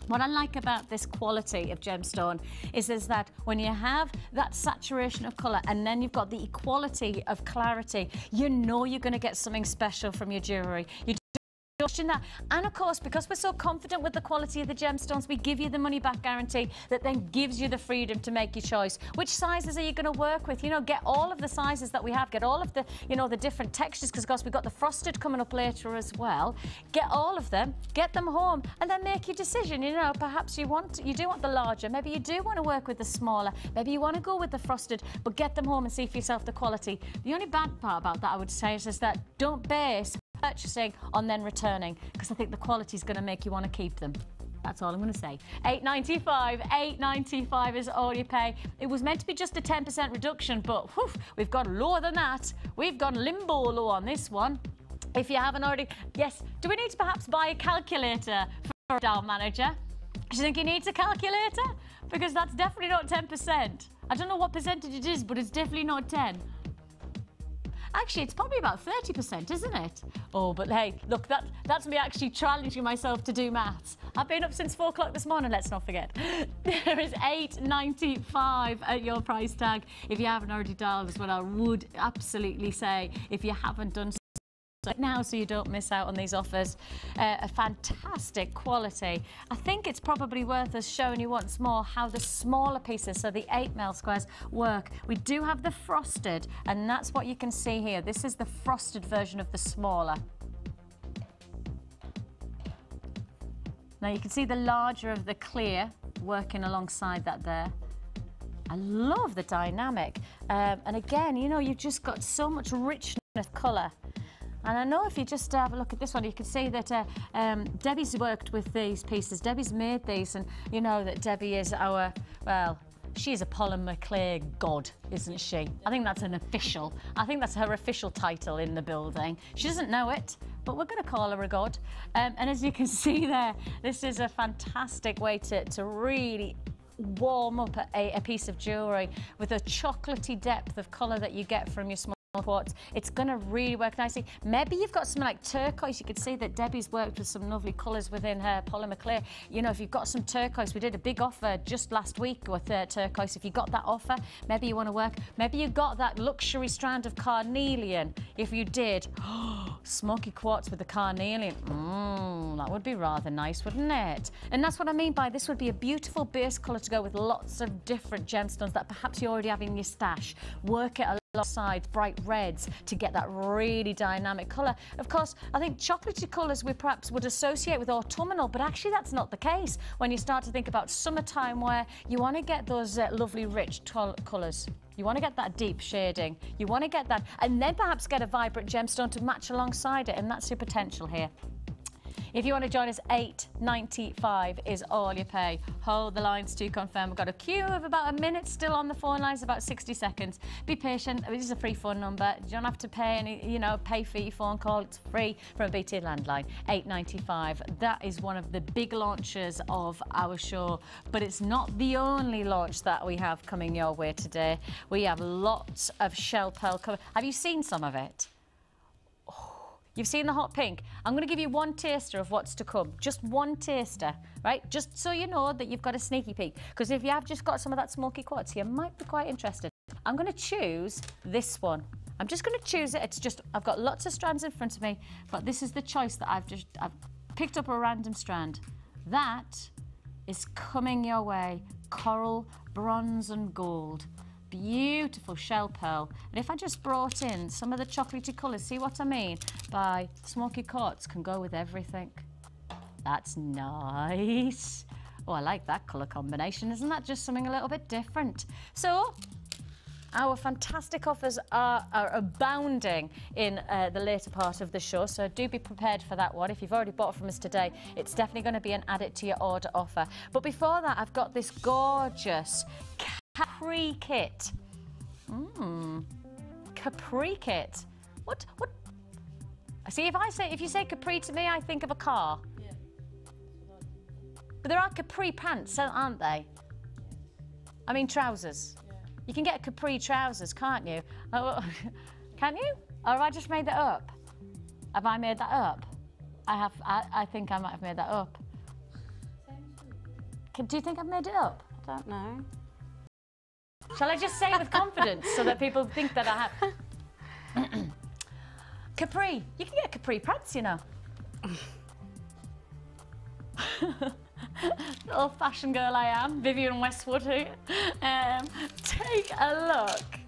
What I like about this quality of gemstone is that when you have that saturation of colour and then you've got the equality of clarity, you know you're going to get something special from your jewellery. That. And of course, because we're so confident with the quality of the gemstones, we give you the money back guarantee that then gives you the freedom to make your choice. Which sizes are you going to work with? You know, get all of the sizes that we have, get all of the, you know, the different textures, because of course we've got the frosted coming up later as well. Get all of them, get them home, and then make your decision. You know, perhaps you do want the larger, maybe you do want to work with the smaller, maybe you want to go with the frosted, but get them home and see for yourself the quality. The only bad part about that, I would say, is that don't base purchasing on then returning, because I think the quality is going to make you want to keep them. That's all I'm going to say. £8.95. £8.95 is all you pay. It was meant to be just a 10% reduction, but whew, we've gone lower than that. We've gone limbo low on this one. If you haven't already, yes. Do we need to perhaps buy a calculator for a dial manager? Do you think he needs a calculator? Because that's definitely not 10%. I don't know what percentage it is, but it's definitely not 10. Actually, it's probably about 30%, isn't it? Oh, but hey, look, that's me actually challenging myself to do maths. I've been up since 4 o'clock this morning, let's not forget. There is £8.95 at your price tag. If you haven't already dialed as well, I would absolutely say, if you haven't done so now, so you don't miss out on these offers. A fantastic quality. I think it's probably worth us showing you once more how the smaller pieces, so the 8mm squares, work. We do have the frosted, and that's what you can see here. This is the frosted version of the smaller. Now you can see the larger of the clear working alongside that there. I love the dynamic. And again, you know, you've just got so much richness of colour. And I know if you just have a look at this one, you can see that Debbie's worked with these pieces. Debbie's made these, and you know that Debbie is our, well, she's a polymer clay god, isn't she? I think that's her official title in the building. She doesn't know it, but we're going to call her a god. And as you can see there, this is a fantastic way to really warm up a piece of jewellery with a chocolatey depth of colour that you get from your small quartz. It's going to really work nicely. Maybe you've got something like turquoise. You could see that Debbie's worked with some lovely colours within her polymer clay. You know, if you've got some turquoise, we did a big offer just last week with turquoise. If you got that offer, maybe you want to work. Maybe you got that luxury strand of carnelian. If you did, smoky quartz with the carnelian. That would be rather nice, wouldn't it? And that's what I mean by this would be a beautiful base colour to go with lots of different gemstones that perhaps you already have in your stash. Work it alongside bright reds to get that really dynamic colour. Of course, I think chocolatey colours we perhaps would associate with autumnal, but actually that's not the case when you start to think about summertime, where you want to get those lovely rich colours. You want to get that deep shading. You want to get that, and then perhaps get a vibrant gemstone to match alongside it, and that's your potential here. If you want to join us, £8.95 is all you pay. Hold the lines to confirm. We've got a queue of about a minute still on the phone lines, about 60 seconds. Be patient. This is a free phone number. You don't have to pay any, you know, pay for your phone call. It's free from a BT landline. £8.95. That is one of the big launches of our show, but it's not the only launch that we have coming your way today. We have lots of shell pearl cover. Have you seen some of it? You've seen the hot pink. I'm going to give you one taster of what's to come. Just one taster, right? Just so you know that you've got a sneaky peek. Because if you have just got some of that smoky quartz, you might be quite interested. I'm going to choose this one. I'm just going to choose it. It's just, I've got lots of strands in front of me, but this is the choice that I've picked up a random strand. That is coming your way. Coral, bronze and gold. Beautiful shell pearl. And if I just brought in some of the chocolatey colours, see what I mean by smoky quartz can go with everything. That's nice. Oh, I like that colour combination. Isn't that just something a little bit different? So, our fantastic offers are abounding in the later part of the show, so do be prepared for that one. If you've already bought from us today, it's definitely going to be an add it to your order offer. But before that, I've got this gorgeous Capri kit. Capri kit. What? See, if you say Capri to me, I think of a car. Yeah. But there are Capri pants, aren't they? I mean trousers. Yeah. You can get Capri trousers, can't you? Oh, can you? Or have I just made that up? Have I made that up? I think I might have made that up. Do you think I've made it up? I don't know. Shall I just say it with confidence so that people think that I have? Capri. You can get Capri pants, you know. Little fashion girl I am, Vivian Westwood here. Take a look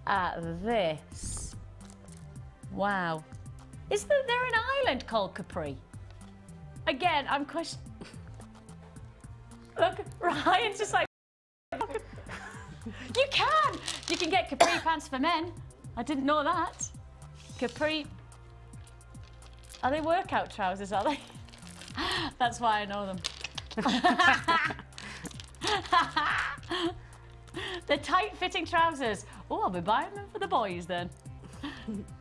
at this. Wow. Is there an island called Capri? Again, I'm questioning. Look, Ryan's just like, you can! You can get Capri pants for men. I didn't know that. Capri. Are they workout trousers, are they? That's why I know them. They're tight-fitting trousers. Oh, I'll be buying them for the boys then.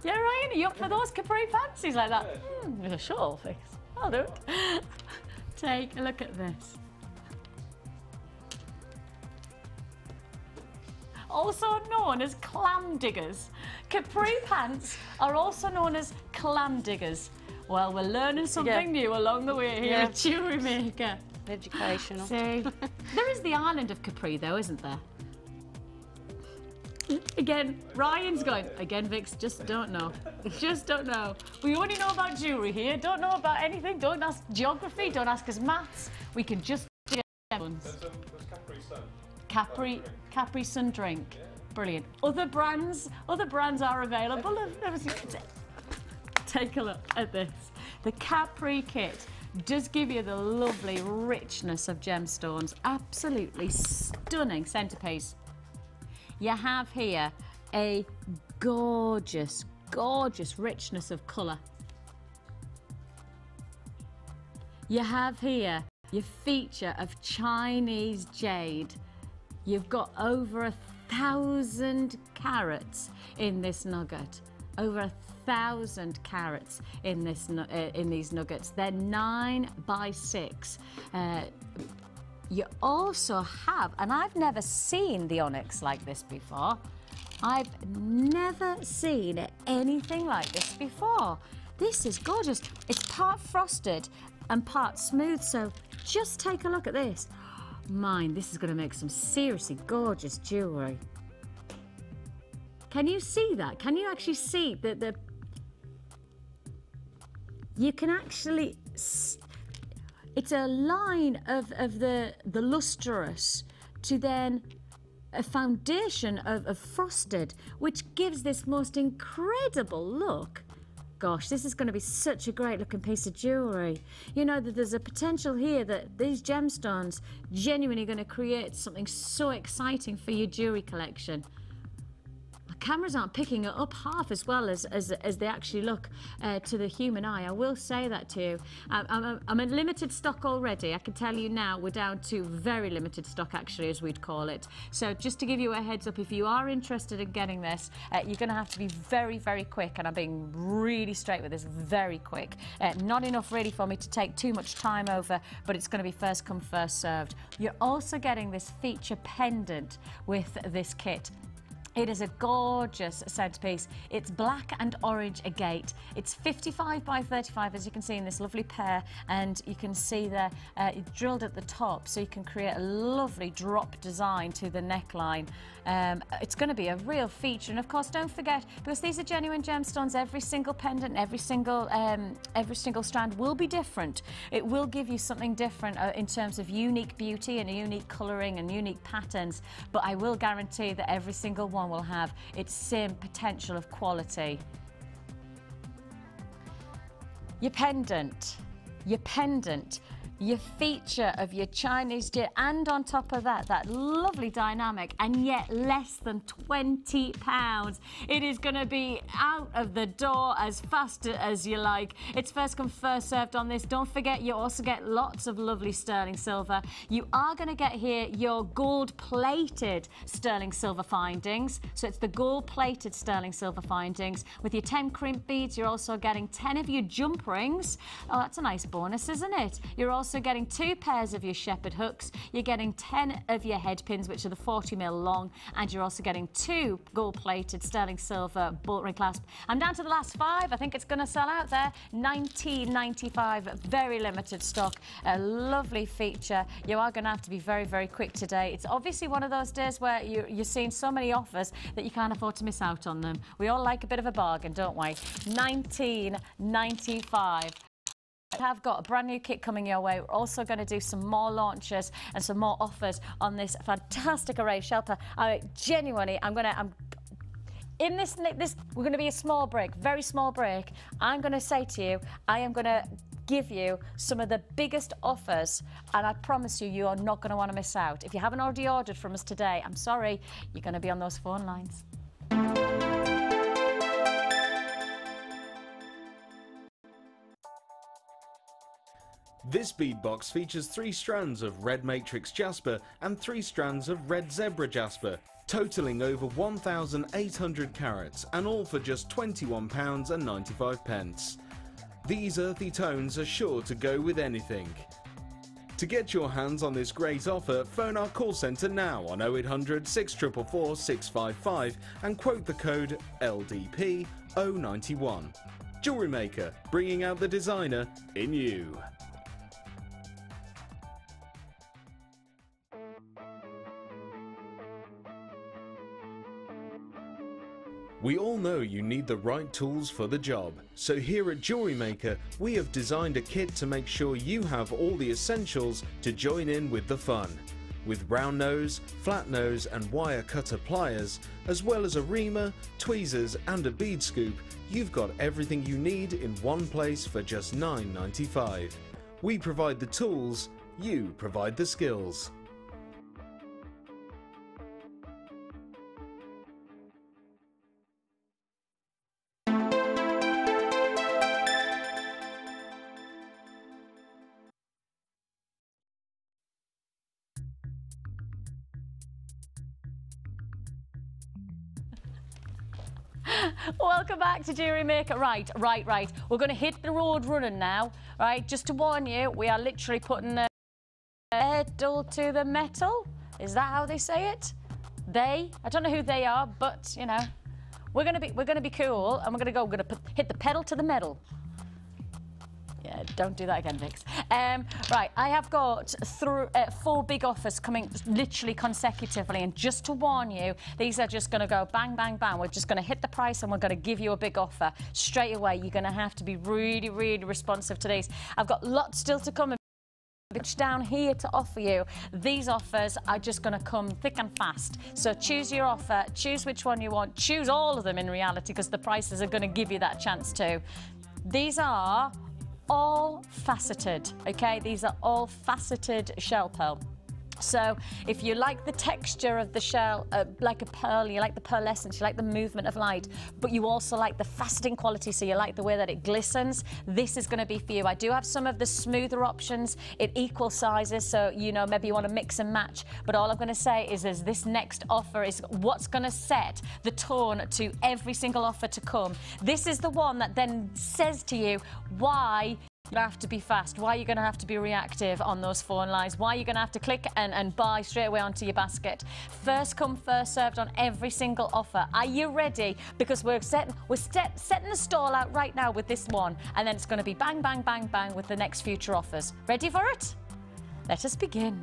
Yeah, Ryan, are you up for those Capri pants? He's like that. With a short fix. I'll do it. Take a look at this. Also known as clam diggers. Capri pants are also known as clam diggers. Well, we're learning something new along the way here at Jewellery Maker. Educational. See, there is the island of Capri though, isn't there? Again, Ryan's going, again, Vix, just don't know. Just don't know. We only know about jewellery here, don't know about anything, don't ask geography, don't ask us maths. We can just get ones. There's Capri Sun. Capri Sun drink. Brilliant. Other brands are available. Take a look at this. The Capri kit does give you the lovely richness of gemstones. Absolutely stunning centerpiece. You have here a gorgeous, gorgeous richness of colour. You have here your feature of Chinese jade. You've got over 1,000 carats in this nugget. Over 1,000 carats in these nuggets. They're 9x6. You also have, and I've never seen the onyx like this before. I've never seen anything like this before. This is gorgeous. It's part frosted and part smooth, so just take a look at this. Mine, this is going to make some seriously gorgeous jewellery. Can you see that? Can you actually see that you can actually, it's a line of the lustrous to then a foundation of frosted, which gives this most incredible look. Gosh, this is going to be such a great looking piece of jewellery. You know that there's a potential here that these gemstones genuinely going to create something so exciting for your jewellery collection. Cameras aren't picking it up half as well as they actually look to the human eye. I will say that to you. I'm in limited stock already. I can tell you now we're down to very limited stock actually, as we'd call it. So just to give you a heads up, if you are interested in getting this, you're going to have to be very, very quick, and I'm being really straight with this, very quick. Not enough really for me to take too much time over, but it's going to be first come, first served. You're also getting this feature pendant with this kit. It is a gorgeous centerpiece. It's black and orange agate. It's 55 by 35, as you can see in this lovely pair, and you can see there it's drilled at the top, so you can create a lovely drop design to the neckline. It's going to be a real feature, and of course, don't forget, because these are genuine gemstones, every single pendant, every single strand will be different. It will give you something different in terms of unique beauty and unique colouring and unique patterns. But I will guarantee that every single one will have its same potential of quality. Your pendant, your feature of your Chinese jewelry, and on top of that, that lovely dynamic, and yet less than £20. It is going to be out of the door as fast as you like. It's first come, first served on this. Don't forget, you also get lots of lovely sterling silver. You are going to get here your gold-plated sterling silver findings. So it's the gold-plated sterling silver findings. With your 10 crimp beads, you're also getting 10 of your jump rings. Oh, that's a nice bonus, isn't it? You're also getting 2 pairs of your shepherd hooks. You're getting 10 of your head pins, which are the 40mm long, and you're also getting 2 gold-plated sterling silver bolt ring clasp. I'm down to the last 5. I think it's going to sell out there. £19.95, very limited stock. A lovely feature. You are going to have to be very, very quick today. It's obviously one of those days where you're seeing so many offers that you can't afford to miss out on them. We all like a bit of a bargain, don't we? £19.95. Have got a brand new kit coming your way. We're also going to do some more launches and some more offers on this fantastic array of shelter. Genuinely, in this, we're going to be a small break, very small break. I'm going to say to you, I am going to give you some of the biggest offers, and I promise you, you are not going to want to miss out. If you haven't already ordered from us today, I'm sorry, you're going to be on those phone lines. This bead box features 3 strands of red matrix jasper and 3 strands of red zebra jasper, totaling over 1,800 carats, and all for just £21.95. These earthy tones are sure to go with anything. To get your hands on this great offer, phone our call centre now on 0800 644 655 and quote the code LDP091. Jewellery Maker, bringing out the designer in you. We all know you need the right tools for the job, so here at Jewellery Maker we have designed a kit to make sure you have all the essentials to join in with the fun. With round nose, flat nose and wire cutter pliers, as well as a reamer, tweezers and a bead scoop, you've got everything you need in one place for just £9.95. We provide the tools, you provide the skills. Welcome back to Jewellery Maker. Right. We're going to hit the road running now. Right, just to warn you, we are literally putting the pedal to the metal. Is that how they say it? I don't know who they are, but you know, we're going to be cool, and we're going to hit the pedal to the metal. Yeah, don't do that again, Vix. Right, I have got 4 big offers coming literally consecutively, and just to warn you, these are just going to go bang, bang, bang. We're just going to hit the price and we're going to give you a big offer straight away. You're going to have to be really, really responsive to these. I've got lots still to come. Down here to offer you. These offers are just going to come thick and fast. So choose your offer, choose which one you want, choose all of them in reality, because the prices are going to give you that chance too. These are all faceted, okay? These are all faceted shell pearl. So if you like the texture of the shell, like a pearl, you like the pearlescence, you like the movement of light, but you also like the faceting quality, so you like the way that it glistens, this is going to be for you. I do have some of the smoother options in equal sizes, so you know, maybe you want to mix and match, but all I'm going to say is this next offer is what's going to set the tone to every single offer to come. This is the one that then says to you why You have to be fast. Why are you going to have to be reactive on those phone lines? Why are you going to have to click and buy straight away onto your basket? First come, first served on every single offer. Are you ready? Because we're setting the stall out right now with this one, and then it's going to be bang, bang, bang, bang with the next future offers. Ready for it? Let us begin.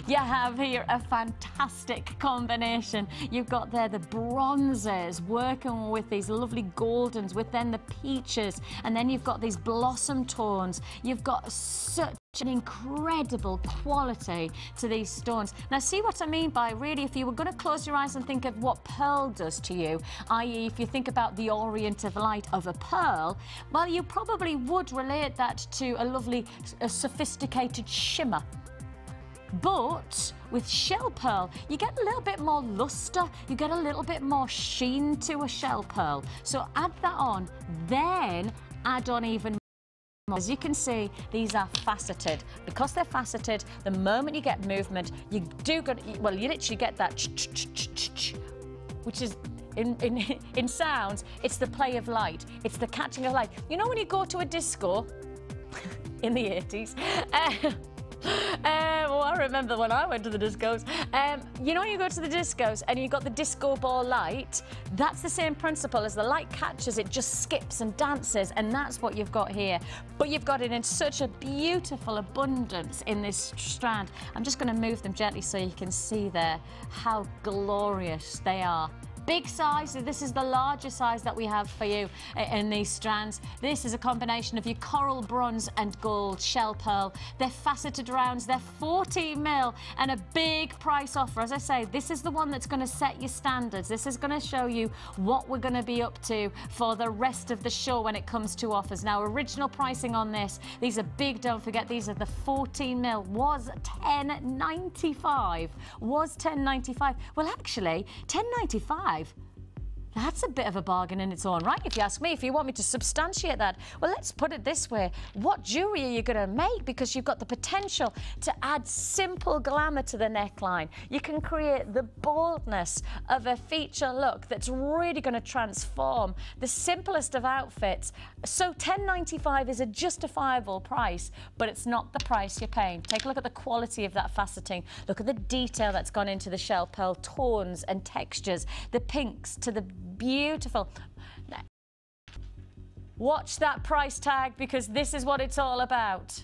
You have here a fantastic combination. You've got there the bronzes working with these lovely goldens, with then the peaches, and then you've got these blossom tones. You've got such an incredible quality to these stones. Now see what I mean by, really, if you were going to close your eyes and think of what pearl does to you, i.e. if you think about the orient of light of a pearl, well, you probably would relate that to a lovely, sophisticated shimmer. But with shell pearl, you get a little bit more luster, you get a little bit more sheen to a shell pearl. So add that on, then add on even more. As you can see, these are faceted. Because they're faceted, the moment you get movement, you literally get that which is in sounds, it's the play of light, it's the catching of light. You know when you go to a disco in the 80s, well, I remember when I went to the discos. You know, you go to the discos and you got the disco ball light. That's the same principle. As the light catches, it just skips and dances, and that's what you've got here. But you've got it in such a beautiful abundance in this strand. I'm just going to move them gently so you can see there how glorious they are. Big size, so this is the larger size that we have for you in these strands. This is a combination of your coral, bronze and gold shell pearl. They're faceted rounds, they're 14 mil and a big price offer. As I say, this is the one that's going to set your standards. This is going to show you what we're going to be up to for the rest of the show when it comes to offers. Now, original pricing on this, these are big, don't forget, these are the 14 mil, was $10.95. Was $10.95. Well, actually, $10.95. That's a bit of a bargain in its own right, if you ask me. If you want me to substantiate that, well, let's put it this way. What jewellery are you going to make? Because you've got the potential to add simple glamour to the neckline. You can create the boldness of a feature look that's really going to transform the simplest of outfits. So $10.95 is a justifiable price, but it's not the price you're paying. Take a look at the quality of that faceting. Look at the detail that's gone into the shell pearl tones and textures, the pinks to the beautiful. Now, watch that price tag, because this is what it's all about.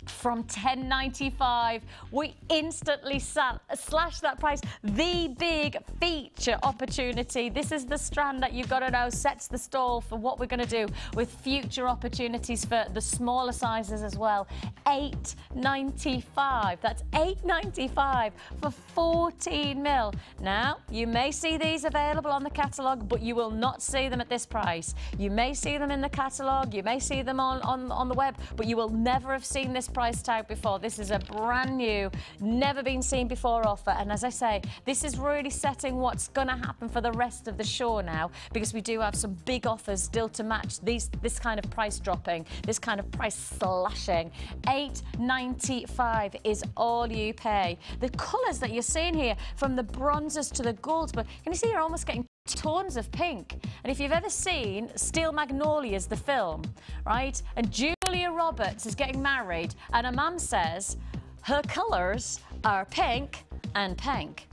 From $10.95, we instantly slash that price. The big feature opportunity. This is the strand that you've got to know sets the stall for what we're going to do with future opportunities for the smaller sizes as well. $8.95. That's $8.95 for 14 mil. Now, you may see these available on the catalogue, but you will not see them at this price. You may see them in the catalogue, you may see them on the web, but you will never have seen this price tag before. This is a brand new, never been seen before offer, and as I say, this is really setting what's going to happen for the rest of the show now, because we do have some big offers still to match this kind of price dropping, this kind of price slashing. $8.95 is all you pay. The colours that you're seeing here, from the bronzes to the golds, but can you see you're almost getting tones of pink? And if you've ever seen Steel Magnolias, the film, right, and Julia Roberts is getting married and her mum says her colours are pink and pink,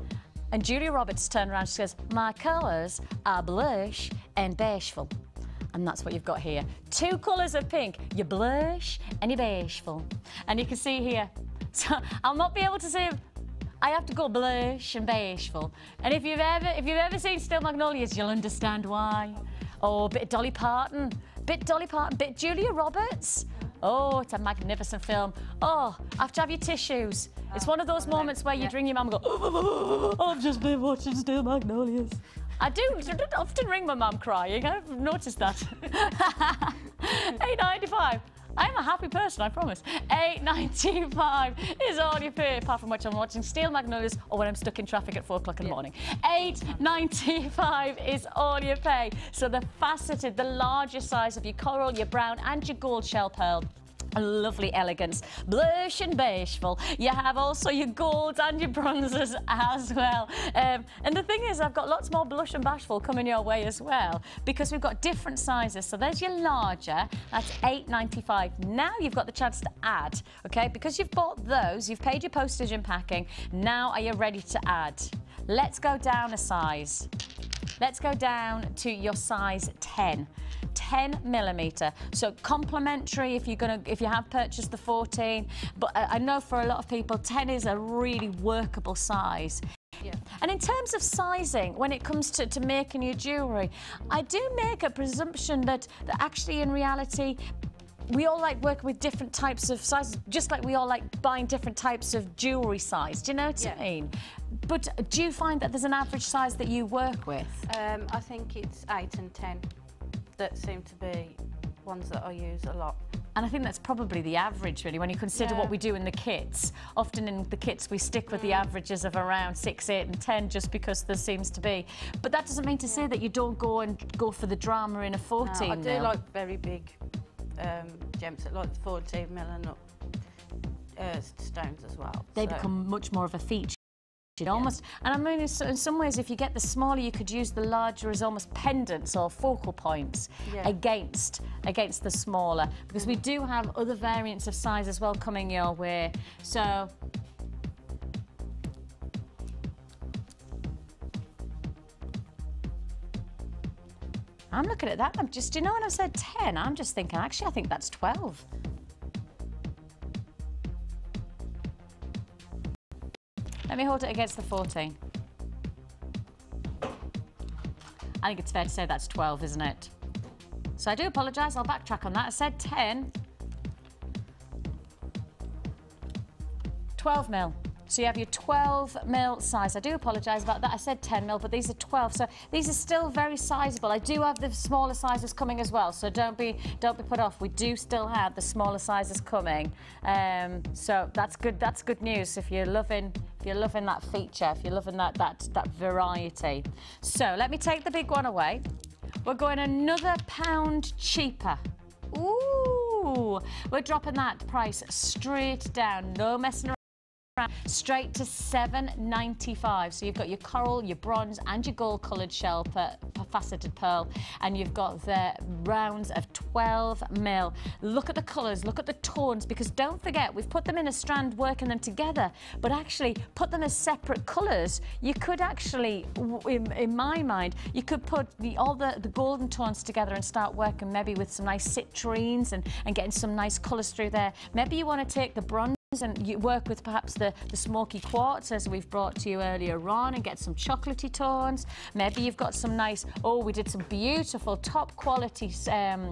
and Julia Roberts turned around and she goes, my colours are blush and beigeful. And that's what you've got here. Two colours of pink, your blush and your beigeful. And you can see here, so I'll not be able to say, I have to go blush and beigeful. And if you've ever seen Steel Magnolias, you'll understand why. Oh, a bit Dolly Parton, bit Julia Roberts. Oh, it's a magnificent film. Oh, I have to have your tissues. It's one of those moments where you ring your mum and go, oh, I've just been watching Steel Magnolias. I do often ring my mum crying. I've noticed that. $8.95. I'm a happy person, I promise. $8.95 is all you pay, apart from which I'm watching Steel Magnolias or when I'm stuck in traffic at 4 o'clock in the morning. $8.95 is all you pay. So the faceted, the larger size of your coral, your brown and your gold shell pearl lovely elegance. Blush and bashful. You have also your golds and your bronzers as well. And the thing is, I've got lots more blush and bashful coming your way as well, because we've got different sizes. So there's your larger, that's £8.95. Now you've got the chance to add, okay? Because you've bought those, you've paid your postage and packing. Now are you ready to add? Let's go down a size. Let's go down to your size 10. 10mm, so complimentary if you have purchased the 14, but I know for a lot of people 10 is a really workable size. Yeah. And in terms of sizing, when it comes to making your jewellery, I do make a presumption that actually in reality we all like working with different types of sizes, just like we all like buying different types of jewellery size. Do you know what I mean? But do you find that there's an average size that you work with? I think it's 8 and 10 that seem to be ones that I use a lot. And I think that's probably the average, really, when you consider what we do in the kits. Often in the kits we stick with the averages of around 6, 8 and 10 just because there seems to be. But that doesn't mean to say that you don't go for the drama in a 14 I do like very big gems, like 14mm and up stones as well. They become much more of a feature. Almost, and I mean, in some ways, if you get the smaller, you could use the larger as almost pendants or focal points against the smaller, because we do have other variants of size as well coming your way. So I'm looking at that. I'm just, you know, when I said 10, I'm just thinking, actually, I think that's 12. Let me hold it against the 14. I think it's fair to say that's 12, isn't it? So I do apologise, I'll backtrack on that. I said 10. 12mm. So you have your 12mm size. I do apologise about that. I said 10mm, but these are 12. So these are still very sizable. I do have the smaller sizes coming as well. So don't be put off. We do still have the smaller sizes coming. So that's good. That's good news if you're loving that feature, if you're loving that variety. So let me take the big one away. We're going another £1 cheaper. Ooh, we're dropping that price straight down. No messing around. Straight to £7.95. So you've got your coral, your bronze and your gold coloured shell faceted pearl, and you've got the rounds of 12mm. Look at the colours, look at the tones, because don't forget we've put them in a strand working them together, but actually put them as separate colours. You could actually, in my mind, you could put all the golden tones together and start working maybe with some nice citrines and getting some nice colours through there. Maybe you want to take the bronze and you work with perhaps the smoky quartz as we've brought to you earlier on and get some chocolatey tones. Maybe you've got some nice, we did some beautiful top quality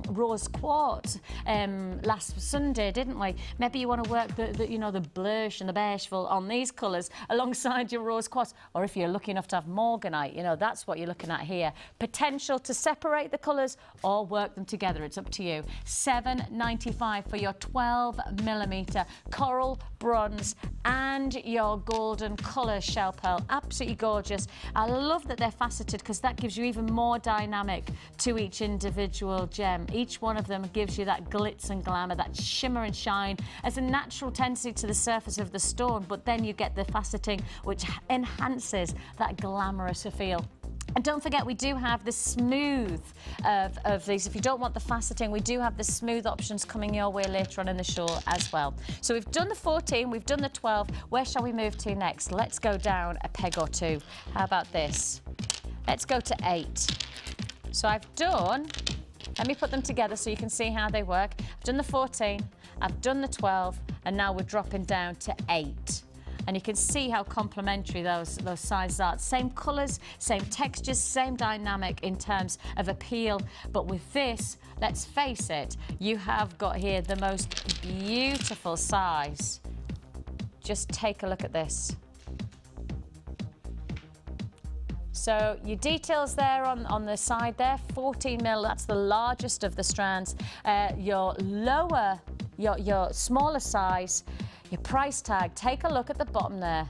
rose quartz last Sunday, didn't we? Maybe you want to work the blush and the bashful on these colours alongside your rose quartz, or if you're lucky enough to have morganite, that's what you're looking at here. Potential to separate the colours or work them together, it's up to you. £7.95 for your 12mm coral, bronze and your golden colour shell pearl. Absolutely gorgeous. I love that they're faceted because that gives you even more dynamic to each individual gem. Each one of them gives you that glitz and glamour, that shimmer and shine as a natural tendency to the surface of the stone, but then you get the faceting which enhances that glamorous feel. And don't forget, we do have the smooth of these. If you don't want the faceting, we do have the smooth options coming your way later on in the show as well. So we've done the 14, we've done the 12. Where shall we move to next? Let's go down a peg or two. How about this? Let's go to 8. So I've done, let me put them together so you can see how they work. I've done the 14, I've done the 12, and now we're dropping down to 8. And you can see how complementary those sizes are. Same colours, same textures, same dynamic in terms of appeal. But with this, let's face it, you have got here the most beautiful size. Just take a look at this. So your details there on the side there, 14mm, that's the largest of the strands. Your smaller size, your price tag, take a look at the bottom there.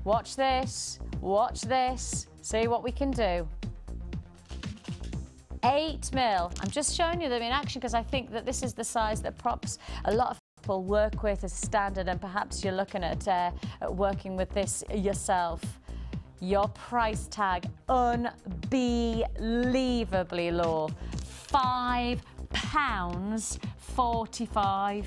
Watch this, see what we can do. 8mm. I'm just showing you them in action because I think that this is the size that perhaps a lot of people work with as standard, and perhaps you're looking at working with this yourself. Your price tag, unbelievably low. £5.45.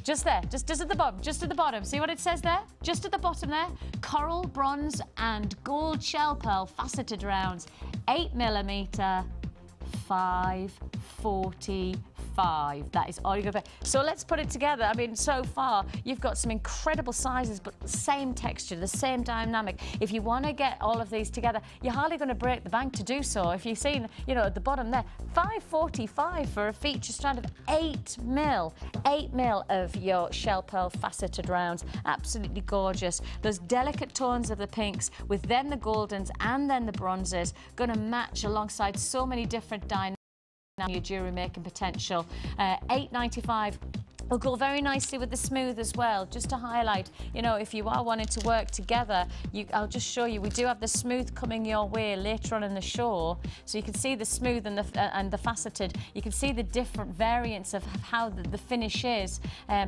Just there, just at the bottom, just at the bottom. See what it says there? Just at the bottom there. Coral, bronze and gold shell pearl faceted rounds. 8mm, £5.45. That is all you're gonna pay. So let's put it together. I mean, so far you've got some incredible sizes, but the same texture, the same dynamic. If you want to get all of these together, you're hardly going to break the bank to do so. If you've seen, you know, at the bottom there, £5.45 for a feature strand of 8mm. 8mm of your shell pearl faceted rounds. Absolutely gorgeous. Those delicate tones of the pinks with then the goldens and then the bronzes, going to match alongside so many different dynamics. Your jewellery making potential. £8.95 will go very nicely with the smooth as well. Just to highlight, you know, if you are wanting to work together, I'll just show you, we do have the smooth coming your way later on in the show, so you can see the smooth and the faceted. You can see the different variants of how the finish is.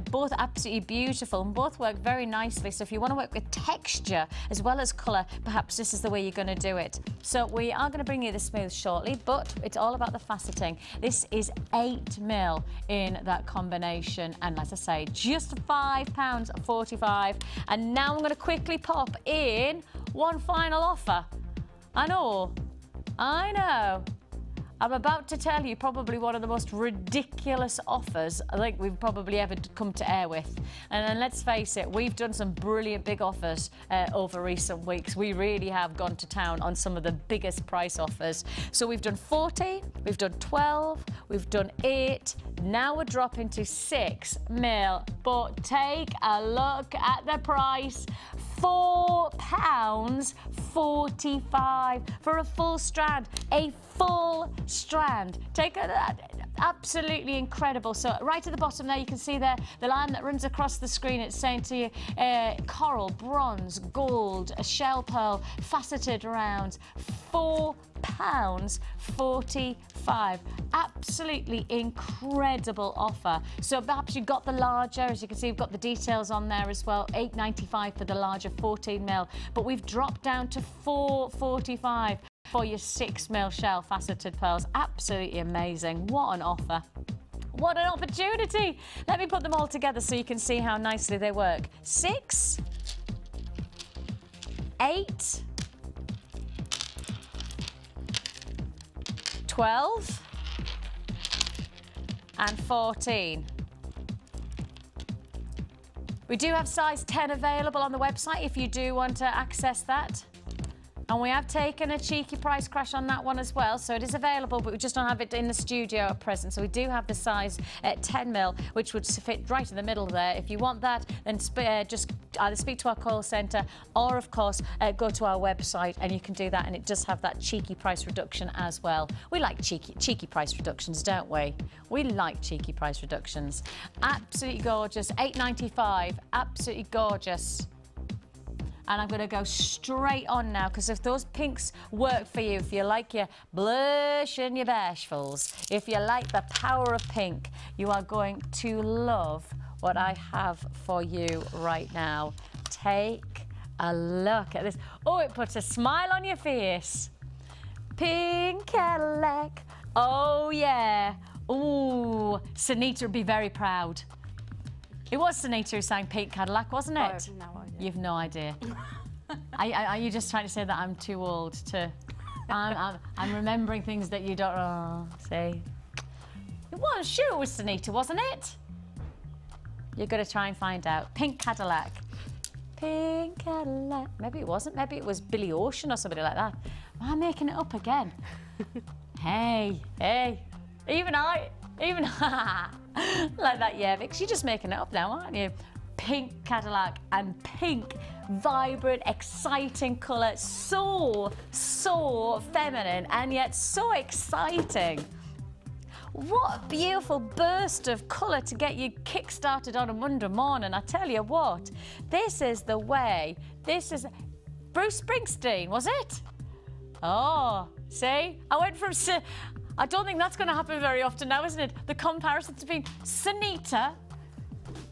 Both absolutely beautiful and both work very nicely. So if you want to work with texture as well as colour, perhaps this is the way you're going to do it. So we are going to bring you the smooth shortly, but it's all about the faceting. This is 8mm in that combination. And as I say, just £5.45. And now I'm going to quickly pop in one final offer. I know. I'm about to tell you probably one of the most ridiculous offers I think we've probably ever come to air with. And let's face it, we've done some brilliant big offers over recent weeks. We really have gone to town on some of the biggest price offers. So we've done 14, we've done 12, we've done 8, now we're dropping to 6mm. But take a look at the price. £4.45 for a full strand. A full strand. Take a absolutely incredible. So right at the bottom there, you can see there the line that runs across the screen. It's saying to you coral, bronze, gold, a shell pearl, faceted rounds. £4.45. Absolutely incredible offer. So perhaps you've got the larger, as you can see, we've got the details on there as well. £8.95 for the larger 14mm, but we've dropped down to £4.45 for your 6mm shell faceted pearls. Absolutely amazing. What an offer. What an opportunity. Let me put them all together so you can see how nicely they work. 6, 8, 12 and 14. We do have size 10 available on the website if you do want to access that. And we have taken a cheeky price crash on that one as well, so it is available, but we just don't have it in the studio at present. So we do have the size 10mm, which would fit right in the middle there. If you want that, then just either speak to our call centre or, of course, go to our website, and you can do that, and it does have that cheeky price reduction as well. We like cheeky price reductions, don't we? We like cheeky price reductions. Absolutely gorgeous. £8.95. Absolutely gorgeous. And I'm going to go straight on now, because if those pinks work for you, if you like your blush and your bashfuls, if you like the power of pink, you are going to love what I have for you right now. Take a look at this. Oh, it puts a smile on your face. Pink Cadillac. Oh, yeah. Ooh, Sunita would be very proud. It was Sunita who sang Pink Cadillac, wasn't it? I have no idea. You've no idea. Are you just trying to say that I'm too old to... I'm remembering things that you don't... Oh, see? It was, sure it was Sunita, wasn't it? You're going to try and find out. Pink Cadillac. Pink Cadillac. Maybe it wasn't. Maybe it was Billy Ocean or somebody like that. Am I making it up again? Hey. Even I... like that, yeah, because you're just making it up now, aren't you? Pink Cadillac, and pink, vibrant, exciting colour. So feminine and yet so exciting. What a beautiful burst of colour to get you kick-started on a Monday morning. I tell you what, this is the way. This is Bruce Springsteen, was it? Oh, See? I went from... I don't think that's going to happen very often now, isn't it? The comparison between Sanita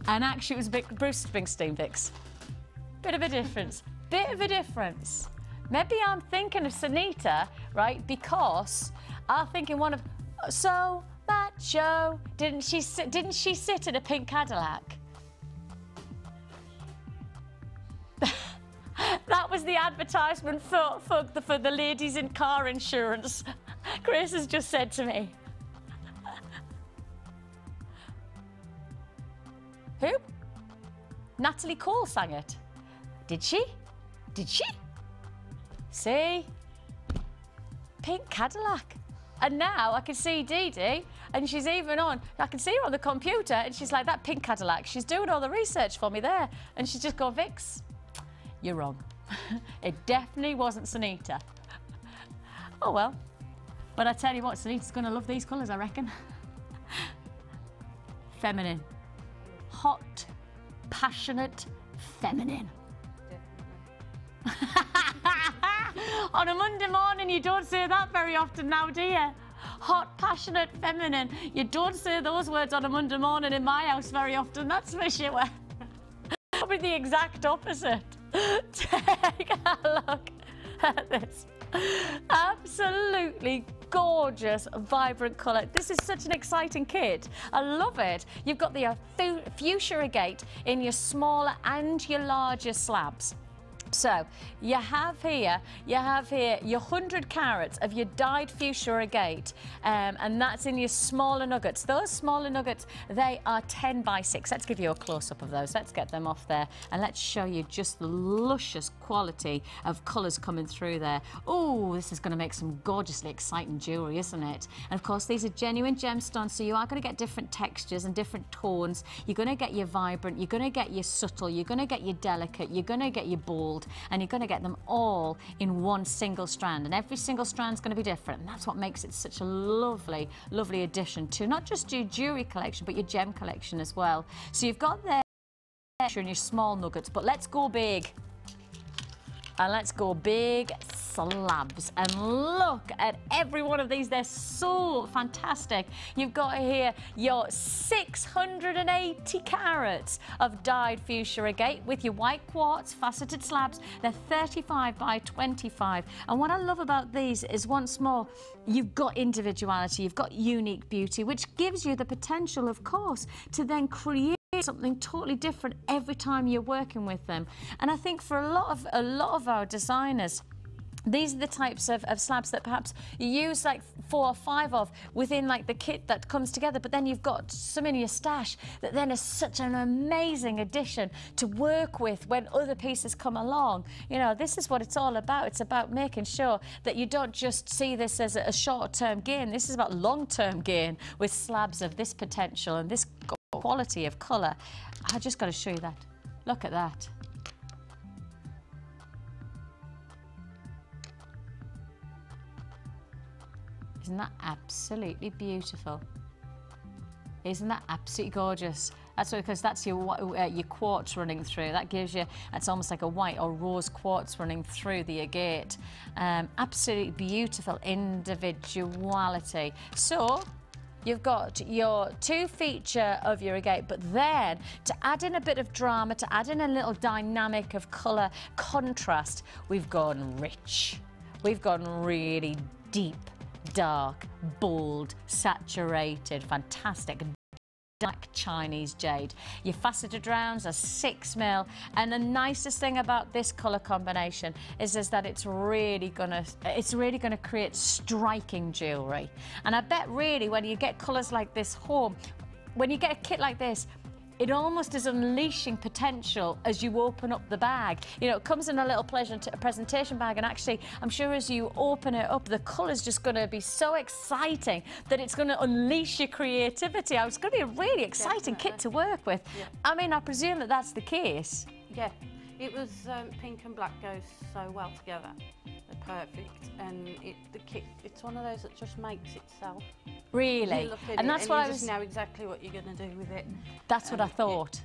and actually it was Bruce Springsteen, Vix. Bit of a difference. Bit of a difference. Maybe I'm thinking of Sanita, right? Because I'm thinking one of... So macho. Didn't she sit in a pink Cadillac? That was the advertisement for the ladies in car insurance. Grace has just said to me. Who? Natalie Cole sang it. Did she? Did she? See? Pink Cadillac. And now I can see Dee Dee, and she's even on, I can see her on the computer, and she's like, that pink Cadillac. She's doing all the research for me there. And she's just gone, Vix, you're wrong. It definitely wasn't Sanita. Oh, well. But I tell you what, Sanita's going to love these colours, I reckon. Feminine. Hot, passionate, feminine. On a Monday morning, you don't say that very often now, do you? Hot, passionate, feminine. You don't say those words on a Monday morning in my house very often, that's for sure. Probably the exact opposite. Take a look at this. Absolutely gorgeous, vibrant colour. This is such an exciting kit. I love it. You've got the fuchsia agate in your smaller and your larger slabs. So you have here your 100 carats of your dyed fuchsia agate, and that's in your smaller nuggets. Those smaller nuggets, they are 10 by 6. Let's give you a close-up of those. Let's get them off there, and let's show you just the luscious quality of colours coming through there. Oh, this is going to make some gorgeously exciting jewellery, isn't it? And of course, these are genuine gemstones, so you are going to get different textures and different tones. You're going to get your vibrant, you're going to get your subtle, you're going to get your delicate, you're going to get your bold, and you're going to get them all in one single strand, and every single strand's going to be different, and that's what makes it such a lovely, lovely addition to not just your jewellery collection but your gem collection as well. So you've got there in your small nuggets, but let's go big. And let's go big slabs, and look at every one of these. They're so fantastic. You've got here your 680 carats of dyed fuchsia agate with your white quartz faceted slabs. They're 35 by 25. And what I love about these is, once more, you've got individuality, you've got unique beauty, which gives you the potential, of course, to then create something totally different every time you're working with them. And I think for a lot of our designers, these are the types of slabs that perhaps you use like 4 or 5 of within like the kit that comes together, but then you've got some in your stash that then is such an amazing addition to work with when other pieces come along. You know, this is what it's all about. It's about making sure that you don't just see this as a short-term gain. This is about long-term gain with slabs of this potential and this quality of colour. I just got to show you that. Look at that. Isn't that absolutely beautiful? Isn't that absolutely gorgeous? That's because that's your quartz running through. That gives you, it's almost like a white or rose quartz running through the agate. Absolutely beautiful individuality. So you've got your 2 feature of your agate, but then to add in a bit of drama, to add in a little dynamic of colour contrast, we've gone rich. We've gone really deep, dark, bold, saturated, fantastic. Black Chinese jade. Your faceted rounds are 6mm, and the nicest thing about this colour combination is that it's really gonna create striking jewellery. And I bet really when you get colours like this home, when you get a kit like this, it almost is unleashing potential as you open up the bag. You know, it comes in a little presentation bag, and actually, I'm sure as you open it up, the colour's just going to be so exciting that it's going to unleash your creativity. It's going to be a really exciting kit to work with. Yeah. I mean, I presume that that's the case. Yeah, it was pink and black goes so well together. They're perfect, and the kit, it's one of those that just makes itself. Really? You look at and it that's and what you I just was... know exactly what you're going to do with it. That's what I thought.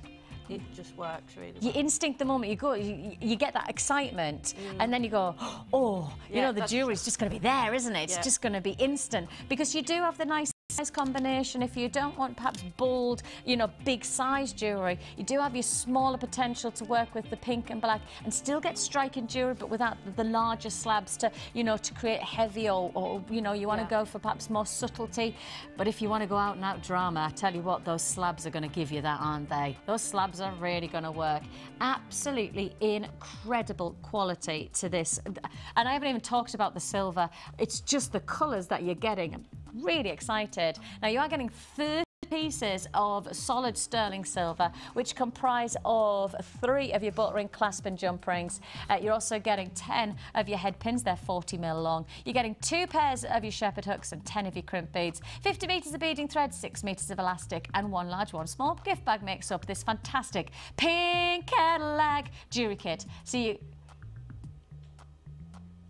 it just works really well. Your instinct the moment you go, you get that excitement, and then you go, oh, you know, the jewellery's just going to be there, isn't it? It's just going to be instant, because you do have the nice size combination. If you don't want perhaps bold, you know, big size jewellery, you do have your smaller potential to work with the pink and black and still get striking jewellery, but without the larger slabs to, you know, to create heavy or you know, you want to go for perhaps more subtlety. But if you want to go out and out drama, I tell you what, those slabs are going to give you that, aren't they? Those slabs are really going to work. Absolutely incredible quality to this. And I haven't even talked about the silver. It's just the colours that you're getting. I'm really excited. Now, you are getting 30 pieces of solid sterling silver, which comprise of 3 of your butt ring, clasp and jump rings. You're also getting 10 of your head pins. They're 40mm long. You're getting 2 pairs of your shepherd hooks and 10 of your crimp beads. 50 metres of beading thread, 6 metres of elastic, and 1 large, 1 small gift bag makes up this fantastic pink Cadillac jewellery kit. So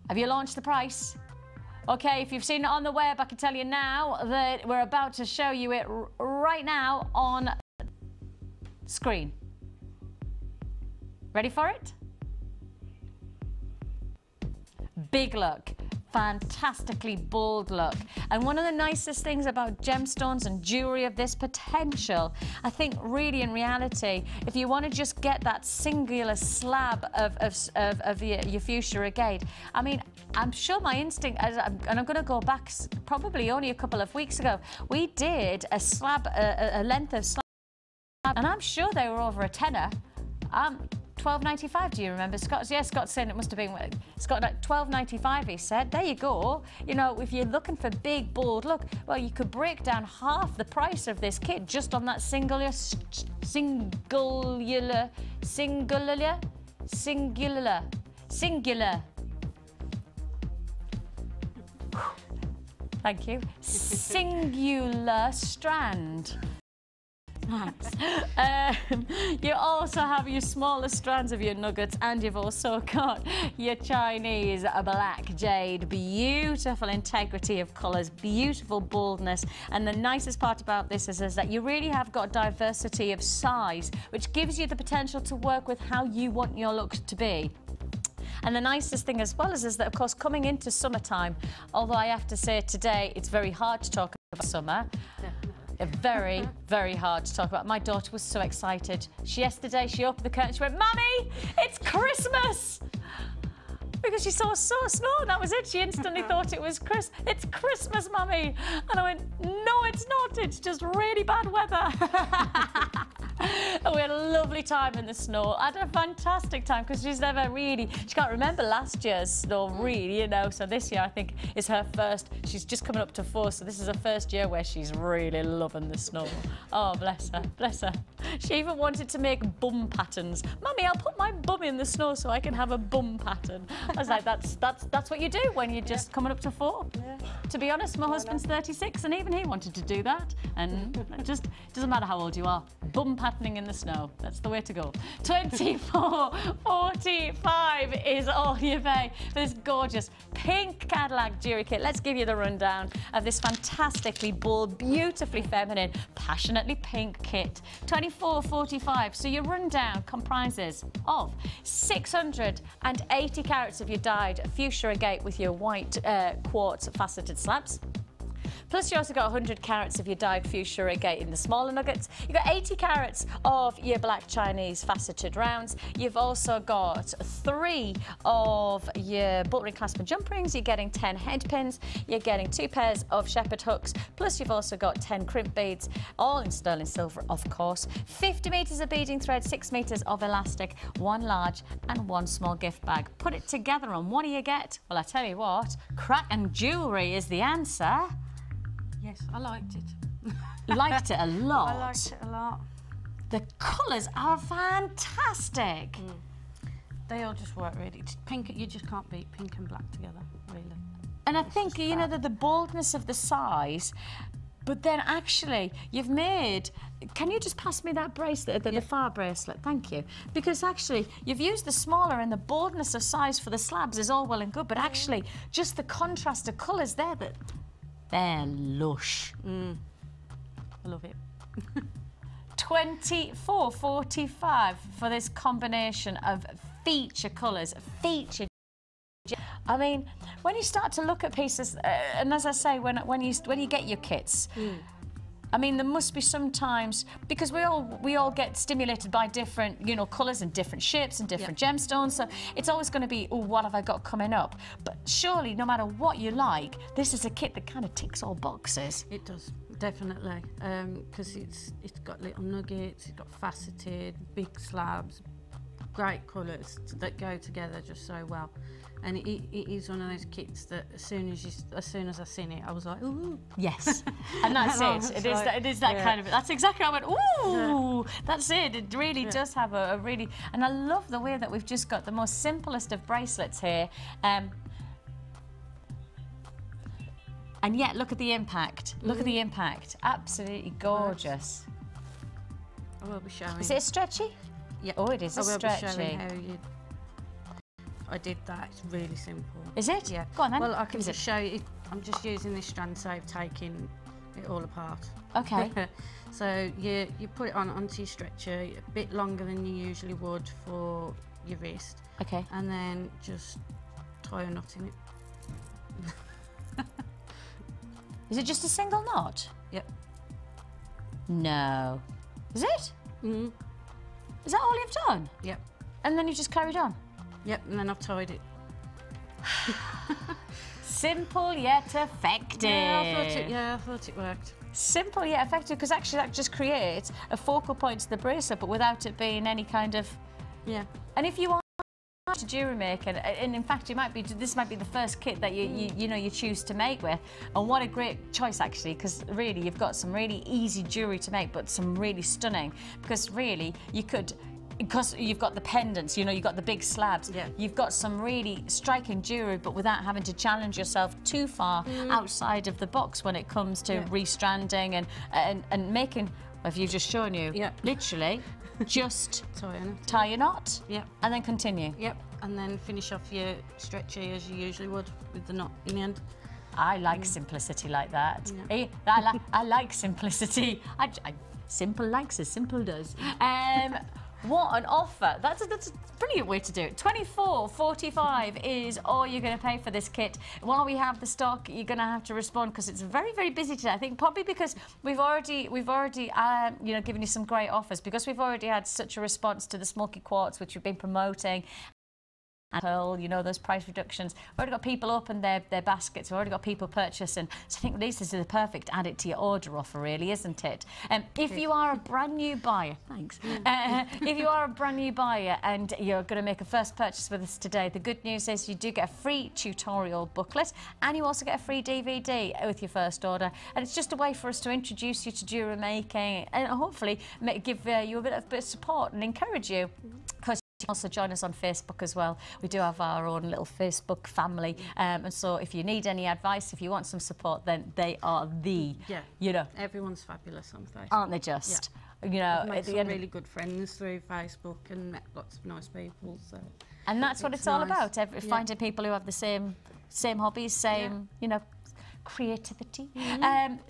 have you launched the price? Okay, if you've seen it on the web, I can tell you now that we're about to show you it right now on screen. Ready for it? Big look. Fantastically bold look. And one of the nicest things about gemstones and jewellery of this potential, I think really in reality, if you want to just get that singular slab of your fuchsia agate, I mean, I'm sure my instinct, and I'm going to go back probably only a couple of weeks ago, we did a slab, a length of slab, and I'm sure they were over a tenner. $12.95, do you remember? Scott saying it must have been, Scott, like $12.95, he said. There you go. You know, if you're looking for big, bold look, well, you could break down half the price of this kit just on that singular. Thank you. Singular strand. You also have your smaller strands of your nuggets, and you've also got your Chinese black jade. Beautiful integrity of colours, beautiful boldness, and the nicest part about this is that you really have got diversity of size, which gives you the potential to work with how you want your look to be. And the nicest thing as well is that, of course, coming into summertime, although I have to say today it's very hard to talk about summer. Very, very hard to talk about. My daughter was so excited. Yesterday, she opened the curtain, she went, "Mummy, it's Christmas!" Because she saw snow, and that was it. She instantly thought it was It's Christmas, Mummy. And I went, "No, it's not. It's just really bad weather." And we had a lovely time in the snow. I had a fantastic time because she can't remember last year's snow, really, you know. So this year, I think, is her first. She's just coming up to 4, so this is her first year where she's really loving the snow. Oh, bless her, bless her. She even wanted to make bum patterns. "Mummy, I'll put my bum in the snow so I can have a bum pattern." I was like, that's what you do when you're just coming up to 4. Yeah. To be honest, my husband's 36, and even he wanted to do that. And it just doesn't matter how old you are. Bum patterning in the snow. That's the way to go. $24.45 is all you pay for this gorgeous pink Cadillac jewellery kit. Let's give you the rundown of this fantastically bold, beautifully feminine, passionately pink kit. $24.45. So your rundown comprises of 680 carats of your dyed fuchsia agate with your white quartz faceted slabs. Plus, you also got 100 carats of your dyed fuchsia agate in the smaller nuggets. You've got 80 carats of your black Chinese faceted rounds. You've also got 3 of your butt ring, clasp and jump rings. You're getting 10 head pins. You're getting 2 pairs of shepherd hooks. Plus, you've also got 10 crimp beads, all in sterling silver, of course. 50 metres of beading thread, 6 metres of elastic, 1 large and 1 small gift bag. Put it together and what do you get? Well, I tell you what, cracking jewellery is the answer. Yes, I liked it. Liked it a lot. I liked it a lot. The colours are fantastic. They all just work really. Pink, you just can't beat pink and black together, really. And I think, you know, the boldness of the size, but then actually you've made... Can you just pass me that bracelet, the far bracelet? Thank you. Because actually you've used the smaller, and the boldness of size for the slabs is all well and good, but actually just the contrast of colours there, they're lush. I love it. £24.45 for this combination of feature colours, feature. I mean, when you start to look at pieces, and as I say, when you get your kits, I mean, there must be sometimes, because we all get stimulated by different, you know, colours and different shapes and different gemstones. So it's always going to be, oh, what have I got coming up? But surely, no matter what you like, this is a kit that kind of ticks all boxes. It does, definitely, because it's got little nuggets, it's got faceted, big slabs, great colours that go together just so well. And it is one of those kits that as soon as I seen it, I was like, ooh. Yes, and that's it. It is that kind of. That's exactly how I went. Ooh, that's it. It really does have a really. And I love the way that we've just got the most simplest of bracelets here. And yet, look at the impact. Look at the impact. Absolutely gorgeous. I will be showing. Is it stretchy? Yeah. Oh, it is a stretchy. I will be showing how you. I did that. It's really simple. Is it? Yeah. Go on then. Well, I can just show you. I'm just using this strand save, taking it all apart. Okay. So you put it onto your stretcher a bit longer than you usually would for your wrist. Okay. And then just tie a knot in it. Is it just a single knot? Yep. No. Is it? Mm. Is that all you've done? Yep. And then you just carried on? Yep, and then I've tied it. Simple yet effective. Yeah, I thought it worked. Simple yet effective, because actually that just creates a focal point to the bracelet, but without it being any kind of... Yeah. And if you are to jewellery make, and in fact this might be the first kit that you choose to make with, and what a great choice actually, because really you've got some really easy jewellery to make, but some really stunning, because really you could... Because you've got the pendants, you know, you've got the big slabs. Yeah. You've got some really striking jewellery, but without having to challenge yourself too far outside of the box when it comes to restranding and making. Have you just shown you? Yeah. Literally, just tie a knot. Yep. And then continue. Yep. And then finish off your stretchy as you usually would with the knot in the end. I like simplicity like that. Yeah. I like simplicity. Simple likes as simple does. What an offer. That's a brilliant way to do it. £24.45 is all you're going to pay for this kit. While we have the stock, you're going to have to respond, because it's very, very busy today. I think probably because we've already you know, given you some great offers, because we've already had such a response to the smoky quartz, which we've been promoting. And you know, those price reductions. We've already got people open their baskets. We've already got people purchasing. So I think this is the perfect add it to your order offer, really, isn't it? If you are a brand new buyer, thanks. If you are a brand new buyer and you're going to make a first purchase with us today, the good news is you do get a free tutorial booklet, and you also get a free DVD with your first order. And it's just a way for us to introduce you to jewellery making and hopefully give you a bit of support and encourage you. Also join us on Facebook as well. We do have our own little Facebook family, and so if you need any advice, if you want some support, then they are you know, everyone's fabulous on Facebook, aren't they? Just you know, I've made some really good friends through Facebook and met lots of nice people. So and that's what it's all about. Finding people who have the same hobbies, same you know, creativity.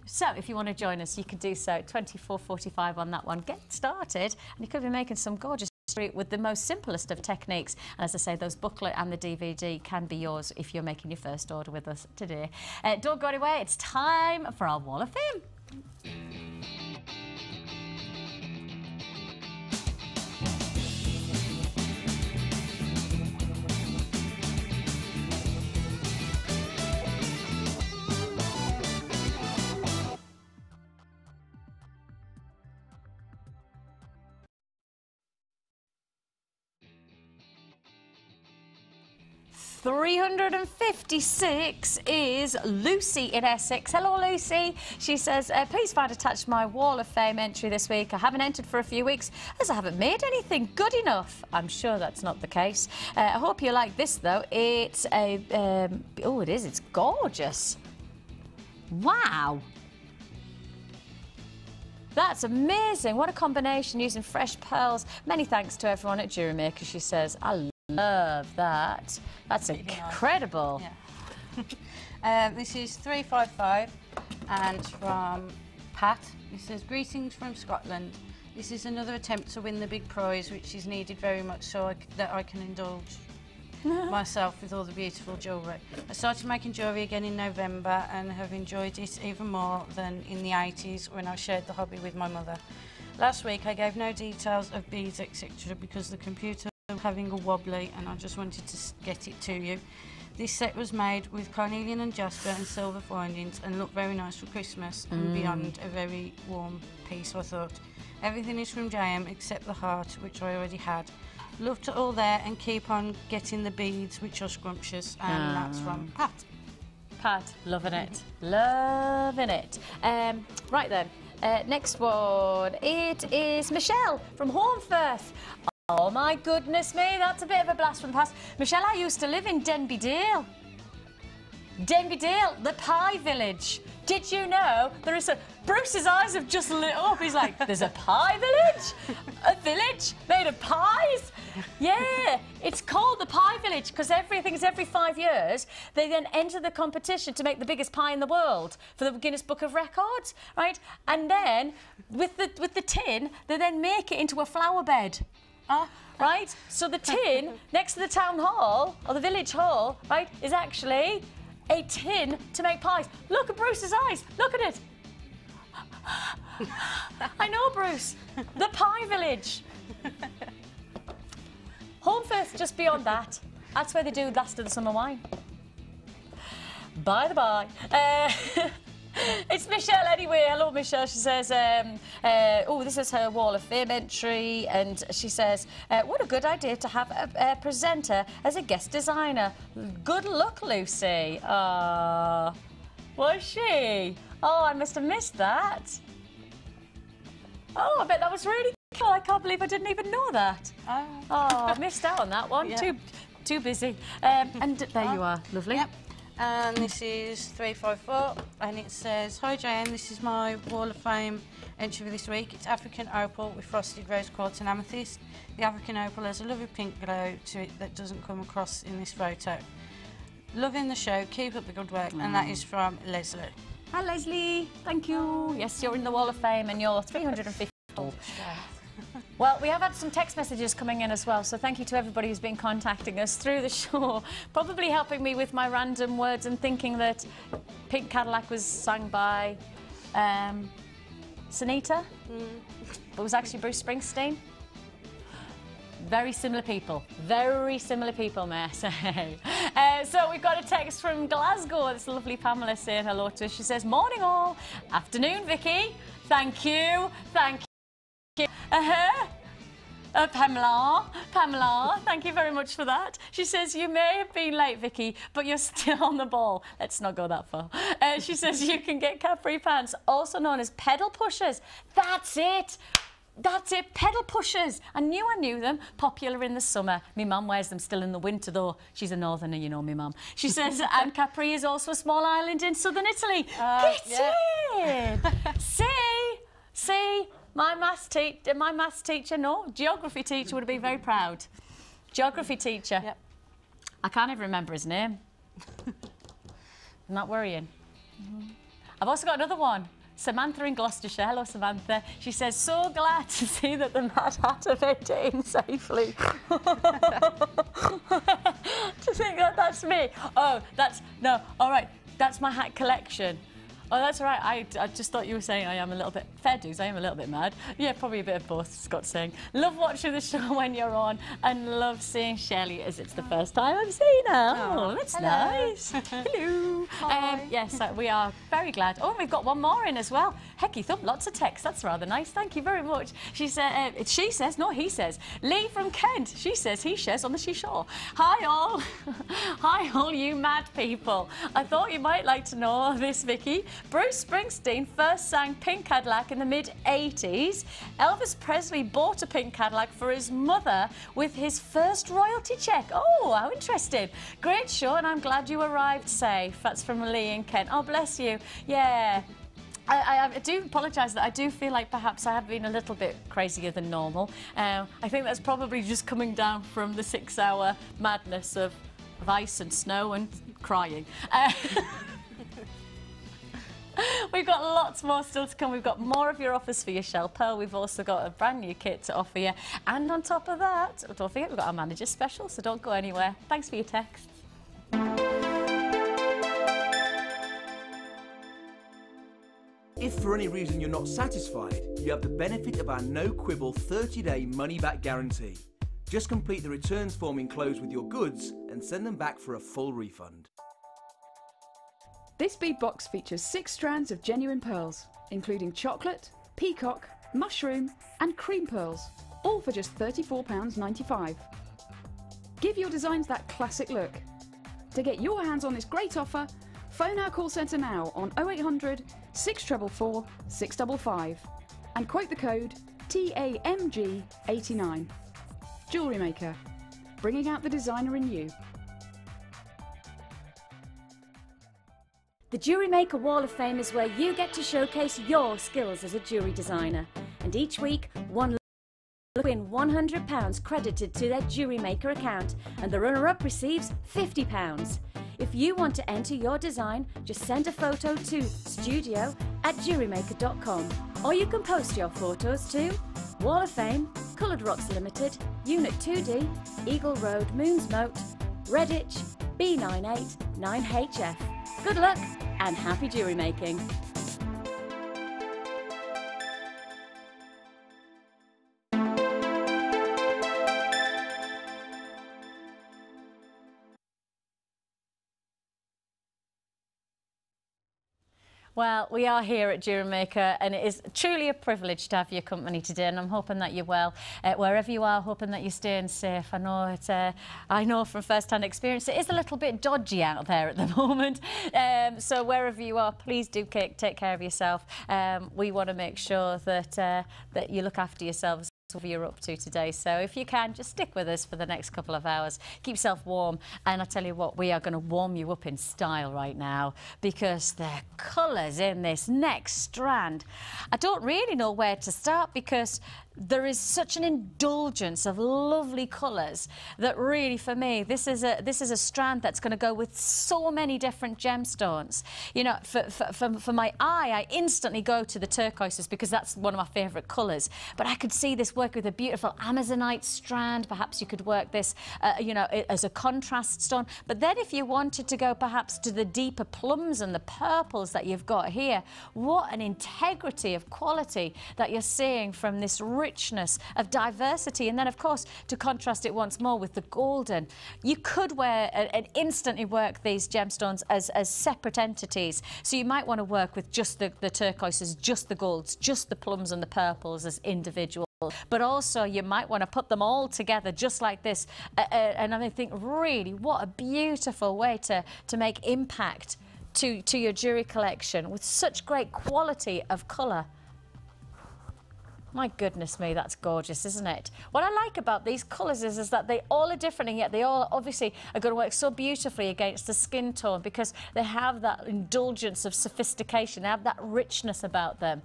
So if you want to join us, you can do so. £24.45 on that one. Get started, and you could be making some gorgeous with the most simplest of techniques. And as I say, those booklet and the DVD can be yours if you're making your first order with us today. Don't go anywhere. It's time for our Wall of Fame. 356 is Lucy in Essex. Hello, Lucy. She says, please find attached my Wall of Fame entry this week. I haven't entered for a few weeks as I haven't made anything good enough. I'm sure that's not the case. I hope you like this, though. It's a... oh, it is. It's gorgeous. Wow. That's amazing. What a combination using fresh pearls. Many thanks to everyone at Jewellery Maker, she says. I love that. That's incredible. Yeah. This is 355 and from Pat. It says, greetings from Scotland. This is another attempt to win the big prize, which is needed very much so that I can indulge myself with all the beautiful jewellery. I started making jewellery again in November and have enjoyed it even more than in the 80s when I shared the hobby with my mother. Last week I gave no details of beads etc. because the computer was having a wobbly and I just wanted to get it to you. This set was made with carnelian and jasper and silver findings and looked very nice for Christmas and beyond, a very warm piece I thought. Everything is from JM except the heart, which I already had. Love to all there and keep on getting the beads, which are scrumptious, and that's from Pat. Pat, loving it. Loving it. Right then, next one. It is Michelle from Hornfirth. Oh my goodness me, that's a bit of a blast from the past. Michelle, I used to live in Denby Dale. Denby Dale, the pie village. Did you know there is a... Bruce's eyes have just lit up. He's like, there's a pie village? A village made of pies? Yeah, it's called the Pie Village because every 5 years they then enter the competition to make the biggest pie in the world for the Guinness Book of Records, right? And then with the tin, they then make it into a flower bed. Right? So the tin next to the town hall or the village hall, right, is actually a tin to make pies. Look at Bruce's eyes. Look at it. I know, Bruce. The Pie Village. Hornfirth, just beyond that. That's where they do Last of the Summer Wine. By the by. It's Michelle anyway. Hello, Michelle. She says, oh, this is her Wall of Fame entry. And she says, what a good idea to have a presenter as a guest designer. Good luck, Lucy. Was she? Oh, I must have missed that. Oh, I bet that was really cool. I can't believe I didn't even know that. Oh, I missed out on that one. Yeah. Too busy. And there you are. Lovely. Yep. And this is 354, and it says, hi Jane, this is my Wall of Fame entry for this week. It's African opal with frosted rose quartz and amethyst. The African opal has a lovely pink glow to it that doesn't come across in this photo. Loving the show, keep up the good work, and that is from Leslie. Hi Leslie, thank you. Yes, you're in the Wall of Fame and you're 350. Well, we have had some text messages coming in as well, so thank you to everybody who's been contacting us through the show, probably helping me with my random words and thinking that Pink Cadillac was sung by Sunita, but it was actually Bruce Springsteen. Very similar people, may I say. So we've got a text from Glasgow. This lovely Pamela saying hello to us. She says, morning all, afternoon Vicky, thank you. Pamela, thank you very much for that. She says, you may have been late, Vicky, but you're still on the ball. Let's not go that far. She says, you can get capri pants, also known as pedal pushers. That's it. That's it, pedal pushers. I knew them. Popular in the summer. My mum wears them still in the winter, though. She's a northerner, you know, my mum. She says, and Capri is also a small island in southern Italy. Get in! See? My maths teacher, no, geography teacher would have been very proud. Geography teacher. Yep. I can't even remember his name. I'm not worrying. I've also got another one. Samantha in Gloucestershire. Hello, Samantha. She says, so glad to see that the Mad Hatter made it in safely. To think that that's me. Oh, no, all right, that's my hat collection. Oh, that's all right. I just thought you were saying I am a little bit... Fair dues, I am a little bit mad. Yeah, probably a bit of both, Scott's saying. Love watching the show when you're on and love seeing Shelley as it's the first time I've seen her. Oh, that's nice. Hello. Yes, we are very glad. Oh, and we've got one more in as well. Hecky thump, lots of text. That's rather nice. Thank you very much. She said, he says. Lee from Kent. She says, he shares on the seashore. Hi, all. Hi, all you mad people. I thought you might like to know this, Vicky. Bruce Springsteen first sang Pink Cadillac in the mid-80s. Elvis Presley bought a Pink Cadillac for his mother with his first royalty check. Oh, how interesting. Great show, and I'm glad you arrived safe. That's from Lee in Kent. Oh, bless you. Yeah. I do apologise that I do feel like perhaps I have been a little bit crazier than normal. I think that's probably just coming down from the 6-hour madness of ice and snow and crying. We've got lots more still to come. We've got more of your offers for your shell pearl. We've also got a brand new kit to offer you. And on top of that, don't forget, we've got our manager special, so don't go anywhere. Thanks for your text. If for any reason you're not satisfied, you have the benefit of our no-quibble 30-day money-back guarantee. Just complete the returns form enclosed with your goods and send them back for a full refund. This bead box features 6 strands of genuine pearls, including chocolate, peacock, mushroom and cream pearls, all for just £34.95. Give your designs that classic look. To get your hands on this great offer, phone our call centre now on 0800 644 655 and quote the code TAMG89. Jewellery Maker, bringing out the designer in you. The Jewellery Maker Wall of Fame is where you get to showcase your skills as a jewellery designer. And each week, one will win £100 credited to their Jewellery Maker account, and the runner-up receives £50. If you want to enter your design, just send a photo to studio@jewellerymaker.com, or you can post your photos to Wall of Fame, Coloured Rocks Limited, Unit 2D, Eagle Road, Moons Moat, Redditch, B98 9HF. Good luck and happy jewellery making! Well, we are here at Jewellery Maker, and it is truly a privilege to have your company today, and I'm hoping that you're well. Wherever you are, hoping that you're staying safe. I know I know from first-hand experience it is a little bit dodgy out there at the moment. So wherever you are, please do take care of yourself. We want to make sure that that you look after yourselves. Whatever you're up to today, so if you can, just stick with us for the next couple of hours. Keep yourself warm, and I tell you what, we are going to warm you up in style right now, because the colours in this next strand, I don't really know where to start, because there is such an indulgence of lovely colours that really, for me, this is a strand that's going to go with so many different gemstones. You know, for my eye, I instantly go to the turquoises because that's one of my favourite colours. But I could see this work with a beautiful Amazonite strand. Perhaps you could work this, you know, as a contrast stone. But then if you wanted to go perhaps to the deeper plums and the purples that you've got here, what an integrity of quality that you're seeing from this richness of diversity. And then of course, to contrast it once more with the golden, you could wear and instantly work these gemstones as separate entities. So you might want to work with just the turquoises, just the golds, just the plums and the purples as individual. But also you might want to put them all together just like this. And I think really what a beautiful way to make impact to your jewellery collection with such great quality of colour. My goodness me, that's gorgeous, isn't it? What I like about these colours is that they all are different, and yet they all obviously are going to work so beautifully against the skin tone, because they have that indulgence of sophistication, they have that richness about them.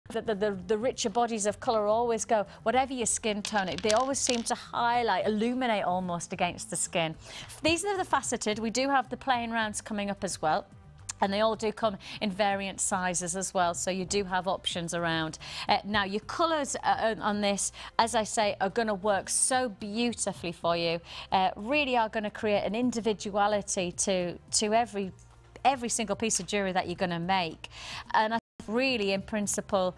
The richer bodies of colour always go, whatever your skin tone, they always seem to highlight, illuminate almost against the skin. These are the faceted. We do have the plain rounds coming up as well. And they all do come in variant sizes as well, so you do have options around. Now, your colours on this, as I say, are going to work so beautifully for you. Really are going to create an individuality to every single piece of jewellery that you're going to make. And I think really, in principle,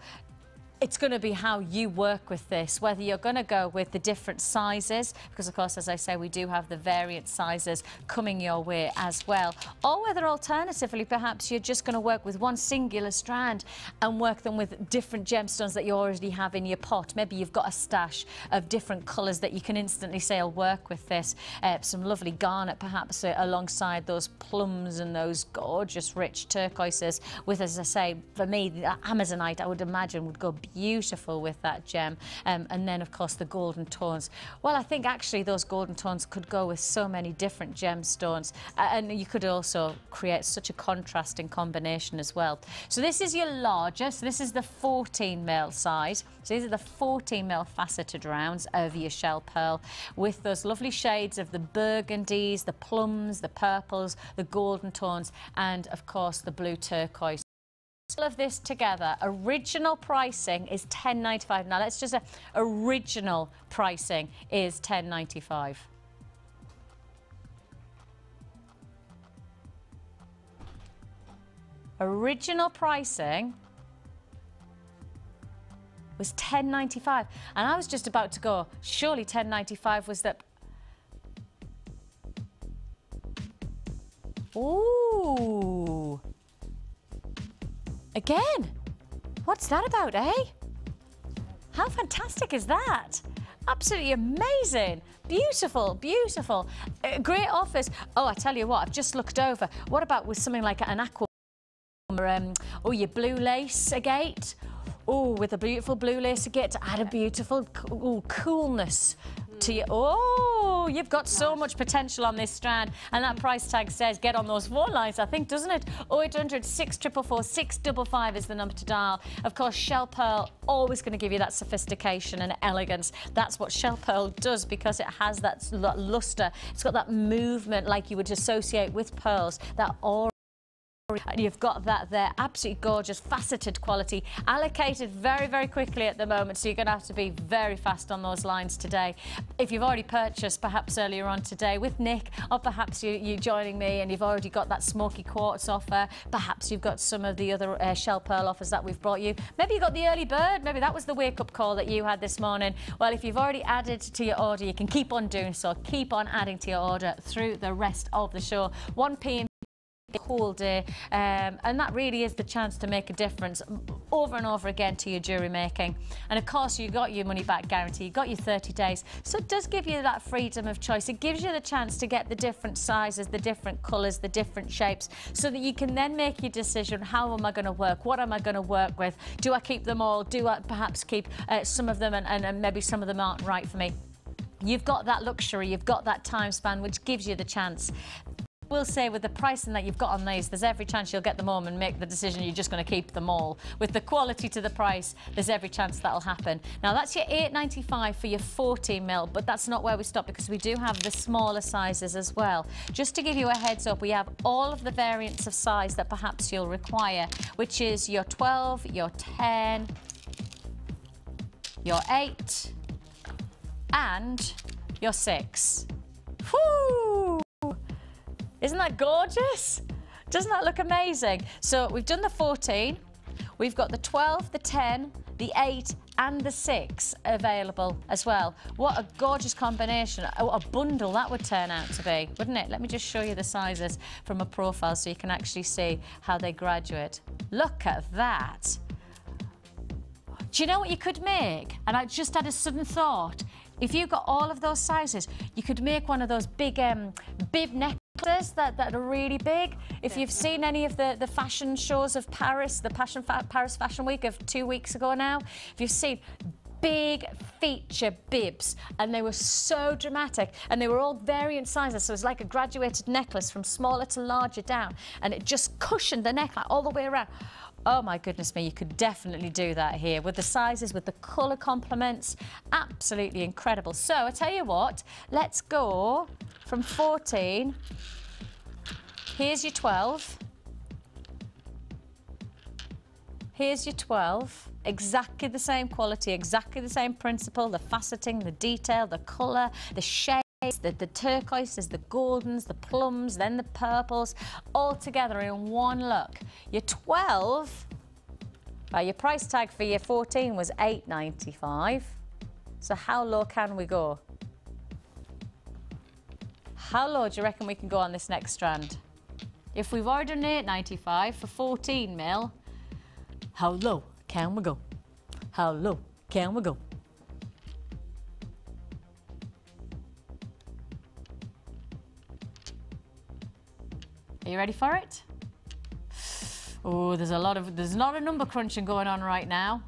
it's going to be how you work with this, whether you're going to go with the different sizes, because of course, as I say, we do have the variant sizes coming your way as well, or whether alternatively perhaps you're just going to work with one singular strand and work them with different gemstones that you already have in your pot. Maybe you've got a stash of different colours that you can instantly say will work with this. Some lovely garnet perhaps alongside those plums and those gorgeous rich turquoises with, as I say, for me, the Amazonite I would imagine would go beautiful with that gem. And then of course the golden tones. Well, I think actually those golden tones could go with so many different gemstones, and you could also create such a contrasting combination as well. So this is your largest, this is the 14mm size. So these are the 14mm faceted rounds of your shell pearl with those lovely shades of the burgundies, the plums, the purples, the golden tones, and of course the blue turquoise. of this together, original pricing is £10.95. Now let's just say original pricing is £10.95. Original pricing was £10.95, and I was just about to go, surely £10.95 was the... Ooh. Again, what's that about, eh? How fantastic is that? Absolutely amazing. Beautiful, beautiful. Great offers. Oh, I tell you what, I've just looked over. What about with something like an aqua, or your blue lace agate? Oh, with a beautiful blue lace agate to add a beautiful coolness to your... Oh, you've got so much potential on this strand, and that price tag says get on those phone lines, I think, doesn't it? 0800 644 655 is the number to dial. Of course, Shell Pearl, always going to give you that sophistication and elegance. That's what Shell Pearl does, because it has that luster. It's got that movement like you would associate with pearls, that aura. And you've got that there, absolutely gorgeous, faceted quality, allocated very, very quickly at the moment, so you're going to have to be very fast on those lines today. If you've already purchased, perhaps earlier on today with Nick, or perhaps you're joining me and you've already got that smoky quartz offer, perhaps you've got some of the other Shell Pearl offers that we've brought you. Maybe you got the early bird, maybe that was the wake-up call that you had this morning. Well, if you've already added to your order, you can keep on doing so. Keep on adding to your order through the rest of the show. 1 p.m. the whole day, and that really is the chance to make a difference over and over again to your jewellery making. And of course, you got your money back guarantee, you got your 30 days, so it does give you that freedom of choice. It gives you the chance to get the different sizes, the different colours, the different shapes, so that you can then make your decision. How am I going to work? What am I going to work with? Do I keep them all? Do I perhaps keep some of them, and maybe some of them aren't right for me? You've got that luxury, you've got that time span, which gives you the chance. We'll say with the pricing that you've got on these, there's every chance you'll get them home and make the decision you're just going to keep them all. With the quality to the price, there's every chance that'll happen. Now, that's your £8.95 for your 14mm, but that's not where we stop, because we do have the smaller sizes as well. Just to give you a heads up, we have all of the variants of size that perhaps you'll require, which is your 12, your 10, your 8, and your 6. Whoo! Isn't that gorgeous? Doesn't that look amazing? So we've done the 14, we've got the 12, the 10, the 8 and the 6 available as well. What a gorgeous combination. Oh, a bundle that would turn out to be, wouldn't it? Let me just show you the sizes from a profile so you can actually see how they graduate. Look at that. Do you know what you could make? And I just had a sudden thought. If you got all of those sizes, you could make one of those big bib necklaces that are really big. If you've seen any of the fashion shows of Paris, the Paris Fashion Week of 2 weeks ago now, if you've seen big feature bibs, and they were so dramatic, and they were all variant sizes, so it was like a graduated necklace from smaller to larger down, and it just cushioned the neck all the way around. Oh my goodness me, you could definitely do that here with the sizes, with the colour complements. Absolutely incredible. So I tell you what, let's go from 14. Here's your 12. Here's your 12. Exactly the same quality, exactly the same principle, the faceting, the detail, the colour, the shade. The turquoises, the goldens, the plums, then the purples, all together in one look. Your 12, well, your price tag for your 14 was £8.95. So how low can we go? How low do you reckon we can go on this next strand? If we've already done £8.95 for 14mm, how low can we go? How low can we go? Are you ready for it? Oh, there's not a number crunching going on right now.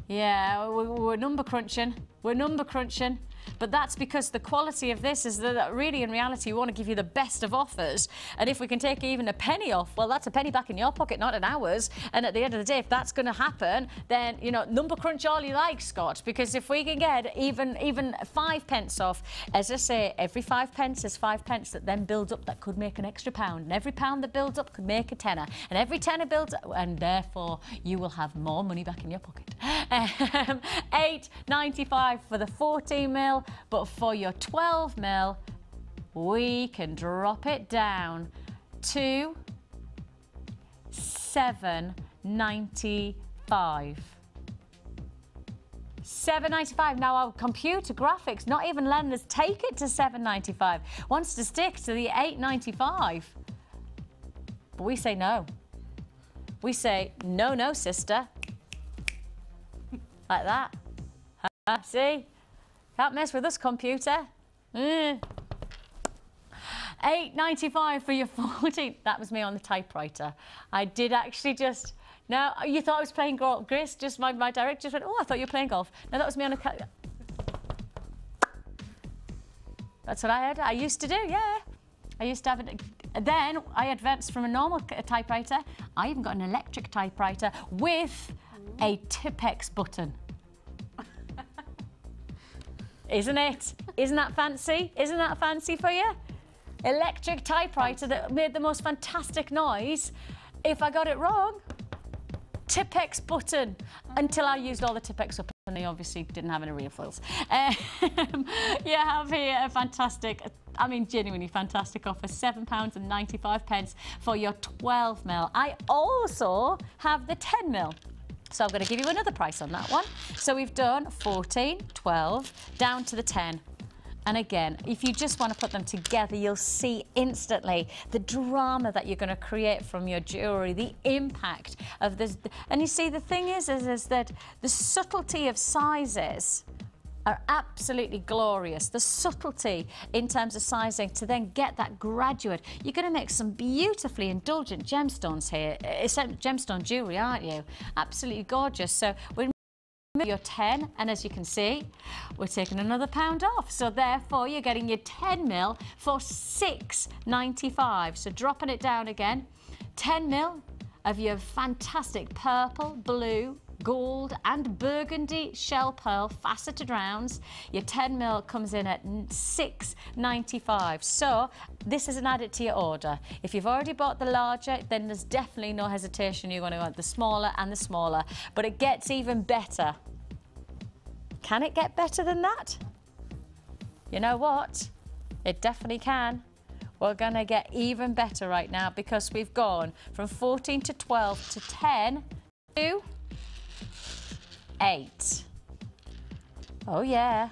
Yeah, we're number crunching. We're number crunching. but that's because the quality of this is that really in reality we want to give you the best of offers, and if we can take even a penny off, well, that's a penny back in your pocket, not in ours. And at the end of the day, if that's going to happen, then, you know, number crunch all you like, Scott, because if we can get even 5 pence off, as I say, every 5 pence is 5 pence that then builds up, that could make an extra pound, and every pound that builds up could make a tenner, and every tenner builds up, and therefore you will have more money back in your pocket. $8.95 for the 14mm, but for your 12mm, we can drop it down to $7.95. $7.95. Now our computer graphics, not even letting us take it to $7.95, wants to stick to the $8.95. But we say no. We say no, no, sister. Like that. See? Can't mess with us, computer. $8.95 for your 14. That was me on the typewriter. I did actually just... No, you thought I was playing golf, Grace? Just my director just went, oh, I thought you were playing golf. No, that was me on a... That's what I had. I used to do, yeah. I used to have it. Then I advanced from a normal typewriter. I even got an electric typewriter with a Tipex button. Isn't it? Isn't that fancy? Isn't that fancy for you? Electric typewriter that made the most fantastic noise. If I got it wrong, Tipex button, until I used all the Tipex up and they obviously didn't have any real foils. You have here a fantastic, I mean genuinely fantastic offer, £7.95 for your 12mm. I also have the 10mm. So I'm going to give you another price on that one. So we've done 14, 12, down to the 10. And again, if you just want to put them together, you'll see instantly the drama that you're going to create from your jewellery, the impact of this. And you see, the thing is that the subtlety of sizes are absolutely glorious. The subtlety in terms of sizing to then get that graduate. You're going to make some beautifully indulgent gemstones here. It's gemstone jewellery, aren't you? Absolutely gorgeous. So we're your 10, and as you can see, we're taking another £1 off. So therefore, you're getting your 10mm for $6.95. So dropping it down again, 10mm of your fantastic purple, blue, gold and burgundy shell pearl faceted rounds. Your 10mm comes in at $6.95. So this is an added to your order. If you've already bought the larger, then there's definitely no hesitation. You're going to want the smaller and the smaller, but it gets even better. Can it get better than that? You know what? It definitely can. We're going to get even better right now because we've gone from 14 to 12 to 10 to 8. Oh yeah.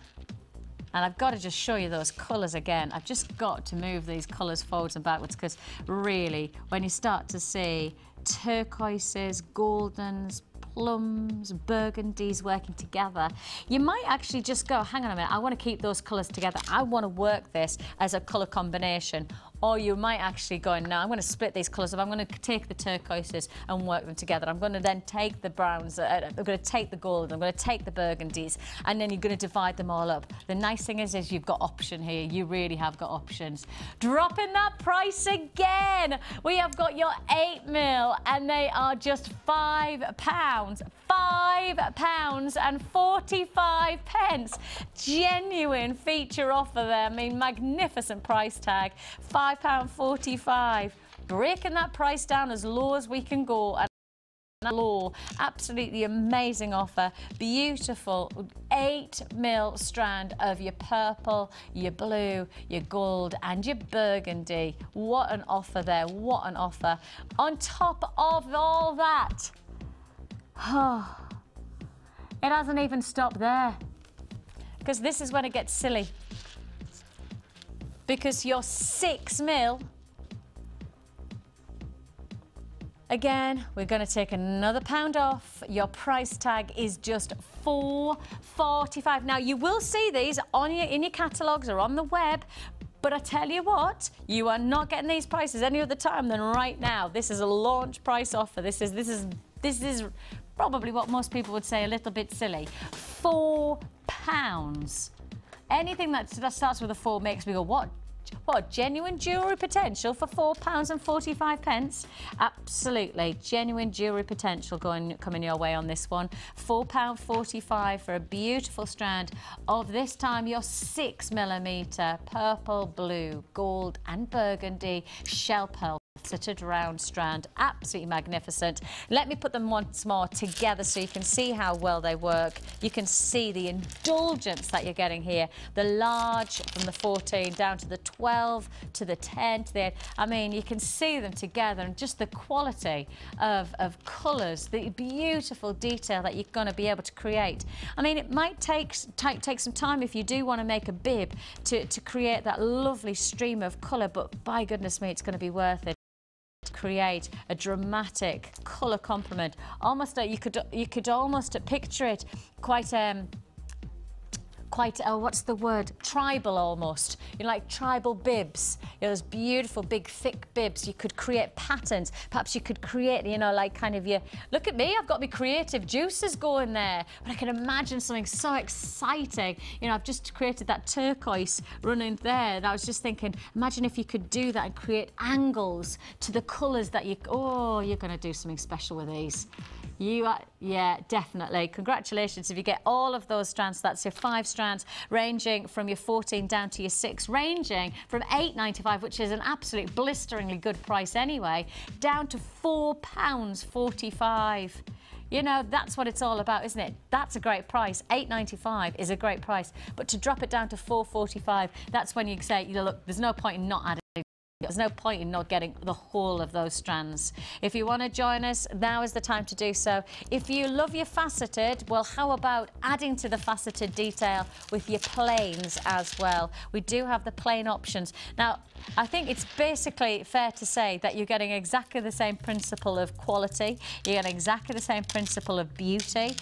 And I've got to just show you those colours again. I've just got to move these colours forwards and backwards because really, when you start to see turquoises, goldens, plums, burgundies working together, you might actually just go, hang on a minute, I want to keep those colours together. I want to work this as a colour combination. Or you might actually go, no, I'm going to split these colours up. I'm going to take the turquoises and work them together. I'm going to then take the browns, I'm going to take the gold, I'm going to take the burgundies, and then you're going to divide them all up. The nice thing is you've got option here. You really have got options. Dropping that price again. We have got your 8mm, and they are just £5. £5.45. Genuine feature offer there. I mean, magnificent price tag. £5.45. Breaking that price down as low as we can go. And low, absolutely amazing offer. Beautiful 8mm strand of your purple, your blue, your gold and your burgundy. What an offer there. What an offer. On top of all that, it hasn't even stopped there, because this is when it gets silly, because your 6mm, again, we're going to take another £1 off. Your price tag is just $4.45. Now, you will see these on in your catalogues or on the web, but I tell you what, you are not getting these prices any other time than right now. This is a launch price offer. This is probably what most people would say a little bit silly. £4 Anything that starts with a 4 makes me go, what? What, genuine jewellery potential for £4.45? Absolutely, genuine jewellery potential coming your way on this one. £4.45 for a beautiful strand of this time your 6mm purple, blue, gold and burgundy shell pearl faceted round strand. Absolutely magnificent. Let me put them once more together so you can see how well they work. You can see the indulgence that you're getting here. The large from the 14 down to the 12 to the 10 to the 8. I mean, you can see them together and just the quality of colours, the beautiful detail that you're going to be able to create. I mean, it might take some time if you do want to make a bib to create that lovely stream of colour, but by goodness me, it's going to be worth it. Create a dramatic colour complement. Almost you could almost picture it quite what's the word, tribal almost, you know, like tribal bibs, you know, those beautiful big thick bibs. You could create patterns. Perhaps you could create, you know, like kind of your, look at me, I've got my creative juices going there, but I can imagine something so exciting. You know, I've just created that turquoise running there, and I was just thinking, imagine if you could do that and create angles to the colours that you're going to do something special with these. You are, yeah, definitely. Congratulations if you get all of those strands. That's your 5 strands, ranging from your 14 down to your 6, ranging from £8.95, which is an absolute blisteringly good price anyway, down to £4.45. You know, that's what it's all about, isn't it? That's a great price. £8.95 is a great price. But to drop it down to £4.45, that's when you say, you know, look, there's no point in not adding. There's no point in not getting the whole of those strands. If you want to join us, now is the time to do so. If you love your faceted, well, how about adding to the faceted detail with your plains as well? We do have the plain options. Now, I think it's basically fair to say that you're getting exactly the same principle of quality. You're getting exactly the same principle of beauty,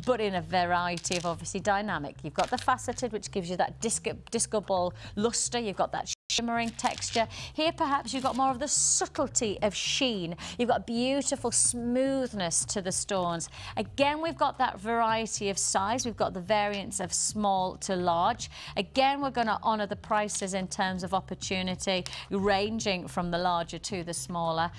but in a variety of, obviously, dynamic. You've got the faceted, which gives you that disco ball luster. You've got that shimmering texture. Here, perhaps you've got more of the subtlety of sheen. You've got beautiful smoothness to the stones. Again, we've got that variety of size. We've got the variants of small to large. Again, we're going to honour the prices in terms of opportunity, ranging from the larger to the smaller.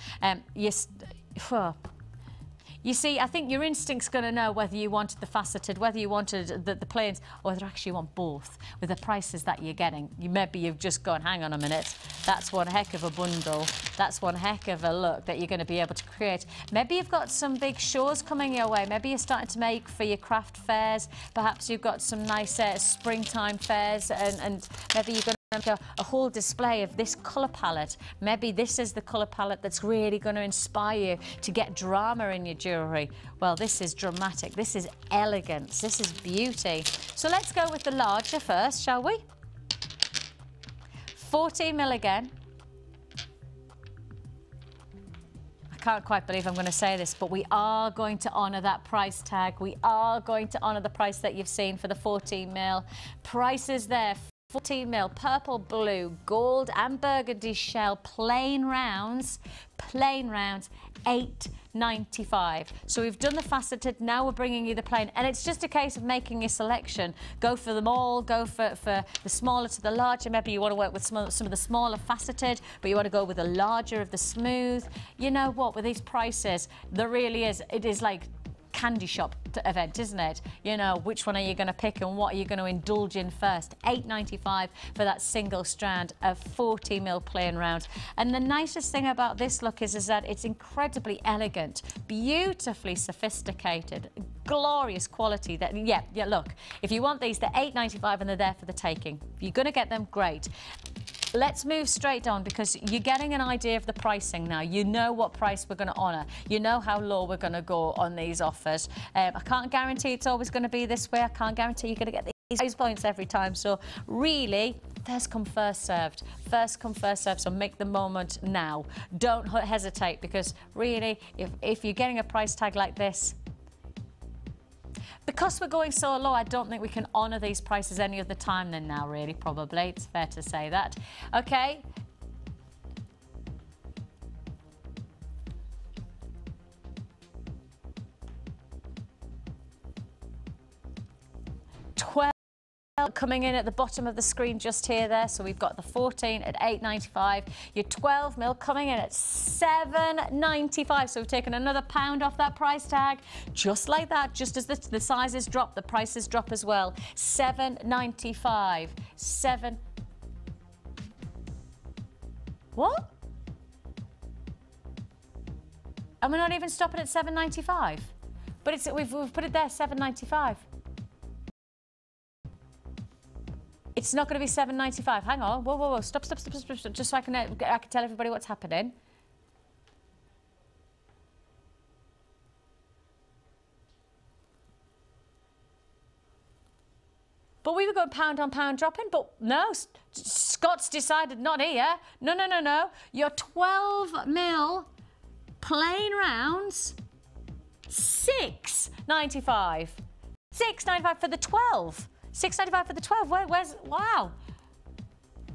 You see, I think your instinct's going to know whether you wanted the faceted, whether you wanted the plains, or whether actually you want both with the prices that you're getting. Maybe you've just gone, hang on a minute, that's one heck of a bundle. That's one heck of a look that you're going to be able to create. Maybe you've got some big shows coming your way. Maybe you're starting to make for your craft fairs. Perhaps you've got some nice springtime fairs, and maybe you're going to a whole display of this colour palette. Maybe this is the colour palette that's really going to inspire you to get drama in your jewellery. Well, this is dramatic, this is elegance, this is beauty. So let's go with the larger first, shall we? 14mm again. I can't quite believe I'm going to say this, but we are going to honour that price tag. We are going to honour the price that you've seen for the 14mm. Price is there. 14mm purple, blue, gold and burgundy shell plain rounds, £8.95. So we've done the faceted, now we're bringing you the plain, and it's just a case of making your selection. Go for them all, go for the smaller to the larger. Maybe you want to work with some of the smaller faceted, but you want to go with the larger of the smooth. You know what, with these prices, there really is, it is like candy shop event, isn't it? You know, which one are you going to pick and what are you going to indulge in first? £8.95 for that single strand of 40mm plain round. And the nicest thing about this look is that it's incredibly elegant, beautifully sophisticated, glorious quality. That yeah, look, if you want these, they're £8.95 and they're there for the taking. If you're going to get them, great. Let's move straight on, because you're getting an idea of the pricing now. You know what price we're going to honour. You know how low we're going to go on these offers. I can't guarantee it's always going to be this way. I can't guarantee you're going to get these price points every time. So really, first come, first served. First come, first served. So make the moment now. Don't hesitate, because really, if you're getting a price tag like this, because we're going so low, I don't think we can honour these prices any other time than now, really, probably. It's fair to say that. Okay. mil coming in at the bottom of the screen just here there. So we've got the 14 at £8.95. Your 12 mil coming in at £7.95. So we've taken another £1 off that price tag. Just like that, just as the sizes drop, the prices drop as well. £7.95. What? And we're not even stopping at £7.95. But we've put it there, £7.95. It's not going to be £7.95. Hang on. Whoa, whoa, whoa. Stop. Just so I can tell everybody what's happening. But we were going pound on pound dropping, but no, Scott's decided not here. No, no, no, no. Your 12 mil plain rounds, £6.95. £6.95 for the 12. £6.95 for the 12. Where's wow?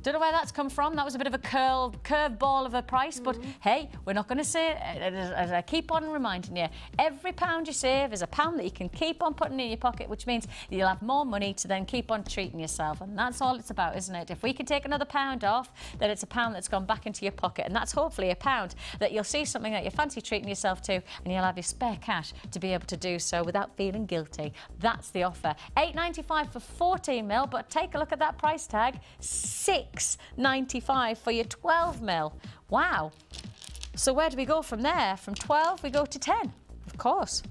Don't know where that's come from. That was a bit of a curved ball of a price, but hey, we're not going to say, as I keep on reminding you, every pound you save is a pound that you can keep on putting in your pocket, which means you'll have more money to then keep on treating yourself. And that's all it's about, isn't it? If we can take another £1 off, then it's a £1 that's gone back into your pocket. And that's hopefully a £1 that you'll see something that you fancy treating yourself to, and you'll have your spare cash to be able to do so without feeling guilty. That's the offer. £8.95 for 14 mil, but take a look at that price tag. £6.95 for your 12 mil. Wow. So where do we go from there? From 12 we go to 10, of course.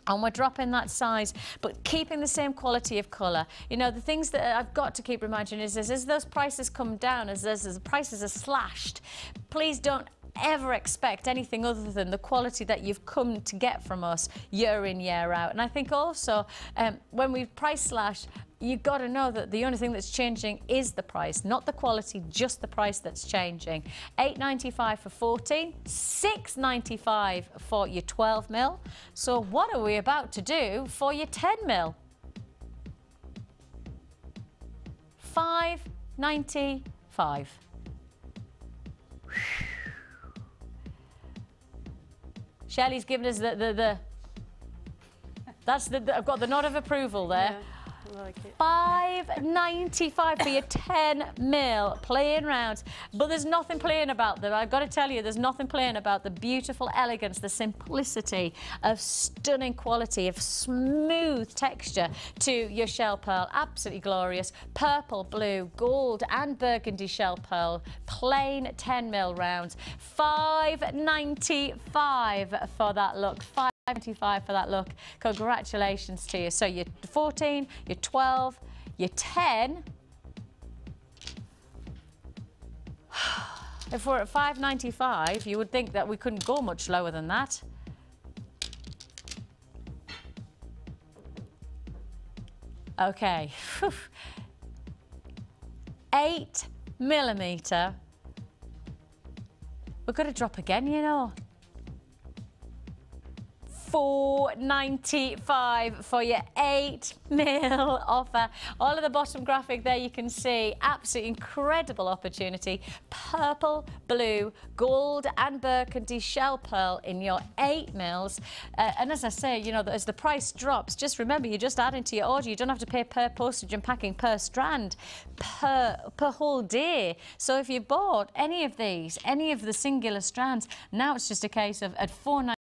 And we're dropping that size, but keeping the same quality of colour. You know, the things that I've got to keep reminding is as those prices come down, as the prices are slashed, please don't ever expect anything other than the quality that you've come to get from us year in, year out. And I think also when we price slash, you've got to know that the only thing that's changing is the price, not the quality, just the price that's changing. £8.95 for 14, £6.95 for your 12 mil. So what are we about to do for your 10 mil? £5.95. Shelley's given us I've got the nod of approval there. Yeah. Like it. £5.95 for your 10 mil plain rounds. But there's nothing plain about them. I've got to tell you, there's nothing plain about the beautiful elegance, the simplicity of stunning quality, of smooth texture to your shell pearl. Absolutely glorious. Purple, blue, gold and burgundy shell pearl. Plain 10 mil rounds. £5.95 for that look. £5.95 for that look. Congratulations to you. So your 14, your 12, your 10. If we're at £5.95, you would think that we couldn't go much lower than that. Okay. 8mm. We're going to drop again, you know. £4.95 for your 8 mil offer. All of the bottom graphic there you can see, absolutely incredible opportunity. Purple, blue, gold and burgundy shell pearl in your 8 mils. And as I say, you know, as the price drops, just remember, you just add into your order. You don't have to pay per postage and packing, per strand, per whole day. So if you bought any of these, any of the singular strands, now it's just a case of at £4.95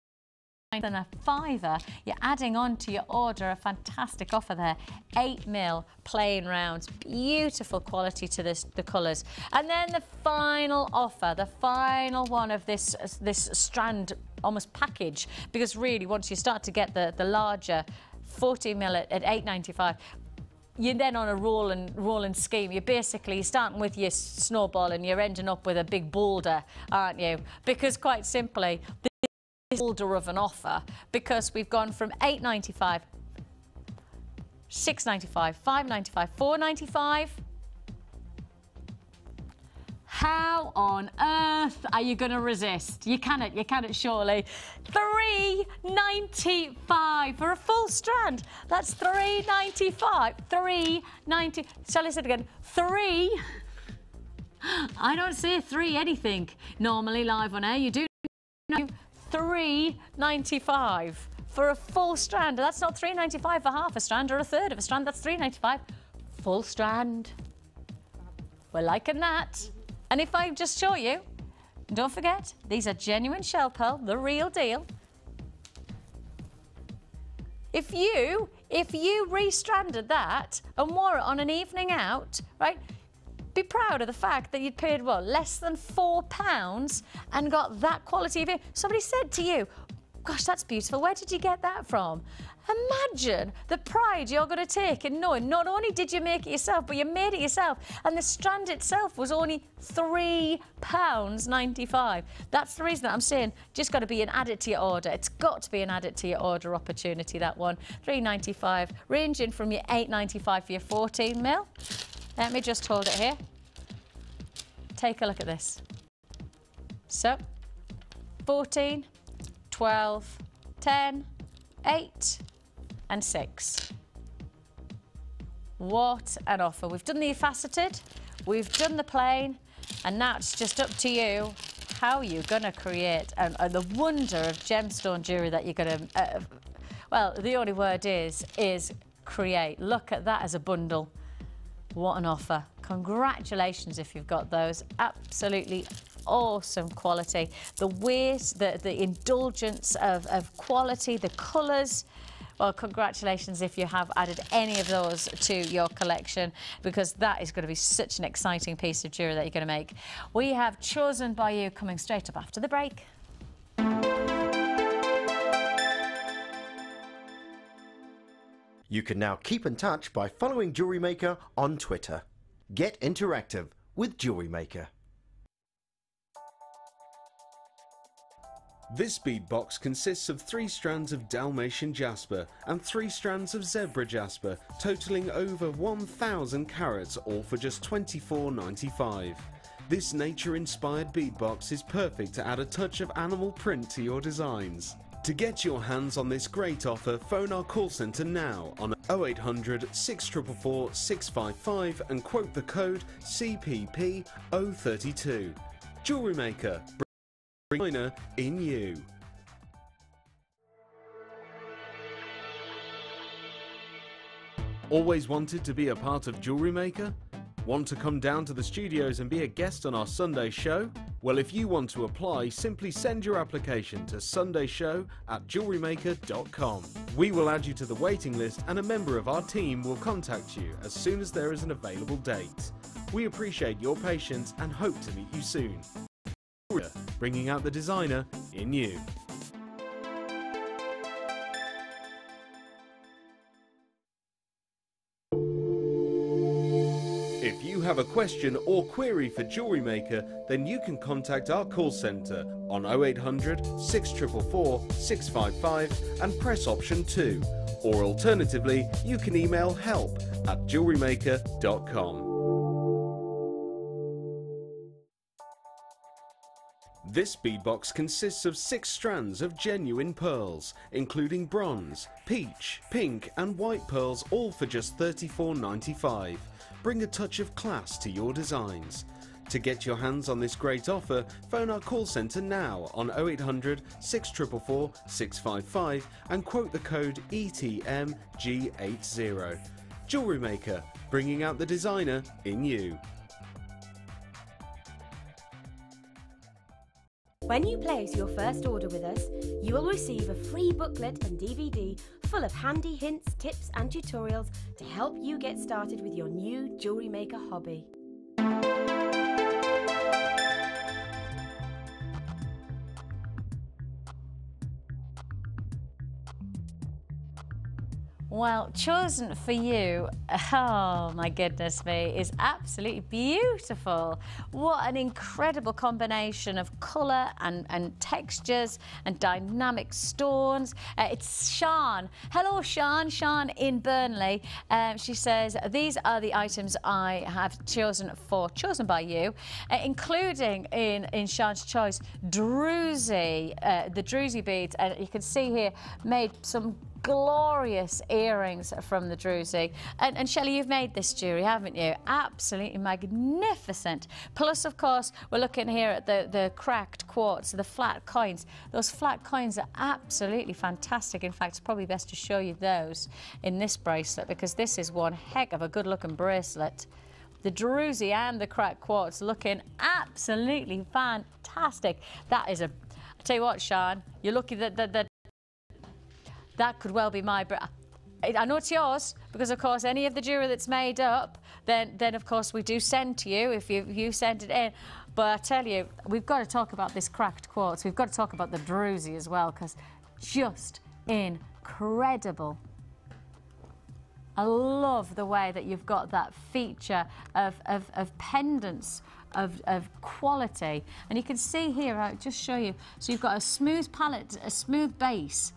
than a £5, you're adding on to your order. A fantastic offer there. 8 mil plain rounds, beautiful quality to the colours. And then the final offer, the final one of this strand almost package, because really once you start to get the larger 40 mil at £8.95, you're then on a rolling scheme. You're starting with your snowball and you're ending up with a big boulder, aren't you? Because quite simply, boulder of an offer, because we've gone from £8.95, £6.95, £5.95, £4.95. How on earth are you going to resist? You cannot surely. £3.95 for a full strand. That's £3.95. £3.90. Shall I say it again? Three. I don't say three anything normally live on air. You do know. £3.95 for a full strand. That's not £3.95 for half a strand or a third of a strand. That's £3.95 Full strand. We're liking that. And if I just show you, don't forget, these are genuine shell pearl, the real deal. If you restranded that and wore it on an evening out, right, be proud of the fact that you'd paid, what, less than £4 and got that quality of it. Somebody said to you, gosh, that's beautiful, where did you get that from? Imagine the pride you're going to take in knowing not only did you make it yourself, but you made it yourself, and the strand itself was only £3.95. That's the reason that I'm saying just got to be an added to your order. It's got to be an added to your order opportunity, that one. £3.95, ranging from your £8.95 for your 14 mil. Let me just hold it here. Take a look at this. So, 14, 12, 10, 8 and 6. What an offer. We've done the faceted, we've done the plain, and now it's just up to you how you're going to create the wonder of gemstone jewellery that you're going to... well, the only word is create. Look at that as a bundle. What an offer. Congratulations if you've got those. Absolutely awesome quality. The weight, the indulgence of quality, the colours. Well, congratulations if you have added any of those to your collection, because that is going to be such an exciting piece of jewellery that you're going to make. We have Chosen by You coming straight up after the break. You can now keep in touch by following Jewellery Maker on Twitter. Get interactive with Jewellery Maker. This bead box consists of 3 strands of Dalmatian jasper and 3 strands of zebra jasper, totaling over 1,000 carats, all for just £24.95. This nature-inspired bead box is perfect to add a touch of animal print to your designs. To get your hands on this great offer, phone our call centre now on 0800 644 655 and quote the code CPP032. Jewellery Maker, designer in you. Always wanted to be a part of Jewellery Maker? Want to come down to the studios and be a guest on our Sunday show? Well, if you want to apply, simply send your application to sundayshow@jewellerymaker.com. We will add you to the waiting list and a member of our team will contact you as soon as there is an available date. We appreciate your patience and hope to meet you soon. Bringing out the designer in you. If you have a question or query for Jewellery Maker, then you can contact our call centre on 0800 644 655 and press option 2. Or alternatively, you can email help@jewellerymaker.com. This bead box consists of 6 strands of genuine pearls, including bronze, peach, pink and white pearls, all for just £34.95. Bring a touch of class to your designs. To get your hands on this great offer, phone our call centre now on 0800 644 655 and quote the code ETMG80. Jewellery Maker, bringing out the designer in you. When you place your first order with us, you will receive a free booklet and DVD full of handy hints, tips and tutorials to help you get started with your new Jewellery Maker hobby. Well, Chosen for You, oh my goodness me, is absolutely beautiful. What an incredible combination of colour and textures and dynamic stones. It's Sean. Hello, Sean. Sean in Burnley. She says, these are the items I have chosen by you, including in Sean's choice, druzy, the druzy beads. And you can see here, made some glorious earrings from the Druzy. And Shelley, you've made this jewellery, haven't you? Absolutely magnificent. Plus, of course, we're looking here at the cracked quartz, the flat coins. Those flat coins are absolutely fantastic. In fact, it's probably best to show you those in this bracelet, because this is one heck of a good-looking bracelet. The Druzy and the cracked quartz looking absolutely fantastic. That is a... I tell you what, Sean, you're lucky that could well be my... I know it's yours, because, of course, any of the jewellery that's made up, then of course, we do send to you if you send it in. But I tell you, we've got to talk about this cracked quartz. We've got to talk about the Druzy as well, because just incredible. I love the way that you've got that feature of pendants, of quality. And you can see here, I'll just show you. So you've got a smooth palette, a smooth base.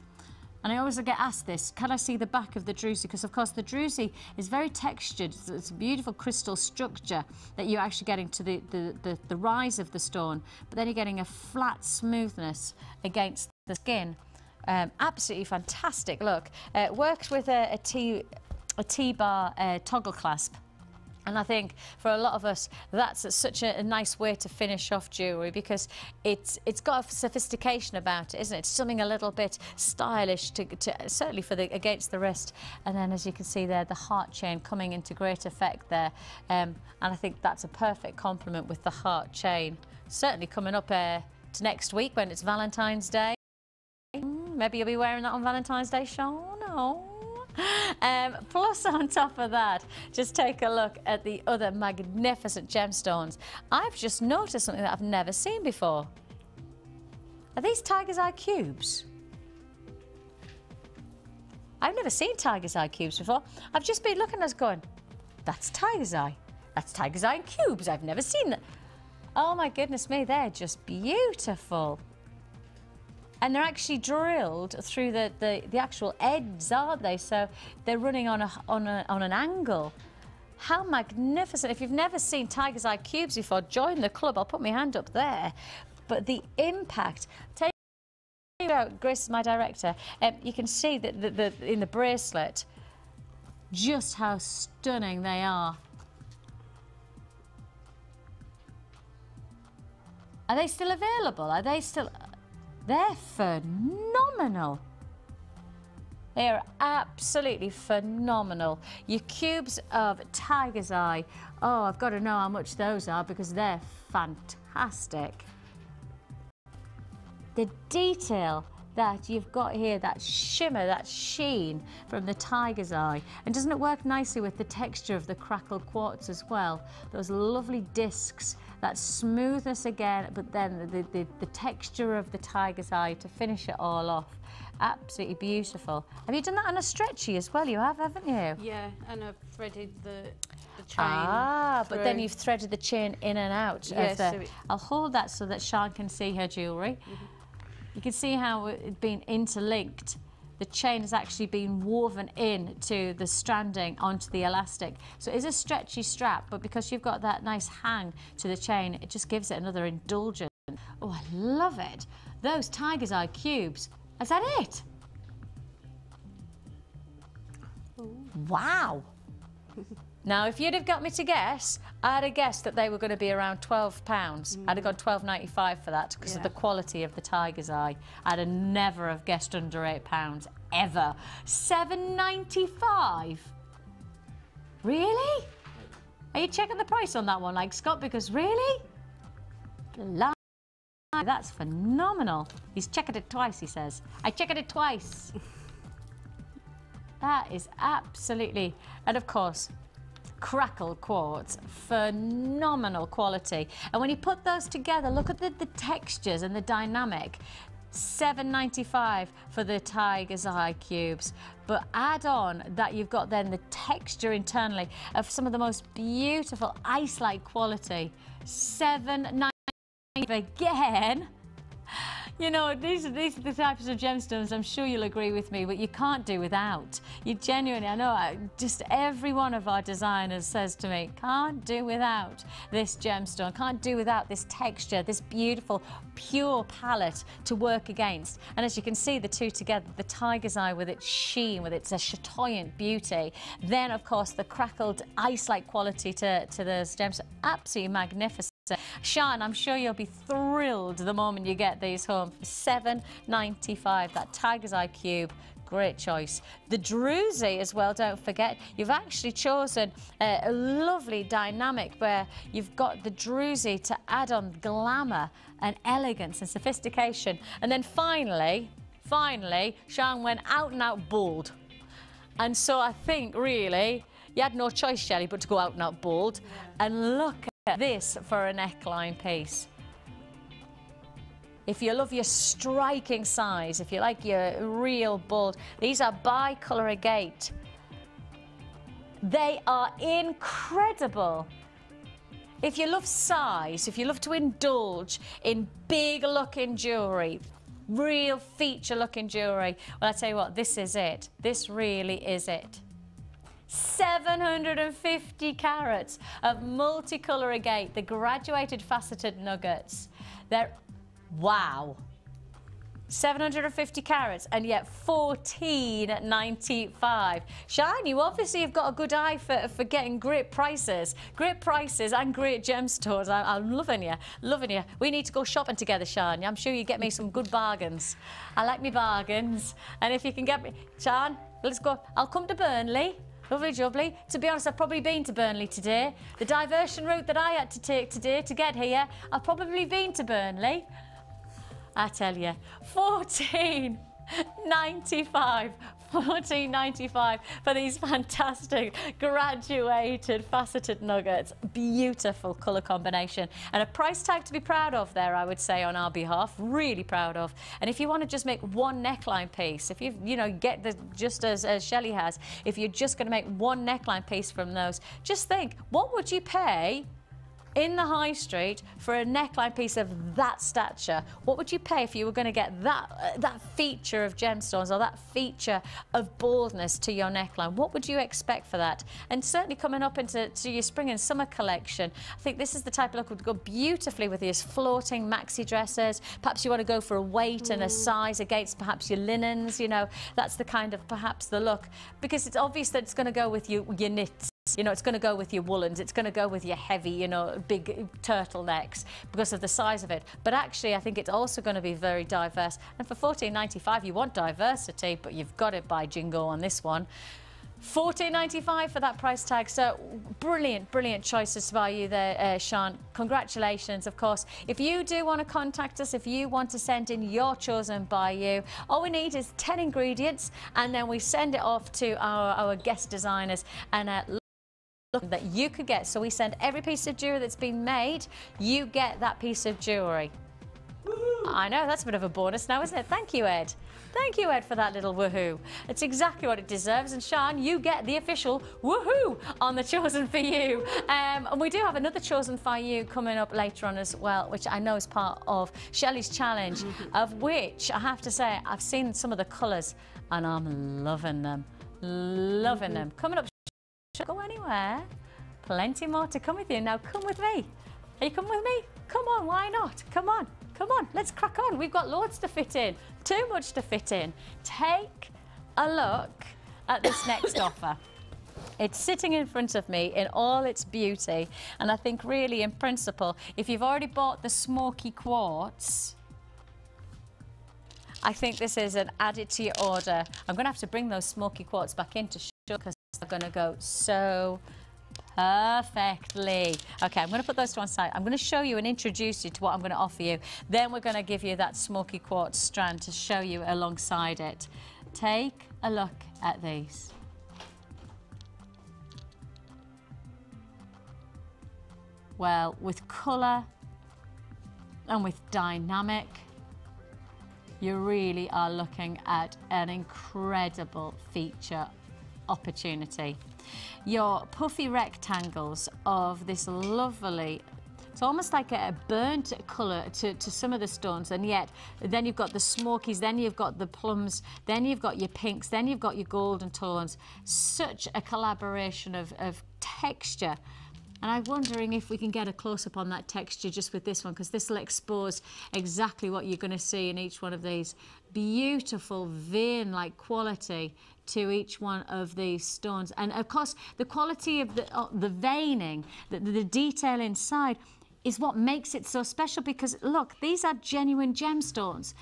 And I always get asked this, can I see the back of the Druzy? Because, of course, the Druzy is very textured. It's a beautiful crystal structure that you're actually getting to the rise of the stone. But then you're getting a flat smoothness against the skin. Absolutely fantastic look. Worked with a T-bar toggle clasp. And I think for a lot of us, that's such a nice way to finish off jewellery, because it's got a sophistication about it, isn't it? It's something a little bit stylish, to certainly for against the wrist. And then, as you can see there, the heart chain coming into great effect there. And I think that's a perfect complement with the heart chain. Certainly coming up to next week when it's Valentine's Day. Maybe you'll be wearing that on Valentine's Day, Sean? No. Plus, on top of that, just take a look at the other magnificent gemstones. I've just noticed something that I've never seen before. Are these tiger's eye cubes? I've never seen tiger's eye cubes before. I've just been looking at us going, that's tiger's eye. That's tiger's eye in cubes. I've never seen that. Oh my goodness me, they're just beautiful. And they're actually drilled through the actual ends, aren't they? So they're running on an angle. How magnificent. If you've never seen tiger's eye cubes before, join the club. I'll put my hand up there. But the impact. Take out, Grace is my director. You can see that in the bracelet just how stunning they are. Are they still available? Are they still... They're phenomenal. They are absolutely phenomenal. Your cubes of tiger's eye. Oh, I've got to know how much those are, because they're fantastic. The detail that you've got here, that shimmer, that sheen from the tiger's eye. And doesn't it work nicely with the texture of the crackled quartz as well? Those lovely discs, that smoothness again, but then the texture of the tiger's eye to finish it all off. Absolutely beautiful. Have you done that on a stretchy as well? You have, haven't you? Yeah, and I've threaded the chain. Ah, through. But then you've threaded the chain in and out. Yes, of the... I'll hold that so that Sian can see her jewellery. You can see how it's been interlinked. The chain has actually been woven in to the stranding onto the elastic. So it is a stretchy strap, but because you've got that nice hang to the chain, it just gives it another indulgence. Oh, I love it. Those tiger's eye cubes. Is that it? Ooh. Wow. Now, if you'd have got me to guess, I'd have guessed that they were going to be around £12. I'd have gone £12.95 for that because of the quality of the tiger's eye. I'd have never have guessed under £8, ever. £7.95? Really? Are you checking the price on that one, like Scott? Because really? That's phenomenal. He's checking it twice, he says. I checked it twice. That is absolutely... And of course, crackled quartz, phenomenal quality. And when you put those together, look at the textures and the dynamic. £7.95 for the tiger's eye cubes. But add on that you've got then the texture internally of some of the most beautiful ice-like quality. £7.95 again. You know, these are the types of gemstones, I'm sure you'll agree with me, but you can't do without. You genuinely, I know, just every one of our designers says to me, can't do without this gemstone, can't do without this texture, this beautiful, pure palette to work against. And as you can see, the two together, the tiger's eye with its sheen, with its chatoyant beauty, then of course the crackled ice-like quality to those gems, absolutely magnificent. Sian, I'm sure you'll be thrilled the moment you get these home for $7.95. That tiger's eye cube, great choice. The druzy as well, don't forget. You've actually chosen a lovely dynamic where you've got the druzy to add on glamour and elegance and sophistication. And then finally, Sian went out and out bold. And so I think really you had no choice, Shelley, but to go out and out bold. Yeah. And look at this for a neckline piece. If you love your striking size, if you like your real bold, these are bi-colour agate. They are incredible. If you love size, if you love to indulge in big looking jewellery, real feature looking jewellery, well, I tell you what, this is it. This really is it. 750 carats of multicolour agate, the graduated faceted nuggets. They're, wow. 750 carats and yet $14.95. Shine, you obviously have got a good eye for getting great prices and great gemstones. I'm loving you, loving you. We need to go shopping together, Shine. I'm sure you get me some good bargains. I like me bargains. And if you can get me, Shine, let's go. I'll come to Burnley. Lovely jubbly. To be honest, I've probably been to Burnley today. The diversion route that I had to take today to get here, I've probably been to Burnley. I tell you, $14.95 for these fantastic graduated faceted nuggets. Beautiful colour combination and a price tag to be proud of there, I would say, on our behalf. Really proud of. And if you want to just make one neckline piece, if you get the just as Shelley has, if you're just going to make one neckline piece from those, just think, what would you pay in the high street for a neckline piece of that stature? What would you pay if you were going to get that feature of gemstones or that feature of boldness to your neckline? What would you expect for that? And certainly coming up into your spring and summer collection, I think this is the type of look that would go beautifully with these floating maxi dresses. Perhaps you want to go for a weight and a size against perhaps your linens, you know, that's the kind of perhaps the look, because it's obvious that it's going to go with your knits. You know, it's going to go with your woolens, it's going to go with your heavy, you know, big turtlenecks because of the size of it. But actually, I think it's also going to be very diverse. And for $14.95, you want diversity, but you've got it by jingo on this one. $14.95 for that price tag. So brilliant, brilliant choices by you there, Sian. Congratulations, of course. If you do want to contact us, if you want to send in your chosen by you, all we need is 10 ingredients, and then we send it off to our guest designers and that you could get. So we send every piece of jewellery that's been made, you get that piece of jewellery. I know, that's a bit of a bonus now, isn't it? Thank you, Ed. Thank you, Ed, for that little woohoo. It's exactly what it deserves. And Sian, you get the official woohoo on the Chosen For You. And we do have another Chosen For You coming up later on as well, which I know is part of Shelley's challenge, of which I have to say, I've seen some of the colours and I'm loving them. Loving them. Coming up, go anywhere. Plenty more to come with you. Now come with me. Are you coming with me? Come on, why not? Come on, come on, let's crack on. We've got loads to fit in, too much to fit in. Take a look at this next offer. It's sitting in front of me in all its beauty, and I think really in principle, if you've already bought the smoky quartz, I think this is an added to your order. I'm going to have to bring those smoky quartz back in to show because they're going to go so perfectly. Okay, I'm going to put those to one side. I'm going to show you and introduce you to what I'm going to offer you. Then we're going to give you that smoky quartz strand to show you alongside it. Take a look at these. Well, with colour and with dynamic, you really are looking at an incredible feature opportunity. Your puffy rectangles of this lovely It's almost like a burnt colour to some of the stones, and yet then you've got the smokies, then you've got the plums, then you've got your pinks, then you've got your golden tones. Such a collaboration of texture. And I'm wondering if we can get a close-up on that texture just with this one, because this will expose exactly what you're going to see in each one of these. Beautiful vein-like quality to each one of these stones. And of course, the quality of the veining, the detail inside is what makes it so special, because look, these are genuine gemstones.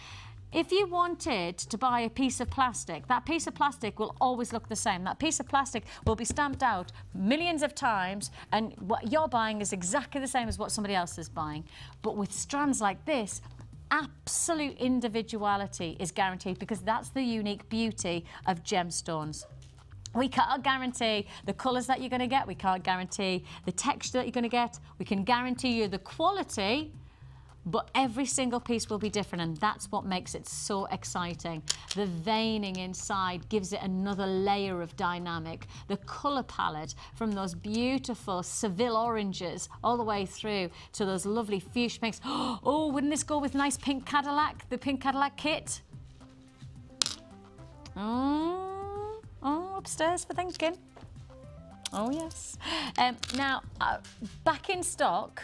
If you wanted to buy a piece of plastic, that piece of plastic will always look the same. That piece of plastic will be stamped out millions of times, and what you're buying is exactly the same as what somebody else is buying. But with strands like this, absolute individuality is guaranteed, because that's the unique beauty of gemstones. We can't guarantee the colours that you're going to get. We can't guarantee the texture that you're going to get. We can guarantee you the quality, but every single piece will be different, and that's what makes it so exciting. The veining inside gives it another layer of dynamic. The colour palette, from those beautiful Seville oranges all the way through to those lovely fuchsia pinks. Oh, wouldn't this go with nice pink Cadillac, the pink Cadillac kit? Oh, upstairs for thinking. Oh, yes. Now, back in stock,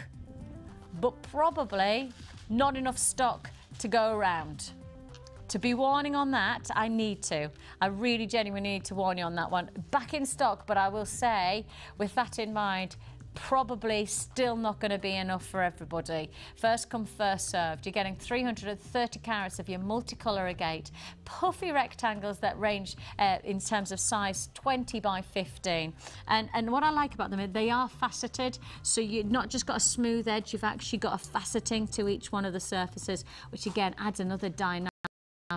but probably not enough stock to go around. To be warning on that, I need to. I really genuinely need to warn you on that one. Back in stock, but I will say, with that in mind, probably still not going to be enough for everybody. First come, first served. You're getting 330 carats of your multicolour agate, puffy rectangles that range in terms of size 20 by 15. And what I like about them is they are faceted, so you've not just got a smooth edge, you've actually got a faceting to each one of the surfaces, which again adds another dynamic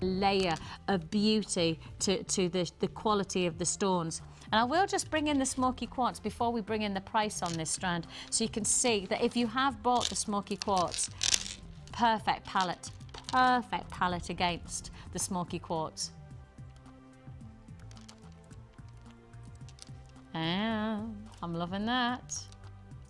layer of beauty to the quality of the stones. And I will just bring in the smoky quartz before we bring in the price on this strand, so you can see that if you have bought the smoky quartz, perfect palette against the smoky quartz. I'm loving that.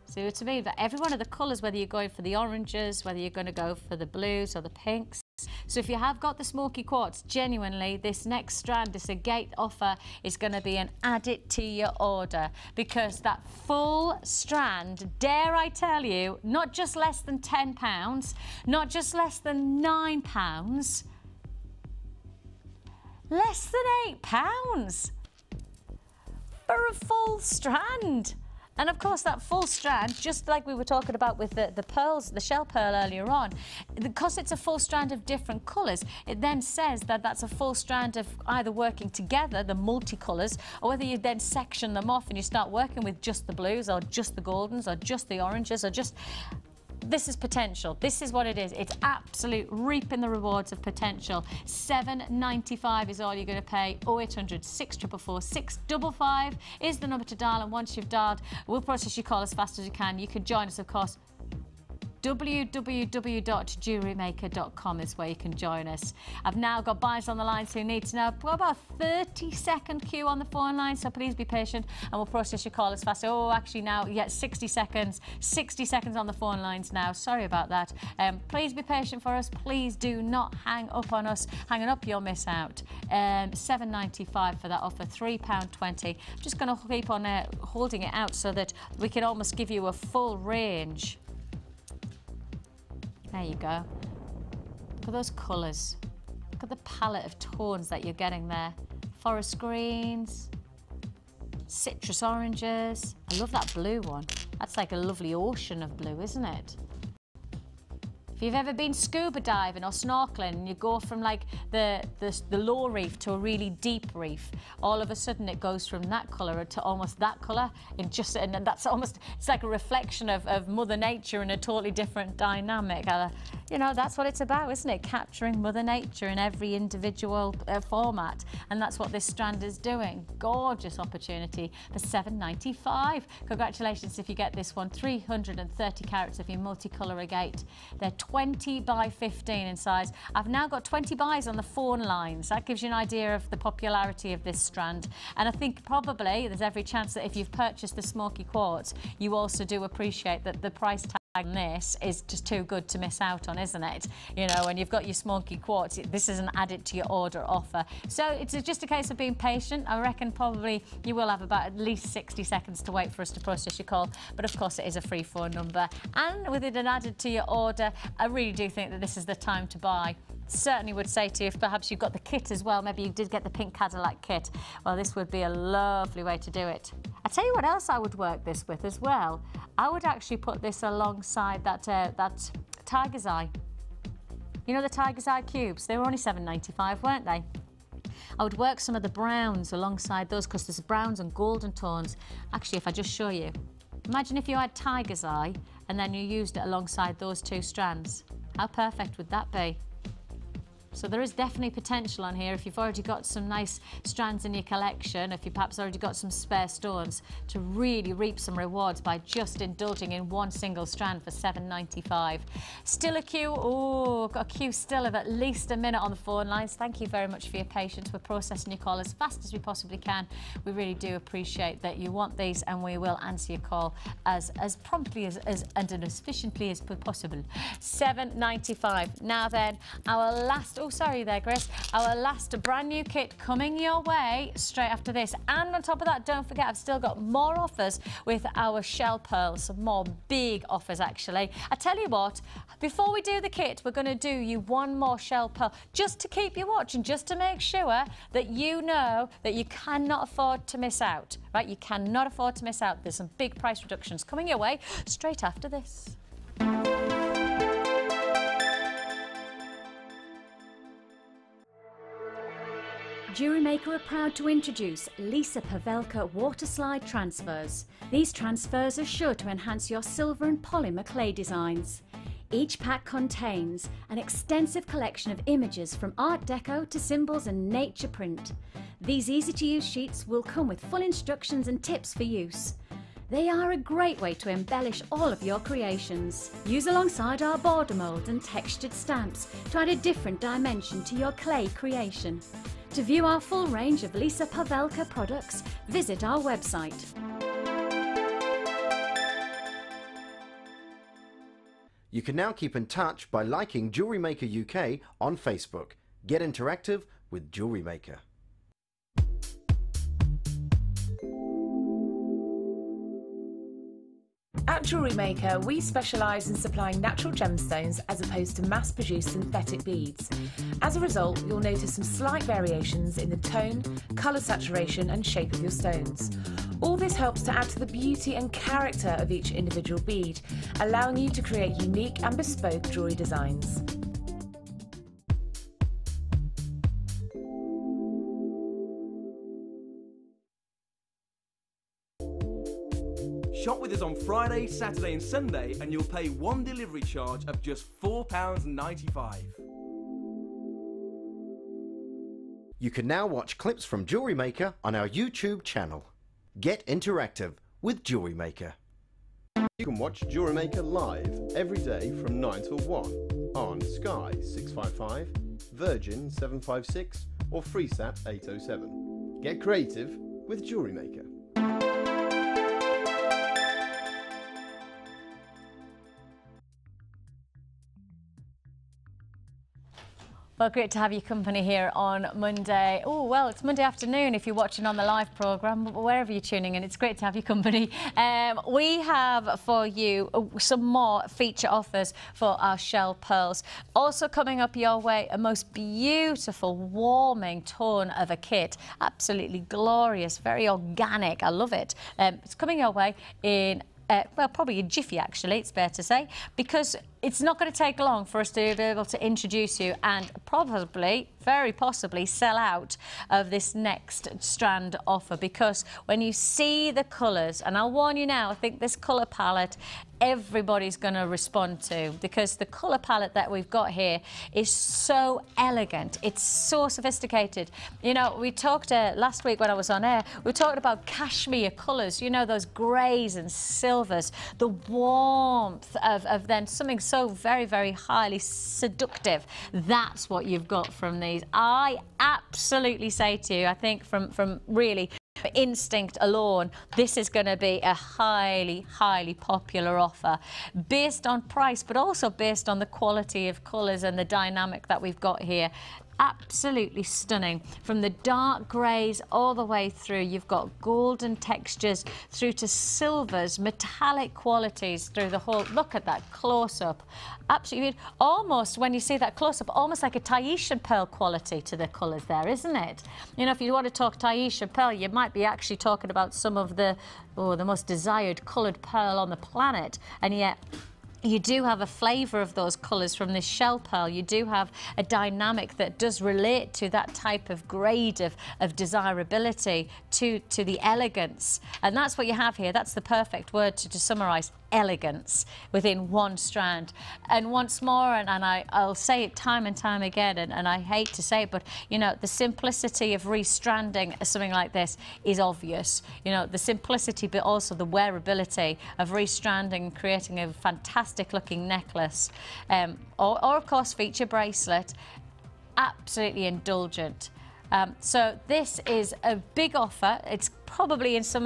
See what I mean? But every one of the colours, whether you're going for the oranges, whether you're going to go for the blues or the pinks. So if you have got the smoky quartz, genuinely, this next strand, this agate offer, is going to be an add it to your order, because that full strand, dare I tell you, not just less than £10, not just less than £9, less than £8 for a full strand. And of course, that full strand, just like we were talking about with the pearls, the shell pearl earlier on, because it's a full strand of different colours, it then says that that's a full strand of either working together, the multicolours, or whether you then section them off and you start working with just the blues or just the goldens or just the oranges or just... This is potential. This is what it is. It's absolute reaping the rewards of potential. $7.95 is all you're going to pay. 0800 644 655 is the number to dial, and once you've dialed, we'll process your call as fast as you can. You can join us, of course. www.jewellerymaker.com is where you can join us. I've now got buyers on the line who need to know. We've got about a 30-second queue on the phone line, so please be patient and we'll process your call as fast. Oh, actually now, yeah, 60 seconds. 60 seconds on the phone lines now. Sorry about that. Please be patient for us. Please do not hang up on us. Hanging up, you'll miss out. $7.95 for that offer, £3.20. I'm just going to keep on holding it out so that we can almost give you a full range. There you go. Look at those colours. Look at the palette of tones that you're getting there. Forest greens, citrus oranges. I love that blue one. That's like a lovely ocean of blue, isn't it? If you've ever been scuba diving or snorkeling and you go from like the low reef to a really deep reef, all of a sudden it goes from that colour to almost that colour, and that's almost, it's like a reflection of Mother Nature in a totally different dynamic. You know, that's what it's about, isn't it? Capturing Mother Nature in every individual format, and that's what this strand is doing. Gorgeous opportunity for $7.95. Congratulations if you get this one. 330 carats of your multicolour agate. They're 20 by 15 in size. I've now got 20 buys on the phone lines. That gives you an idea of the popularity of this strand. And I think probably there's every chance that if you've purchased the smoky quartz, you also do appreciate that the price tag And this is just too good to miss out on, isn't it? You know, when you've got your smoky quartz, this isn't added to your order offer. So it's just a case of being patient. I reckon probably you will have about at least 60 seconds to wait for us to process your call. But of course, it is a free phone number. And with it added to your order, I really do think that this is the time to buy. Certainly would say to you, if perhaps you've got the kit as well, maybe you did get the pink Cadillac kit, well, this would be a lovely way to do it. I tell you what else I would work this with as well. I would actually put this alongside that Tiger's Eye. You know the Tiger's Eye cubes? They were only $7.95, weren't they? I would work some of the browns alongside those, because there's browns and golden tones. Actually, if I just show you, imagine if you had Tiger's Eye and then you used it alongside those two strands. How perfect would that be? So there is definitely potential on here if you've already got some nice strands in your collection, if you perhaps already got some spare stones, to really reap some rewards by just indulging in one single strand for $7.95. Still a queue? Oh, got a queue still of at least a minute on the phone lines. Thank you very much for your patience. We're processing your call as fast as we possibly can. We really do appreciate that you want these, and we will answer your call as promptly and as efficiently as possible. $7.95. Now then, our last, oh sorry there Chris, our last brand new kit coming your way straight after this. And on top of that, don't forget, I've still got more offers with our shell pearls, some more big offers actually. I tell you what, before we do the kit, we're going to do you one more shell pearl, just to keep you watching, just to make sure that you know that you cannot afford to miss out, right? You cannot afford to miss out. There's some big price reductions coming your way straight after this. Jewellery Maker are proud to introduce Lisa Pavelka water slide transfers. These transfers are sure to enhance your silver and polymer clay designs. Each pack contains an extensive collection of images from Art Deco to symbols and nature print. These easy-to-use sheets will come with full instructions and tips for use. They are a great way to embellish all of your creations. Use alongside our border mould and textured stamps to add a different dimension to your clay creation. To view our full range of Lisa Pavelka products, visit our website. You can now keep in touch by liking Jewellery Maker UK on Facebook. Get interactive with Jewellery Maker. At Jewellery Maker, we specialise in supplying natural gemstones as opposed to mass-produced synthetic beads. As a result, you'll notice some slight variations in the tone, colour saturation and shape of your stones. All this helps to add to the beauty and character of each individual bead, allowing you to create unique and bespoke jewellery designs. Shop with us on Friday, Saturday and Sunday and you'll pay one delivery charge of just £4.95. You can now watch clips from Jewellery Maker on our YouTube channel. Get interactive with Jewellery Maker. You can watch Jewellery Maker live every day from 9 till 1 on Sky 655, Virgin 756 or FreeSat 807. Get creative with Jewellery Maker. Well, great to have your company here on Monday. Oh, well, it's Monday afternoon if you're watching on the live programme, but wherever you're tuning in, it's great to have your company. We have for you some more feature offers for our shell pearls. Also coming up your way, a most beautiful, warming tone of a kit. Absolutely glorious, very organic. I love it. It's coming your way in well, probably a jiffy, actually, it's fair to say, because it's not going to take long for us to be able to introduce you and probably, very possibly, sell out of this next strand offer, because when you see the colours, and I'll warn you now, I think this colour palette everybody's going to respond to, because the colour palette that we've got here is so elegant, it's so sophisticated. You know, we talked last week when I was on air, we talked about cashmere colours, you know, those greys and silvers, the warmth of then something so very, very highly seductive. That's what you've got from these. I absolutely say to you, I think from really instinct alone, this is going to be a highly, highly popular offer based on price, but also based on the quality of colours and the dynamic that we've got here. Absolutely stunning. From the dark greys all the way through, you've got golden textures through to silvers, metallic qualities through the whole. Look at that close-up. Absolutely, almost, when you see that close-up, almost like a Tahitian pearl quality to the colours there, isn't it? You know, if you want to talk Tahitian pearl, you might be actually talking about some of the most desired coloured pearl on the planet, and yet you do have a flavour of those colours from this shell pearl. You do have a dynamic that does relate to that type of grade of desirability, to the elegance. And that's what you have here. That's the perfect word to summarise. Elegance within one strand. And once more, and I'll say it time and time again, and I hate to say it, but you know, the simplicity of restranding something like this is obvious. You know, the simplicity, but also the wearability of restranding and creating a fantastic looking necklace, or of course feature bracelet. Absolutely indulgent. So this is a big offer. It's probably in some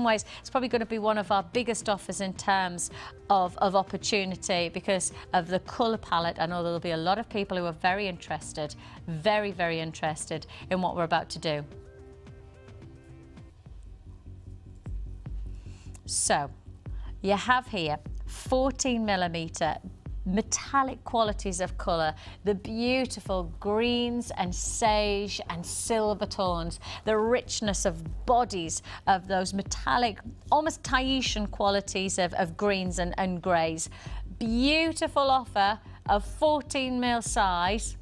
ways, it's probably going to be one of our biggest offers in terms of opportunity because of the colour palette. I know there'll be a lot of people who are very interested, very, very interested in what we're about to do. So you have here 14mm metallic qualities of colour, the beautiful greens and sage and silver tones, the richness of bodies of those metallic, almost Tahitian qualities of greens and greys. Beautiful offer of 14mm size,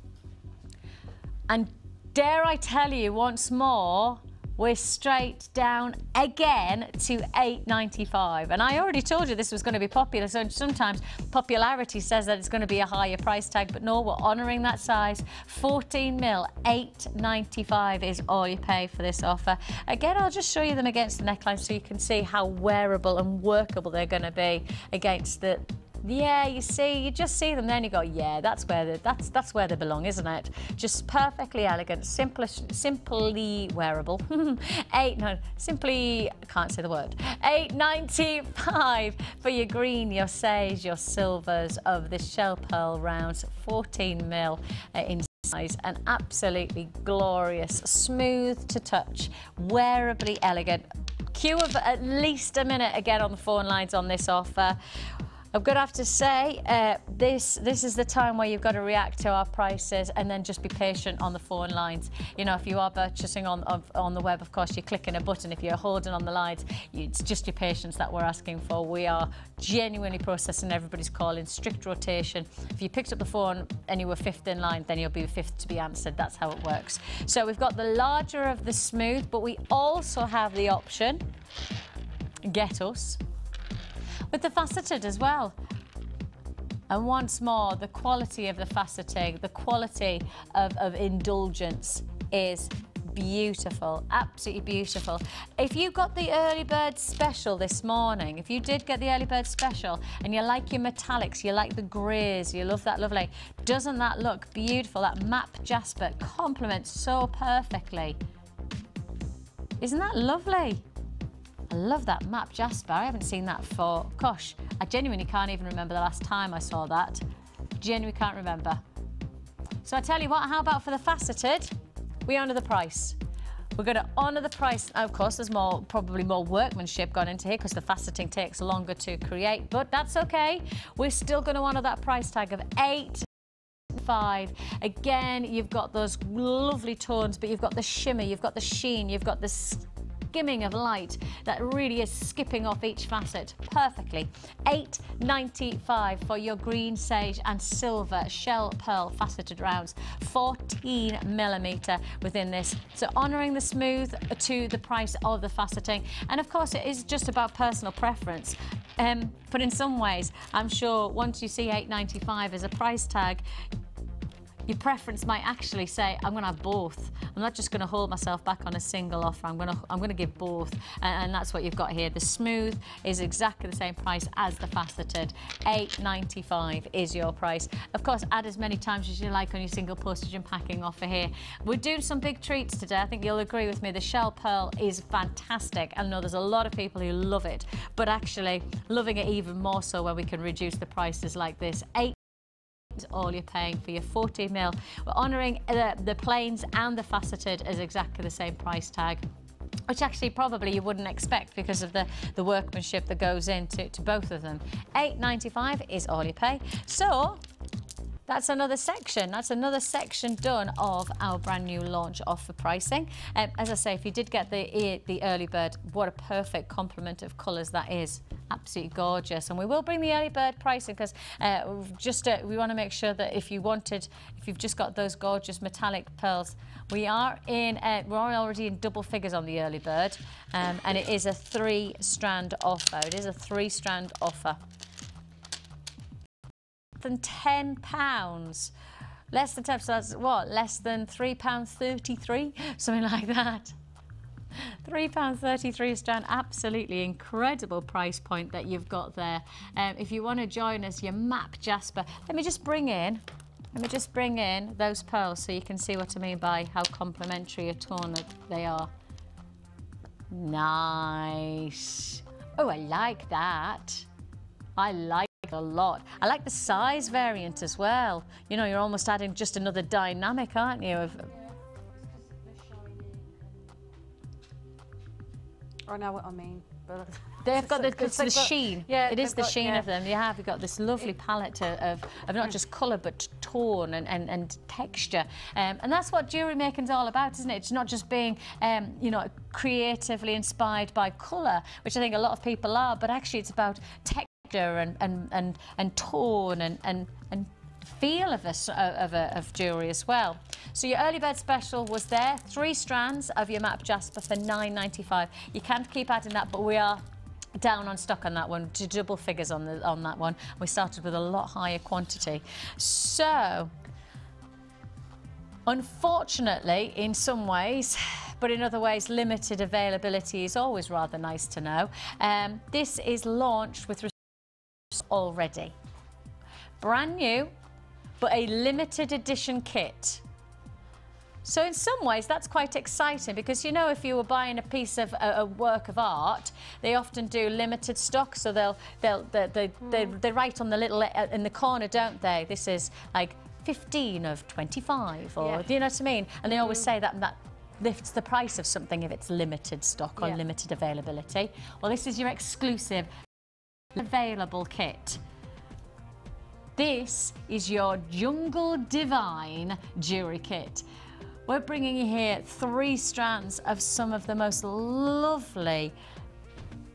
and dare I tell you once more, we're straight down again to $8.95. And I already told you this was going to be popular, so sometimes popularity says that it's going to be a higher price tag, but no, we're honouring that size. 14mm, $8.95 is all you pay for this offer. Again, I'll just show you them against the neckline so you can see how wearable and workable they're going to be against the... Yeah, you see, you just see them, then you go, yeah, that's where they belong, isn't it? Just perfectly elegant, simply wearable. Simply can't say the word. $8.95 for your green, your sage, your silvers of the shell pearl rounds, 14mm in size, and absolutely glorious, smooth to touch, wearably elegant. Queue of at least a minute again on the phone lines on this offer. I'm going to have to say, this is the time where you've got to react to our prices and then just be patient on the phone lines. You know, if you are purchasing on the web, of course, you're clicking a button. If you're holding on the lines, it's just your patience that we're asking for. We are genuinely processing everybody's call in strict rotation. If you picked up the phone and you were fifth in line, then you'll be fifth to be answered. That's how it works. So we've got the larger of the smooth, but we also have the option, get us, with the faceted as well. And once more, the quality of the faceting, the quality of indulgence is beautiful, absolutely beautiful. If you got the early bird special this morning, if you did get the early bird special and you like your metallics, you like the greys, you love that lovely, doesn't that look beautiful? That matte jasper complements so perfectly. Isn't that lovely? I love that matte jasper. I haven't seen that for, gosh, I genuinely can't even remember the last time I saw that. Genuinely can't remember. So I tell you what, how about for the faceted? We honour the price. We're going to honour the price. Of course, there's probably more workmanship gone into here because the faceting takes longer to create, but that's okay. We're still going to honour that price tag of $8.95. Again, you've got those lovely tones, but you've got the shimmer, you've got the sheen, you've got the skimming of light that really is skipping off each facet perfectly. $8.95 for your green sage and silver shell pearl faceted rounds, 14mm within this. So honouring the smooth to the price of the faceting, and of course it is just about personal preference. But in some ways, I'm sure once you see $8.95 as a price tag, your preference might actually say, I'm going to have both. I'm not just going to hold myself back on a single offer. I'm going to give both, and that's what you've got here. The smooth is exactly the same price as the faceted. £8.95 is your price. Of course, add as many times as you like on your single postage and packing offer here. We're doing some big treats today. I think you'll agree with me. The shell pearl is fantastic. I know there's a lot of people who love it, but actually loving it even more so when we can reduce the prices like this. All you're paying for your 14mm. We're honouring the plains and the faceted as exactly the same price tag, which actually probably you wouldn't expect because of the workmanship that goes into both of them. £8.95 is all you pay. So that's another section. That's another section done of our brand new launch offer pricing. As I say, if you did get the early bird, what a perfect complement of colours that is. Absolutely gorgeous. And we will bring the early bird pricing because we want to make sure that if you've just got those gorgeous metallic pearls, we're already in double figures on the early bird, and it is a 3-strand offer. It is a 3-strand offer. Than £10, less than 10, so that's what, less than £3.33, something like that. £3.33 a strand. Absolutely incredible price point that you've got there. If you want to join us, your map jasper. Let me just bring in those pearls so you can see what I mean by how complementary a tone they are. Nice. Oh, I like that. I like it a lot. I like the size variant as well. You know, you're almost adding just another dynamic, aren't you? I know what I mean, but they've got the sheen. Yeah, it is the sheen of them. You've got this lovely palette of not just colour but tone and texture, and that's what jewellery making is all about, isn't it? It's not just being you know, creatively inspired by colour, which I think a lot of people are, but actually it's about texture and tone and feel of jewellery as well. So your early bird special was there, 3 strands of your matte jasper for £9.95. You can't keep adding that, but we are down on stock on that one, to double figures on that one. We started with a lot higher quantity. So unfortunately, in some ways, but in other ways, limited availability is always rather nice to know. This is launched with already. Brand new, but a limited edition kit. So in some ways that's quite exciting because, you know, if you were buying a piece of a work of art, they often do limited stock, so they write on the little in the corner, don't they? This is like 15 of 25, or yeah. Do you know what I mean? And they always say that lifts the price of something if it's limited stock or limited availability. Well, this is your exclusive available kit. This is your Jungle Divine jewellery kit. We're bringing you here 3 strands of some of the most lovely,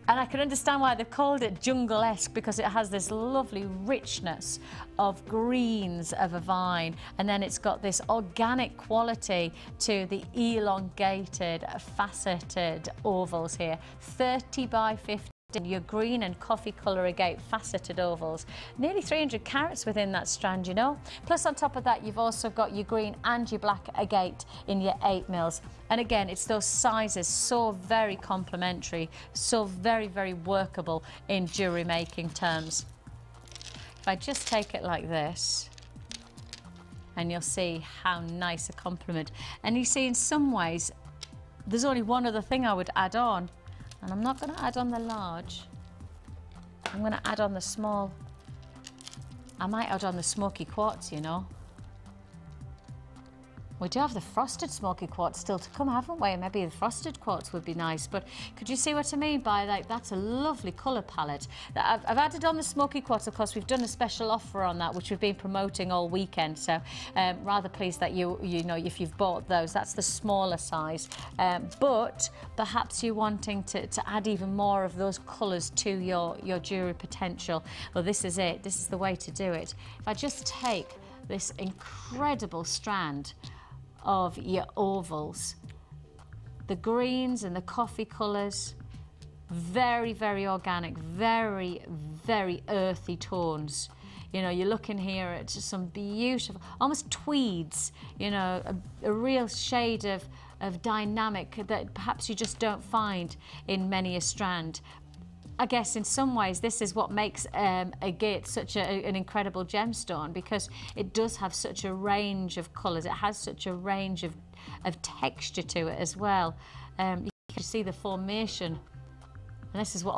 and I can understand why they've called it jungle-esque, because it has this lovely richness of greens of a vine, and then it's got this organic quality to the elongated, faceted ovals here. 30 by 50. Your green and coffee colour agate faceted ovals. Nearly 300 carats within that strand, you know. Plus on top of that, you've also got your green and your black agate in your 8mm. And again, it's those sizes, so very complementary, so very, very workable in jewellery making terms. If I just take it like this, and you'll see how nice a complement. And you see, in some ways, there's only one other thing I would add on. And I'm not going to add on the large. I'm going to add on the small. I might add on the smoky quartz, you know. We do have the frosted smoky quartz still to come, haven't we? Maybe the frosted quartz would be nice, but could you see what I mean by that? That's a lovely colour palette. I've added on the smoky quartz. Of course, we've done a special offer on that, which we've been promoting all weekend, so rather pleased that you know, if you've bought those, that's the smaller size. But perhaps you're wanting to add even more of those colours to your jewellery potential. Well, this is it. This is the way to do it. If I just take this incredible strand of your ovals, the greens and the coffee colours, very, very organic, very, very earthy tones. You know, you're looking here at some beautiful, almost tweeds, you know, a real shade of dynamic that perhaps you just don't find in many a strand. I guess in some ways this is what makes agate such an incredible gemstone, because it does have such a range of colours. It has such a range of texture to it as well. You can see the formation. And this is what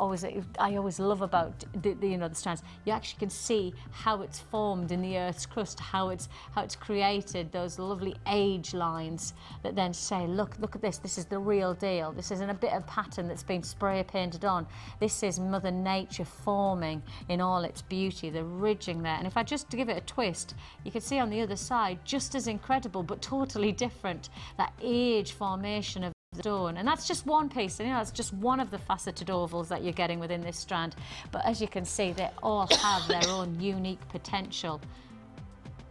I always love about the strands. You actually can see how it's formed in the Earth's crust, how it's created those lovely age lines that then say, look at this. This is the real deal. This isn't a bit of pattern that's been spray painted on. This is Mother Nature forming in all its beauty, the ridging there. And if I just give it a twist, you can see on the other side, just as incredible but totally different, that age formation of the stone. And that's just one piece, and you know, it's just one of the faceted ovals that you're getting within this strand. But as you can see, they all have their own unique potential.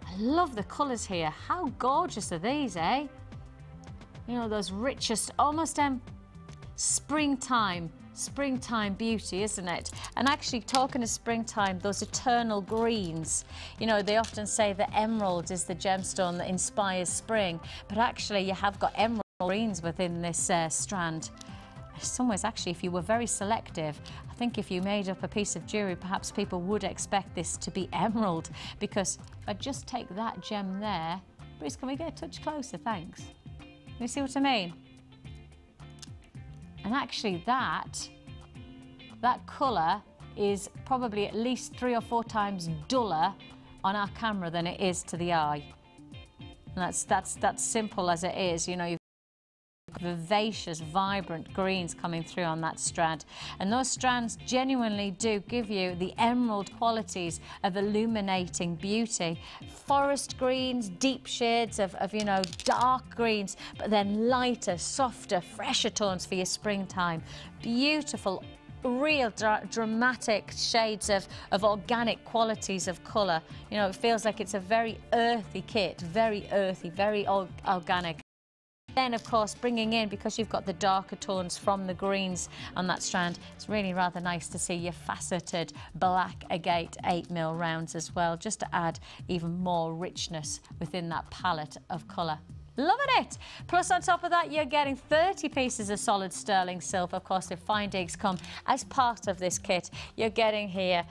I love the colours here. How gorgeous are these, eh? You know, those richest, almost springtime beauty, isn't it? And actually, talking of springtime, those eternal greens, you know, they often say that emerald is the gemstone that inspires spring, but actually you have got emerald greens within this strand. In some ways, actually, if you were very selective, I think if you made up a piece of jewellery, perhaps people would expect this to be emerald, because if I just take that gem there, Bruce, can we get a touch closer, thanks? You see what I mean? And actually that colour is probably at least 3 or 4 times duller on our camera than it is to the eye. And that's simple as it is. You know, you've vivacious, vibrant greens coming through on that strand, and those strands genuinely do give you the emerald qualities of illuminating beauty. Forest greens, deep shades of you know, dark greens, but then lighter, softer, fresher tones for your springtime. Beautiful, real dramatic shades of organic qualities of colour. You know, it feels like it's a very earthy kit, very earthy, very organic. Then, of course, bringing in, because you've got the darker tones from the greens on that strand, it's really rather nice to see your faceted black agate 8mm rounds as well, just to add even more richness within that palette of colour. Loving it! Plus, on top of that, you're getting 30 pieces of solid sterling silver. Of course, the findings come as part of this kit. You're getting here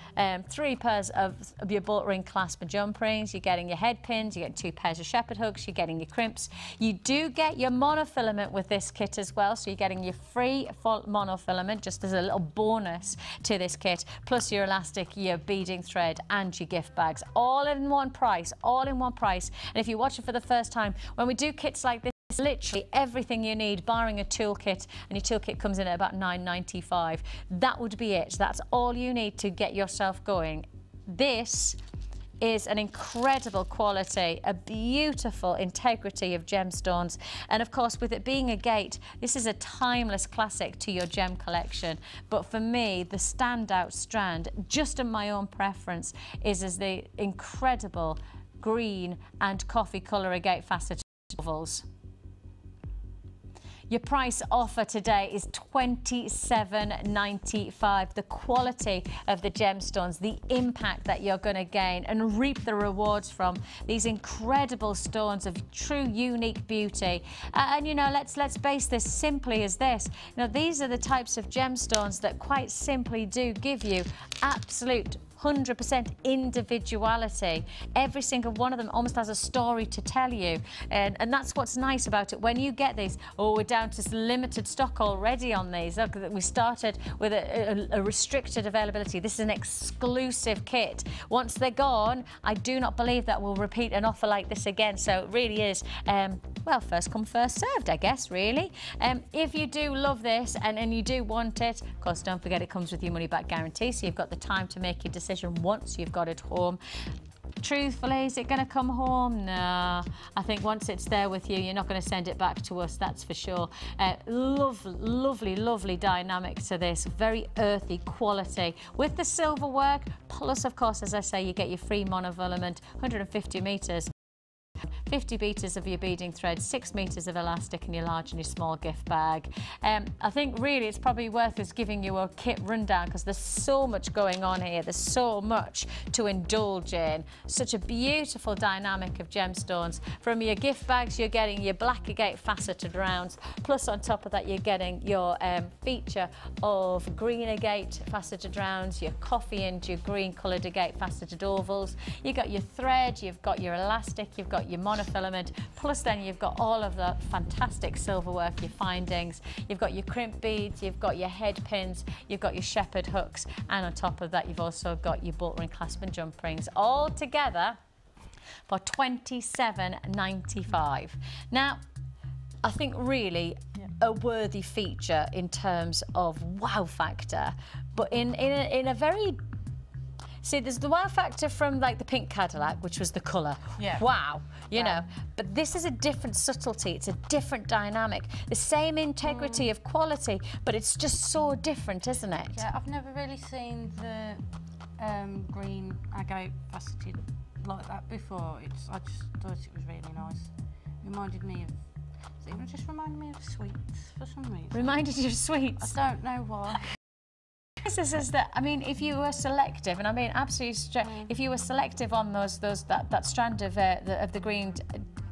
3 pairs of your bolt ring clasp and jump rings. You're getting your head pins. You get 2 pairs of shepherd hooks. You're getting your crimps. You do get your monofilament with this kit as well. So you're getting your free monofilament just as a little bonus to this kit. Plus your elastic, your beading thread, and your gift bags. All in one price. All in one price. And if you're watching for the first time, when we do kits like this, literally everything you need, barring a toolkit, and your toolkit comes in at about £9.95. That would be it. That's all you need to get yourself going. This is an incredible quality, a beautiful integrity of gemstones, and of course, with it being agate, this is a timeless classic to your gem collection. But for me, the standout strand, just in my own preference, is the incredible green and coffee colour agate faceted ovals. Your price offer today is £27.95. The quality of the gemstones, the impact that you're going to gain and reap the rewards from these incredible stones of true unique beauty. And you know, let's base this simply as this. You know, these are the types of gemstones that quite simply do give you absolute 100% individuality. Every single one of them almost has a story to tell you, and that's what's nice about it. When you get these, we're down to limited stock already on these. Look, we started with a restricted availability. This is an exclusive kit. Once they're gone, I do not believe that we'll repeat an offer like this again. So it really is, well, first come, first served, I guess, really. If you do love this and you do want it, of course, don't forget it comes with your money back guarantee, so you've got the time to make your decision once you've got it home. Truthfully, is it going to come home? No. I think once it's there with you, you're not going to send it back to us, that's for sure. Lovely dynamic to this. Very earthy quality. With the silver work, plus, of course, as I say, you get your free monofilament, 150 metres. 50 meters of your beading thread, 6 meters of elastic in your large and your small gift bag. I think really it's probably worth us giving you a kit rundown because there's so much going on here. There's so much to indulge in. Such a beautiful dynamic of gemstones. From your gift bags, you're getting your black agate faceted rounds, plus on top of that you're getting your feature of green agate faceted rounds, your coffee and your green coloured agate faceted ovals. You've got your thread, you've got your elastic, you've got your monofilament, plus then you've got all of the fantastic silver work, your findings, you've got your crimp beads, you've got your head pins, you've got your shepherd hooks, and on top of that you've also got your bolt ring clasp and jump rings, all together for $27.95. Now, I think really a worthy feature in terms of wow factor, but in a very... See, there's the wow factor from like the pink Cadillac, which was the colour. Yeah. Wow, you know. But this is a different subtlety. It's a different dynamic. The same integrity of quality, but it's just so different, isn't it? Yeah, I've never really seen the green agate faceted like that before. I just thought it was really nice. Reminded me of... It just reminded me of sweets for some reason. Reminded you of sweets? I don't know why. This is that. I mean, if you were selective, and I mean absolutely, if you were selective on that strand of the green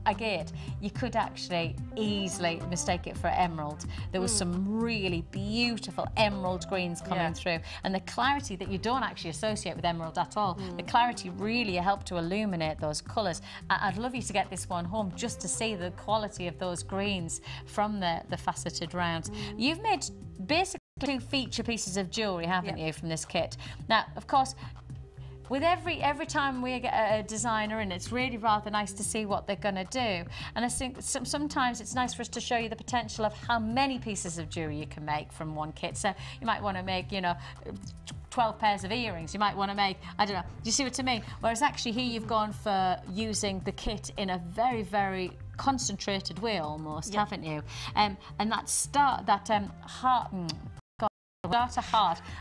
agate, you could actually easily mistake it for emerald. There was some really beautiful emerald greens coming through, and the clarity that you don't actually associate with emerald at all. The clarity really helped to illuminate those colours. I'd love you to get this one home just to see the quality of those greens from the faceted rounds. You've made basically 2 feature pieces of jewellery, haven't you, from this kit? Now, of course, with every time we get a designer in, it's really rather nice to see what they're going to do. And I think sometimes it's nice for us to show you the potential of how many pieces of jewellery you can make from one kit. So you might want to make, you know, 12 pairs of earrings. You might want to make, I don't know, do you see what I mean? Whereas actually here you've gone for using the kit in a very, very concentrated way almost, haven't you? And that heart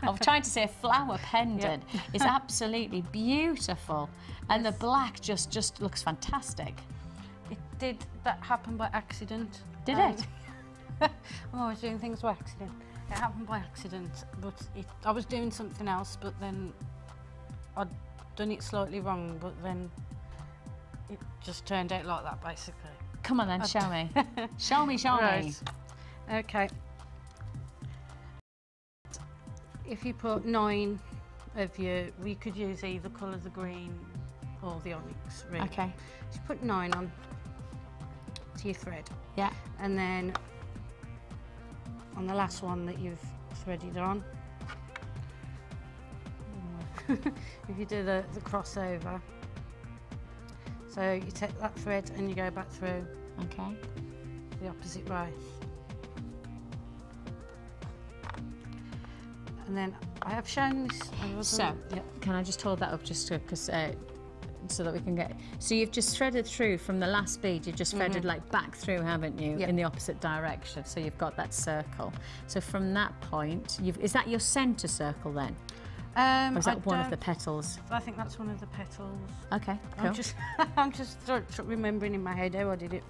of trying to say a flower pendant is absolutely beautiful, and the black just looks fantastic. Did that happen by accident? Did it? I'm always doing things by accident. It happened by accident, but I was doing something else, but then I'd done it slightly wrong, but then it just turned out like that, basically. Come on then, show me. Show me. Okay. If you put 9 of your, we could use either colour, the green or the onyx, really. Okay. So you put 9 on to your thread. Yeah. And then on the last one that you've threaded on, if you do the crossover, so you take that thread and you go back through. Okay. The opposite way. And then I have shown this. So, can I just hold that up just because so that we can get... So you've just threaded through from the last bead, you've just threaded like back through, haven't you, in the opposite direction. So you've got that circle. So from that point, is that your centre circle then? Or is that one of the petals? I think that's one of the petals. Okay, cool. I'm just remembering in my head how I did it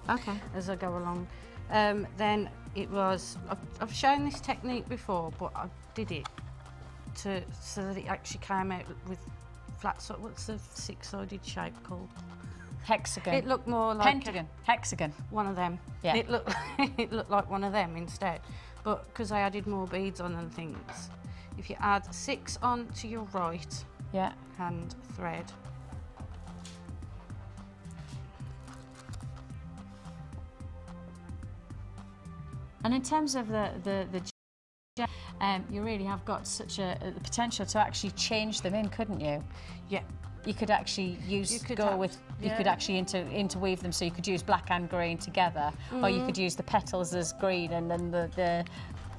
as I go along. Then it was... I've shown this technique before, but I did it so that it actually came out with flat side. What's the 6-sided shape called? Hexagon. It looked more like pentagon. Hexagon. One of them. Yeah. It looked like one of them instead, but because I added more beads on and things. If you add 6 on to your right hand thread, and in terms of the you really have got such a potential to actually change them in, couldn't you? Yeah. You could actually could actually interweave them, so you could use black and green together, or you could use the petals as green and then the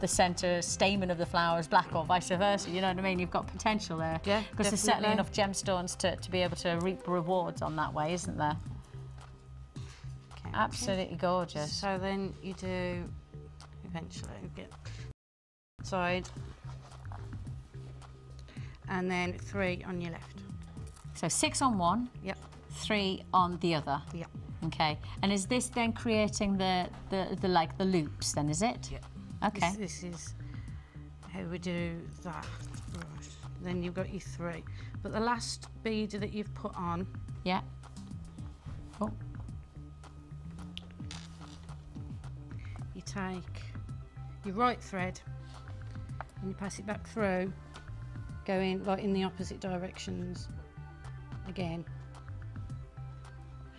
centre stamen of the flower is black, or vice versa. You know what I mean? You've got potential there. Yeah, because there's certainly enough gemstones to be able to reap rewards on that way, isn't there? Okay. Absolutely gorgeous. So then you do eventually get side, and then 3 on your left. So 6 on one. Yep. 3 on the other. Yep. Okay, and is this then creating the like the loops then, is it? Yeah. Okay. This is how we do that. Right. Then you've got your 3. But the last bead that you've put on. Yeah. Oh. You take your right thread and you pass it back through, going like in the opposite directions again.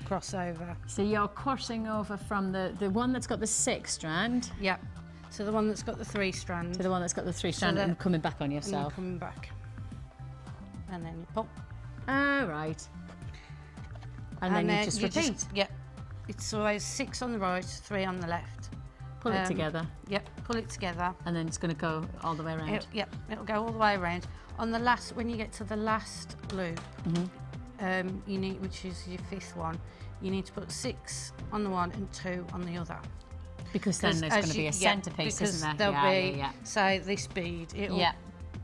Cross over. So you're crossing over from the one that's got the 6 strand. Yep. To the one that's got the 3 strand. To the one that's got the 3 strand, and coming back on yourself. And coming back. And then you pop. Oh, right. And then you just repeat. Yep. It's always 6 on the right, 3 on the left. Pull it together. Yep, pull it together. And then it's going to go all the way around. Yep, it'll go all the way around. On the last, when you get to the last loop, you need, which is your 5th one, you need to put 6 on the one and 2 on the other. Because then there's going to be a centrepiece, isn't there? There'll be, say, this bead. It'll, yeah.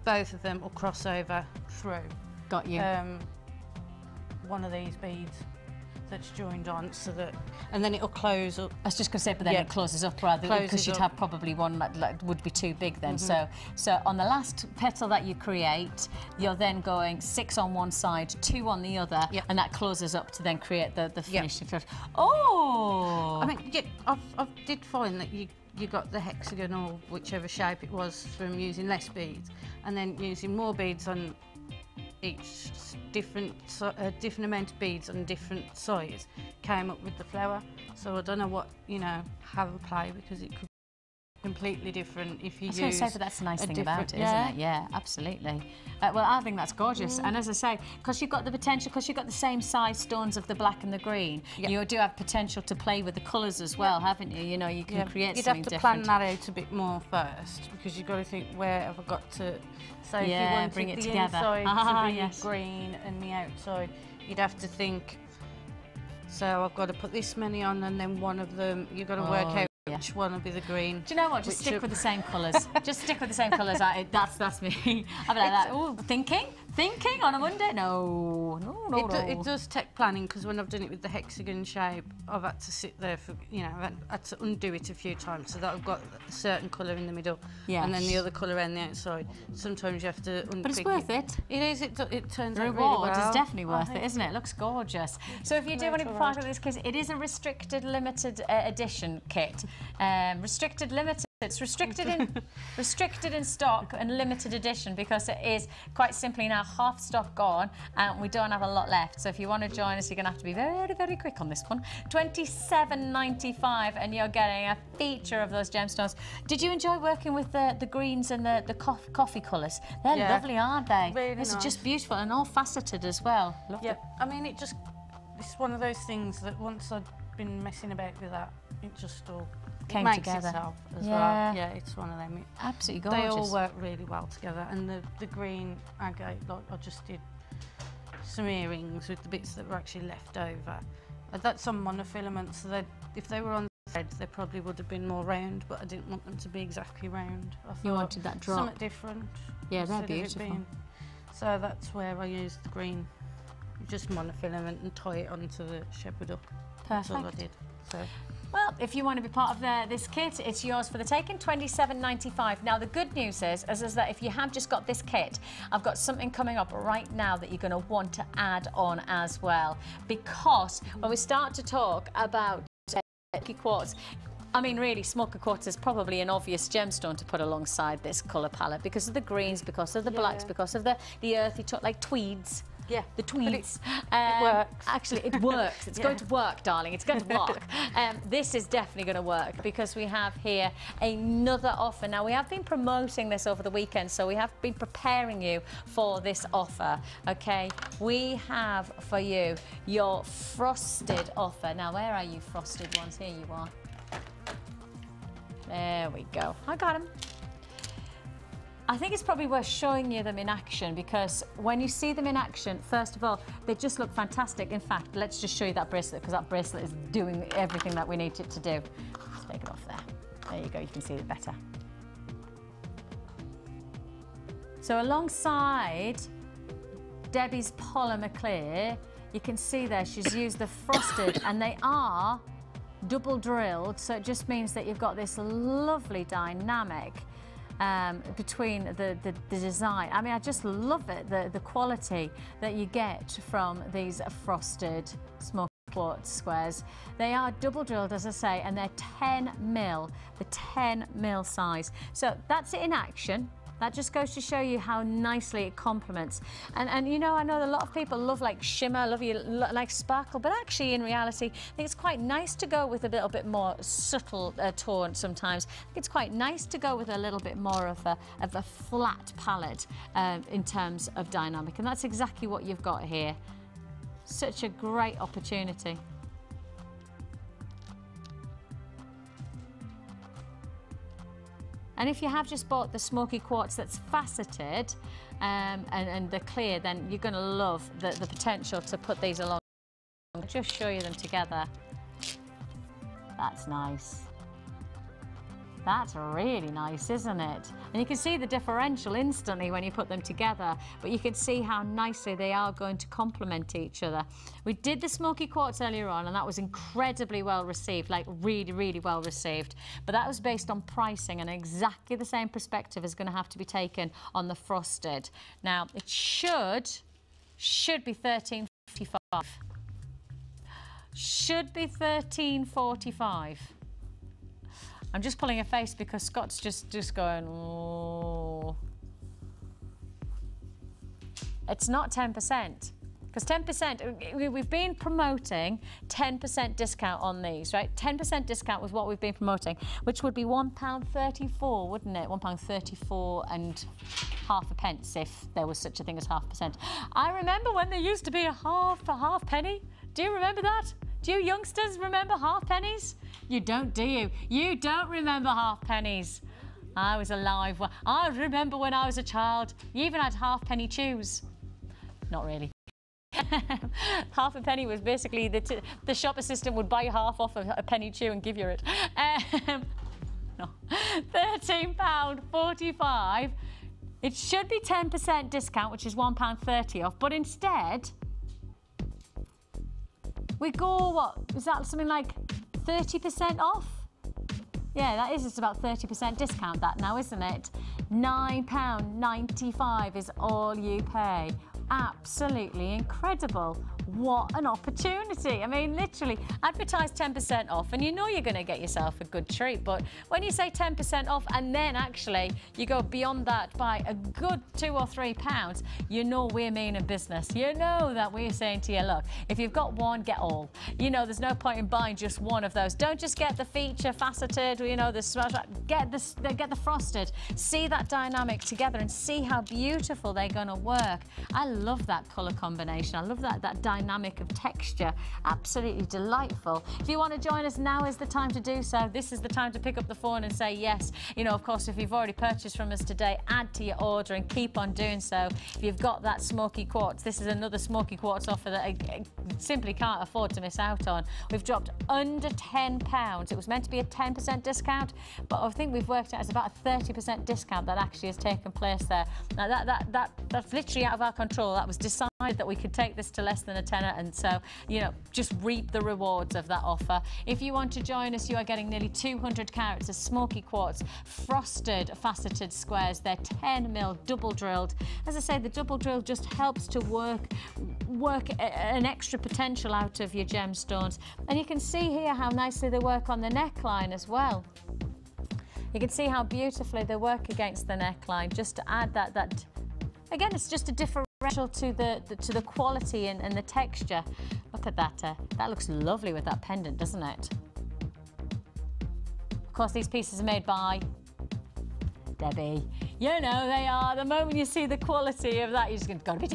Both of them will cross over through. Got you. One of these beads that's joined on, so that, and then it'll close up. I was just going to say, but then it closes up rather, because you'd have probably one that would be too big then. So on the last petal that you create, you're then going 6 on one side, 2 on the other, and that closes up to then create the finished. Oh! I mean, I did find that you got the hexagon or whichever shape it was from using less beads, and then using more beads on each different amount of beads on different size came up with the flower. So I don't know what, have a play, because it could be completely different if you use. I was going to say, but that's the nice thing about it, isn't it? Yeah, absolutely. Well, I think that's gorgeous. And as I say, because you've got the potential, because you've got the same size stones of the black and the green, you do have potential to play with the colours as well, haven't you? You know, you can create something different. You'd have to plan that out a bit more first, because you've got to think, where have I got to... So if you wanted bring it the together. inside to be green and the outside, you'd have to think, so I've got to put this many on, and then one of them, you've got to work out which one will be the green. Do you know what? Just stick with the same colours. Just stick with the same colours. That's me. I'll be like that. Oh, thinking on a Monday? No. It does take planning, because when I've done it with the hexagon shape, I've had to sit there for, I've had to undo it a few times so that I've got a certain colour in the middle, and then the other colour around the outside. Sometimes you have to unpick. But it's worth it. It is. It turns out really well. well. It's definitely worth it, isn't it? It looks gorgeous. So if you do want to be part of this kit, it is a restricted, limited edition kit. Restricted, limited. It's restricted in stock and limited edition, because it is quite simply now half stock gone and we don't have a lot left. So if you want to join us, you're going to have to be very, very quick on this one. $27.95, and you're getting a feature of those gemstones. Did you enjoy working with the greens and the coffee colours? They're lovely, aren't they? Really This nice. is just beautiful and all faceted as well. I mean, it's one of those things that once I'd been messing about with that, it just all came makes together itself as well. Yeah, it's one of them. Absolutely gorgeous. They all work really well together, and the green agate, like I just did some earrings with the bits that were actually left over. That's on monofilaments, so if they were on the thread, they probably would have been more round, but I didn't want them to be exactly round. I thought you wanted that drop. Something different. Yeah, they're beautiful. So that's where I used the green, just monofilament, and tie it onto the shepherd duck. That's all I did. So. Well, if you want to be part of this kit, it's yours for the taking, $27.95. Now, the good news is that if you have just got this kit, I've got something coming up right now that you're going to want to add on as well. Because when we start to talk about smoky quartz, I mean, really, smoky quartz is probably an obvious gemstone to put alongside this colour palette, because of the greens, because of the blacks, because of the earthy, like tweeds. Yeah, the tweeds. It works. Actually, it works. It's going to work, darling. It's going to work. This is definitely going to work, because we have here another offer. Now, we have been promoting this over the weekend, so we have been preparing you for this offer, okay? We have for you your frosted offer. Now, where are you frosted ones? Here you are. There we go. I got them. I think it's probably worth showing you them in action, because when you see them in action, first of all, they just look fantastic. In fact, let's just show you that bracelet, because that bracelet is doing everything that we need it to do. Let's take it off there. There you go, you can see it better. So alongside Debbie's polymer clear, You can see there she's used the frosted, and they are double drilled, so it just means that you've got this lovely dynamic between the design. I mean, I just love it, the quality that you get from these frosted smoky quartz squares. They are double drilled, as I say, and they're 10 mil, the 10 mil size. So that's it in action. That just goes to show you how nicely it complements. And you know, I know a lot of people love like shimmer, like sparkle, but actually in reality, I think it's quite nice to go with a little bit more subtle tone sometimes. I think it's quite nice to go with a little bit more of a flat palette in terms of dynamic. And that's exactly what you've got here. Such a great opportunity. And if you have just bought the smoky quartz that's faceted and the clear, then you're going to love the potential to put these along. I'll just show you them together. That's nice. That's really nice, isn't it? And you can see the differential instantly when you put them together, but you can see how nicely they are going to complement each other. We did the smoky quartz earlier on, and that was incredibly well received, like really, really well received. But that was based on pricing, and exactly the same perspective is going to have to be taken on the frosted. Now, it should be $13.45. Should be $13.45. I'm just pulling a face because Scott's just going, oh. It's not 10%. Because 10%, we've been promoting 10% discount on these, right? 10% discount was what we've been promoting, which would be £1.34, wouldn't it? £1.34 and half a pence if there was such a thing as 0.5%. I remember when there used to be a half penny. Do you remember that? Do you youngsters remember half pennies? You don't, do you? You don't remember half pennies. I was alive. I remember when I was a child, you even had half-penny chews. Not really. Half a penny was basically the shop assistant would buy half off a penny chew and give you it. No, £13.45. It should be 10% discount, which is £1.30 off, but instead, we go, what, is that something like 30% off? Yeah, that is, it's about 30% discount that now, isn't it? £9.95 is all you pay. Absolutely incredible. What an opportunity. I mean, literally, advertise 10% off and you know you're going to get yourself a good treat. But when you say 10% off and then actually you go beyond that by a good £2 or £3, you know we're meaning business. You know that we're saying to you, look, if you've got one, get all. You know, there's no point in buying just one of those. Don't just get the feature faceted, you know, get the frosted. See that dynamic together and see how beautiful they're going to work. I love that colour combination. I love that dynamic of texture. Absolutely delightful. If you want to join us, now is the time to do so. This is the time to pick up the phone and say yes. You know, of course, if you've already purchased from us today, add to your order and keep on doing so. If you've got that smoky quartz, this is another smoky quartz offer that I simply can't afford to miss out on. We've dropped under £10. It was meant to be a 10% discount, but I think we've worked out as about a 30% discount that actually has taken place there. Now that's literally out of our control. That was decided that we could take this to less than a tenner, and so, you know, just reap the rewards of that offer. If you want to join us, you are getting nearly 200 carats of smoky quartz frosted faceted squares. They're 10 mil double drilled. As I say, the double drill just helps to work an extra potential out of your gemstones. And you can see here how nicely they work on the neckline as well. You can see how beautifully they work against the neckline, just to add that again, it's just a differential to the quality and the texture. Look at that. That looks lovely with that pendant, doesn't it? Of course, these pieces are made by Debbie. You know they are. The moment you see the quality of that, you're just going, gotta be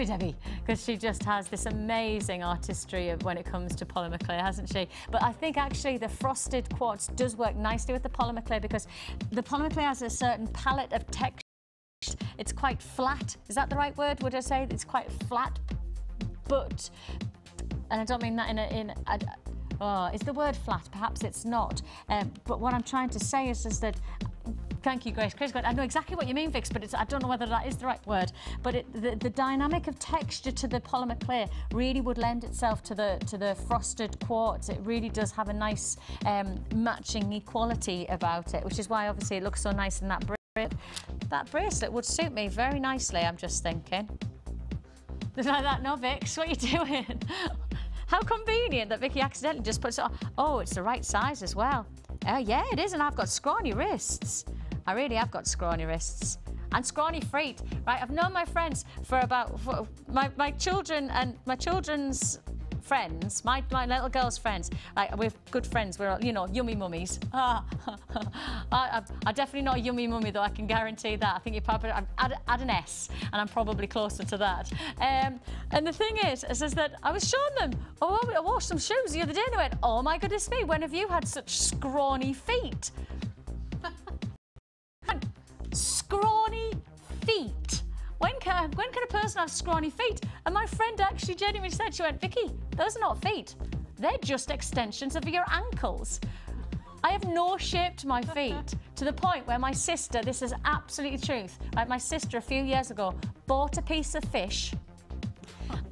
Debbie, because she just has this amazing artistry of when it comes to polymer clay, hasn't she? But I think actually the frosted quartz does work nicely with the polymer clay, because the polymer clay has a certain palette of texture. It's quite flat. Is that the right word? Would I say it's quite flat? But, and I don't mean that is the word flat? Perhaps it's not. But what I'm trying to say is that Thank you, Grace. Grace, I know exactly what you mean, Vix, but I don't know whether that is the right word. But the dynamic of texture to the polymer clear really would lend itself to the frosted quartz. It really does have a nice matching equality about it, which is why obviously it looks so nice in that bracelet. That bracelet would suit me very nicely, I'm just thinking. Just like that, no, Vix, what are you doing? How convenient that Vicky accidentally just puts it on. Oh, it's the right size as well. Oh, yeah, it is, and I've got scrawny wrists. I really have got scrawny wrists. And scrawny feet, right? I've known my friends for about, my children and my children's friends, my little girl's friends, we're good friends, we're all, you know, yummy mummies. I'm definitely not a yummy mummy, though, I can guarantee that. I think you're probably, add an S, and I'm probably closer to that. And the thing is that I was showing them, I washed some shoes the other day, and they went, oh my goodness me, when have you had such scrawny feet? Scrawny feet. When can a person have scrawny feet? And my friend actually genuinely said, she went, Vicky, those are not feet. They're just extensions of your ankles. I have no-shaped my feet to the point where my sister, this is absolutely the truth, right? My sister a few years ago bought a piece of fish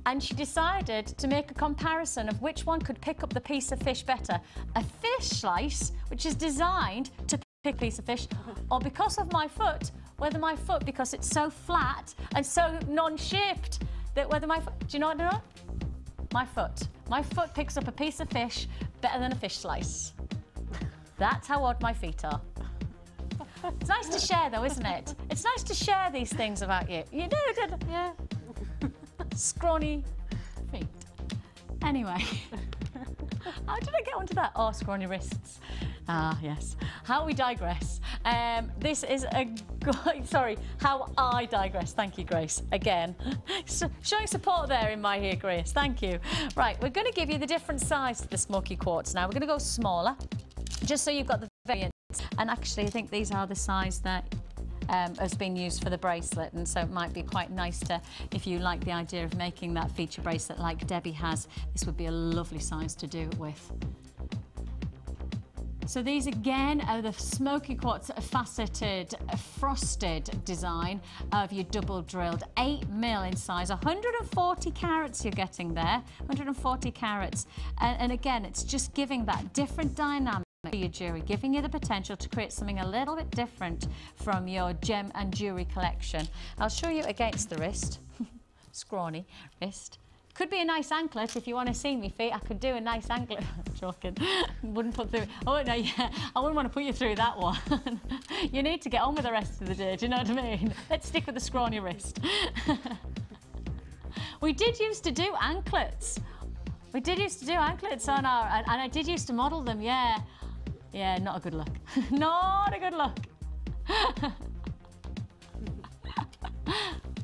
and she decided to make a comparison of which one could pick up the piece of fish better. A fish slice, which is designed to pick a piece of fish, or because of my foot, whether my foot, because it's so flat and so non-shaped, that whether my foot, do you know what I know? My foot picks up a piece of fish better than a fish slice. That's how odd my feet are. It's nice to share though, isn't it? It's nice to share these things about you. You know, yeah. Scrawny feet. Anyway. How did I get onto that? Oh, scrawny wrists. Ah, yes. How we digress. This is how I digress. Thank you, Grace. Again. Showing support there in my ear, Grace. Thank you. Right, we're going to give you the different size to the smoky quartz now. We're going to go smaller, just so you've got the variants. And actually, I think these are the size that has been used for the bracelet, and so it might be quite nice to, if you like the idea of making that feature bracelet like Debbie has, this would be a lovely size to do it with. So these again are the smoky quartz faceted frosted design of your double drilled 8mm in size, 140 carats you're getting there, 140 carats, and again it's just giving that different dynamic to your jewellery, giving you the potential to create something a little bit different from your gem and jewellery collection. I'll show you against the wrist, scrawny wrist. Could be a nice anklet if you want to see me feet. I could do a nice anklet. I'm joking. Wouldn't put through. Oh no, yeah. I wouldn't want to put you through that one. You need to get on with the rest of the day. Do you know what I mean? Let's stick with the scrawny wrist. We did used to do anklets. We did used to do anklets on our, and I did used to model them. Yeah, yeah. Not a good look. Not a good look.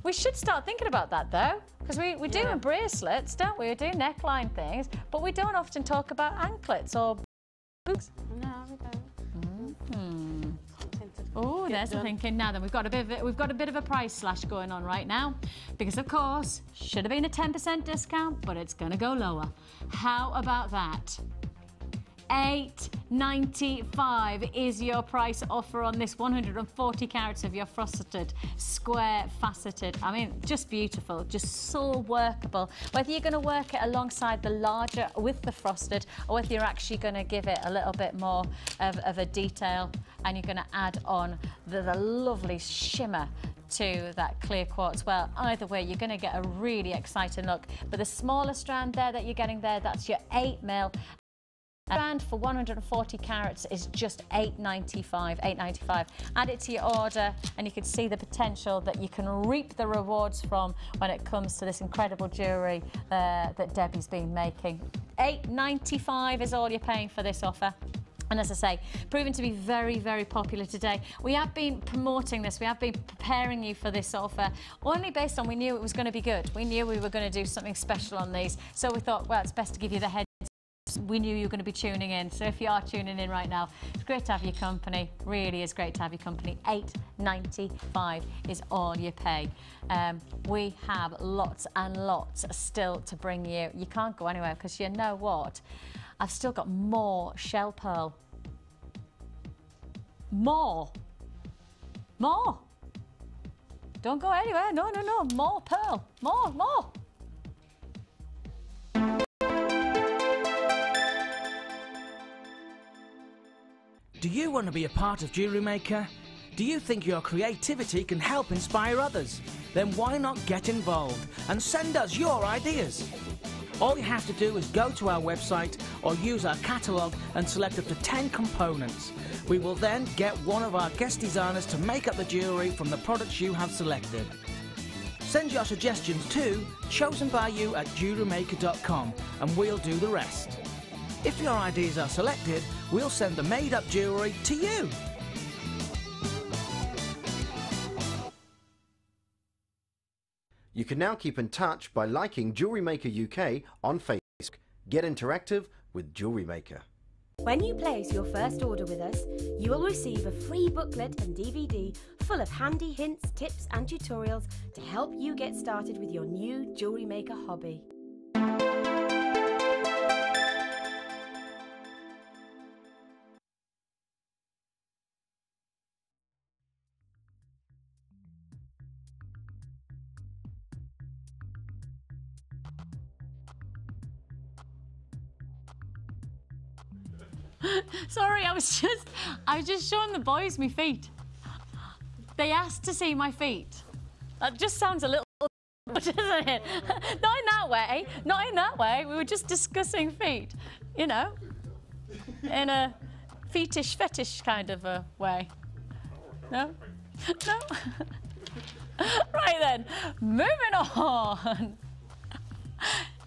We should start thinking about that though, because we do bracelets, don't we? We do neckline things, but we don't often talk about anklets or boots. No, we don't. Oh, there's the thinking. Now then, we've got a bit of a price slash going on right now, because of course should have been a 10% discount, but it's going to go lower. How about that? $8.95 is your price offer on this 140 carats of your frosted square faceted. I mean, just beautiful, just so workable. Whether you're going to work it alongside the larger with the frosted, or whether you're actually going to give it a little bit more of a detail, and you're going to add on the lovely shimmer to that clear quartz. Well, either way, you're going to get a really exciting look. But the smaller strand there that you're getting there, that's your 8mm. Strand for 140 carats is just $8.95. Add it to your order and you can see the potential that you can reap the rewards from when it comes to this incredible jewellery that Debbie's been making. $8.95 is all you're paying for this offer. And as I say, proven to be very, very popular today. We have been promoting this, we have been preparing you for this offer, only based on we knew it was going to be good. We knew we were going to do something special on these. So we thought, well, it's best to give you the heads. We knew you were going to be tuning in, so if you are tuning in right now, it's great to have your company. Really is great to have your company. $8.95 is all you pay. We have lots and lots still to bring you. You can't go anywhere because you know what? I've still got more shell pearl. More. More. Don't go anywhere. No, no, no. More pearl. More, more. Do you want to be a part of Jewellery Maker? Do you think your creativity can help inspire others? Then why not get involved and send us your ideas? All you have to do is go to our website or use our catalogue and select up to 10 components. We will then get one of our guest designers to make up the jewellery from the products you have selected. Send your suggestions to chosenbyyou@jewellerymaker.com and we'll do the rest. If your ideas are selected, we'll send the made-up jewellery to you. You can now keep in touch by liking Jewellery Maker UK on Facebook. Get interactive with Jewellery Maker. When you place your first order with us, you will receive a free booklet and DVD full of handy hints, tips and tutorials to help you get started with your new jewellery maker hobby. Sorry, I was just showing the boys my feet. They asked to see my feet. That just sounds a little, doesn't it? Not in that way. Not in that way. We were just discussing feet, you know, in a fetish kind of a way. No? No? Right then, moving on.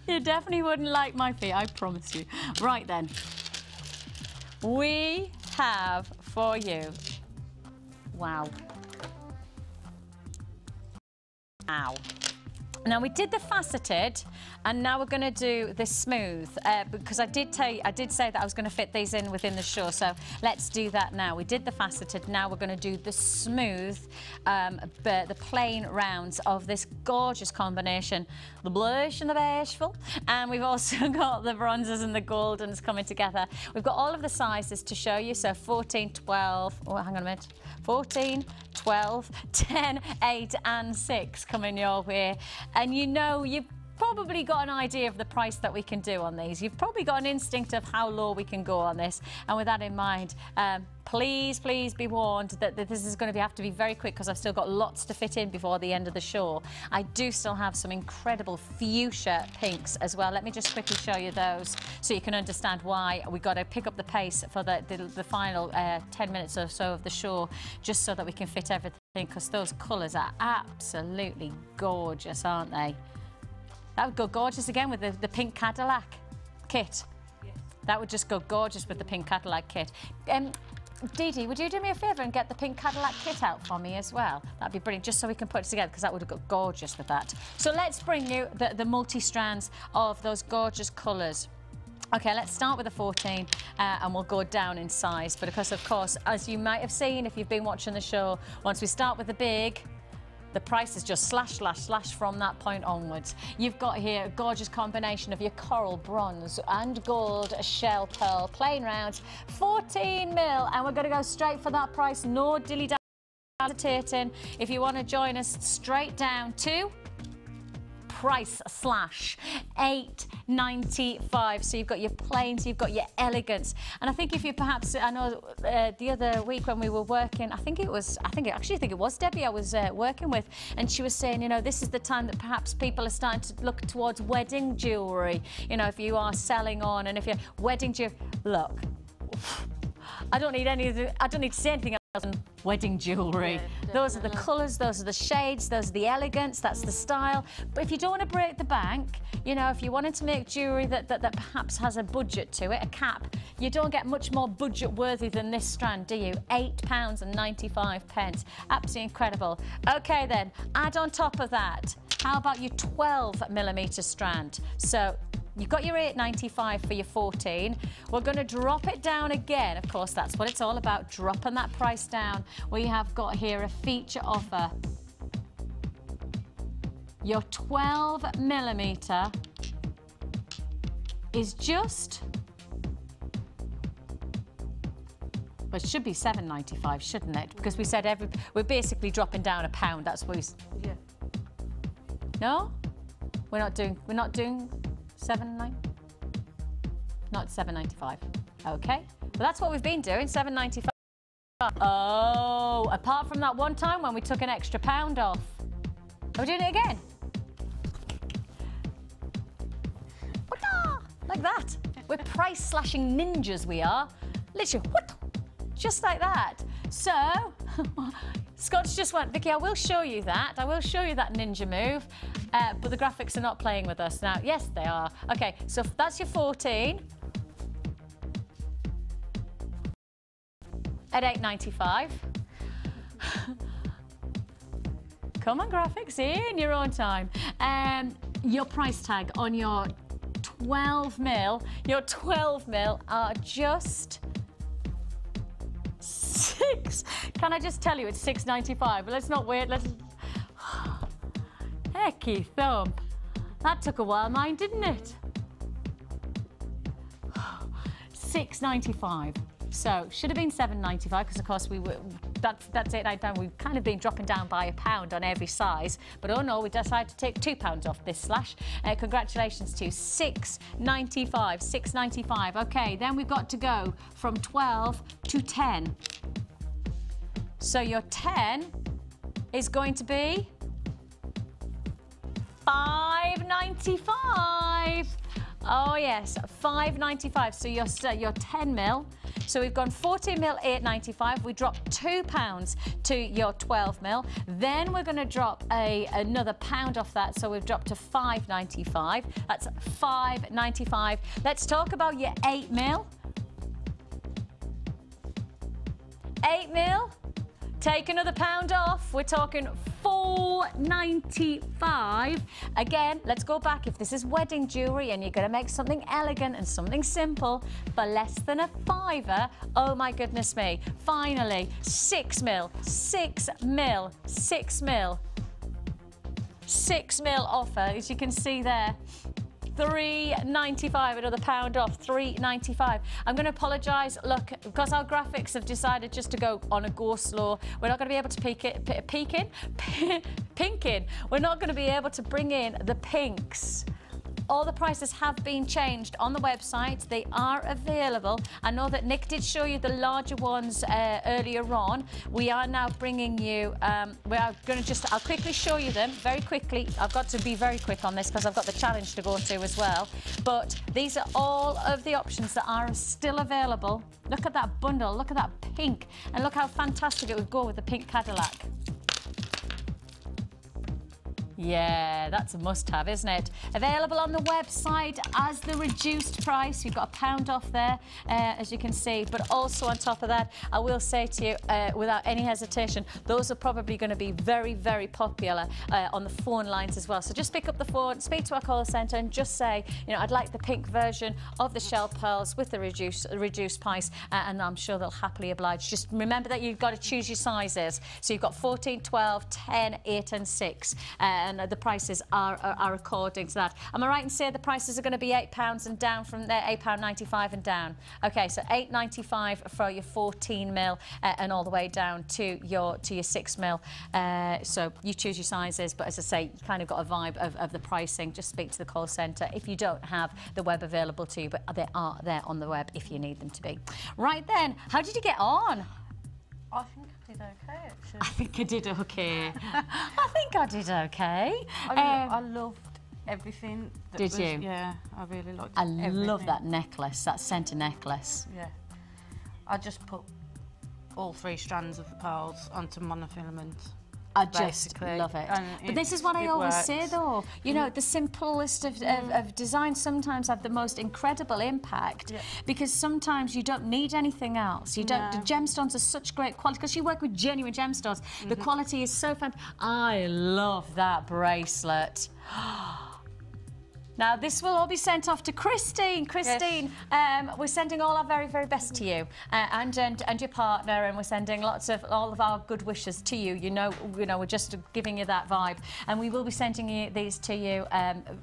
You definitely wouldn't like my feet, I promise you. Right then. We have for you, wow. Ow. Now we did the faceted, and now we're going to do the smooth because I did say that I was going to fit these in within the show. So let's do that now. We did the faceted. Now we're going to do the smooth, but the plain rounds of this gorgeous combination, the blush and the beigeful, and we've also got the bronzes and the goldens coming together. We've got all of the sizes to show you. So 14, 12. Oh, hang on a minute. 14, 12, 10, 8 and 6 coming your way. And you know, you've probably got an idea of the price that we can do on these. You've probably got an instinct of how low we can go on this. And with that in mind, please be warned that this is going to have to be very quick because I've still got lots to fit in before the end of the show. I do still have some incredible fuchsia pinks as well. Let me just quickly show you those so you can understand why we've got to pick up the pace for the final 10 minutes or so of the show, just so that we can fit everything, because those colours are absolutely gorgeous, aren't they? That would go gorgeous again with the pink Cadillac kit. Yes. That would just go gorgeous with the pink Cadillac kit. Dee Dee, would you do me a favour and get the pink Cadillac kit out for me as well? That'd be brilliant, just so we can put it together, because that would have got gorgeous with that. So let's bring you the multi-strands of those gorgeous colours. Okay, let's start with the 14 and we'll go down in size, because of course, as you might have seen if you've been watching the show, once we start with the big, the price is just slash from that point onwards. You've got here a gorgeous combination of your coral, bronze and gold shell pearl plain rounds, 14 mil, and we're going to go straight for that price, no dilly-dally hesitating. If you want to join us, straight down to price slash $8.95. So you've got your plains, you've got your elegance, and I think if you perhaps, I know the other week when we were working, I think it was Debbie I was working with, and she was saying, you know, this is the time that perhaps people are starting to look towards wedding jewellery. You know, if you are selling on, and if you're wedding jewellery, look, I don't need to say anything else than wedding jewellery. Yeah, those are the colours, those are the shades, those are the elegance, that's the style. But if you don't want to break the bank, you know, if you wanted to make jewellery that perhaps has a budget to it, a cap, you don't get much more budget worthy than this strand, do you? £8.95. Absolutely incredible. Okay then, add on top of that, how about your 12mm strand? So you've got your $8.95 for your 14. We're going to drop it down again. Of course, that's what it's all about, dropping that price down. We have got here a feature offer. Your 12mm is just Well, it should be £7.95, shouldn't it? Because we said we're basically dropping down £1. That's what we. Yeah. No, we're not doing £7.9. Not £7.95. Okay. Well, that's what we've been doing. £7.95. Oh, apart from that one time when we took an extra £1 off. Are we doing it again? Like that. We're price slashing ninjas, we are. Literally, just like that. So, Scott's just went, Vicky, I will show you that. I will show you that ninja move. But the graphics are not playing with us now. Yes, they are. Okay, so that's your 14. At £8.95. Come on, graphics, in your own time. Your price tag on your 12mm, are just Can I just tell you it's £6.95? But let's not wait. Let's. Hecky thump. That took a while, mine, didn't it? £6.95. So should have been £7.95 because of course we were. That's it. We've kind of been dropping down by £1 on every size, but oh no, we decided to take £2 off this slash. Congratulations to £6.95. £6.95. Okay, then we've got to go from 12 to 10. So your 10 is going to be £5.95. Oh yes, £5.95. So your 10mm. So we've gone 14mm, £8.95. We dropped £2 to your 12mm. Then we're going to drop another £1 off that. So we've dropped to £5.95. That's £5.95. Let's talk about your 8mm. 8mm. Take another £1 off. We're talking £4.95. Again, let's go back. If this is wedding jewellery and you're going to make something elegant and something simple for less than £5, oh my goodness me. Finally, 6mm, 6mm, 6mm. 6mm offer, as you can see there. £3.95, another £1 off, £3.95. I'm going to apologise. Look, because our graphics have decided just to go on a go slow, we're not going to be able to pink in. We're not going to be able to bring in the pinks. All the prices have been changed on the website. They are available. I know that Nick did show you the larger ones earlier on. We are now bringing you, we are going to I'll quickly show you them very quickly. I've got to be very quick on this because I've got the challenge to go to as well. But these are all of the options that are still available. Look at that bundle, look at that pink, and look how fantastic it would go with the pink Cadillac. Yeah, that's a must-have, isn't it? Available on the website as the reduced price. We've got £1 off there, as you can see. But also on top of that, I will say to you, without any hesitation, those are probably going to be very, very popular on the phone lines as well. So just pick up the phone, speak to our call centre and just say, you know, I'd like the pink version of the shell pearls with the reduced price, and I'm sure they'll happily oblige. Just remember that you've got to choose your sizes. So you've got 14, 12, 10, 8 and 6. And the prices are according to that. Am I right in saying the prices are going to be £8 and down from there, £8.95 and down? Okay, so £8.95 for your 14mm and all the way down to your 6mm. So you choose your sizes, but as I say, you kind of got a vibe of the pricing. Just speak to the call centre if you don't have the web available to you, but they are there on the web if you need them to be. Right then, how did you get on? I think I did okay, actually. I think I did okay. I think I did okay. I loved everything. Did you? Yeah, I really liked everything. I love that necklace, that centre necklace. Yeah. I just put all 3 strands of the pearls onto monofilament. I just love it. But this is what I always say, though. You know, the simplest of designs sometimes have the most incredible impact because sometimes you don't need anything else. You don't. The gemstones are such great quality because you work with genuine gemstones. The quality is so fantastic. I love that bracelet. Now, this will all be sent off to Christine. Christine, yes. We're sending all our very, very best to you and your partner, and we're sending all of our good wishes to you. You know, we're just giving you that vibe, and we will be sending these to you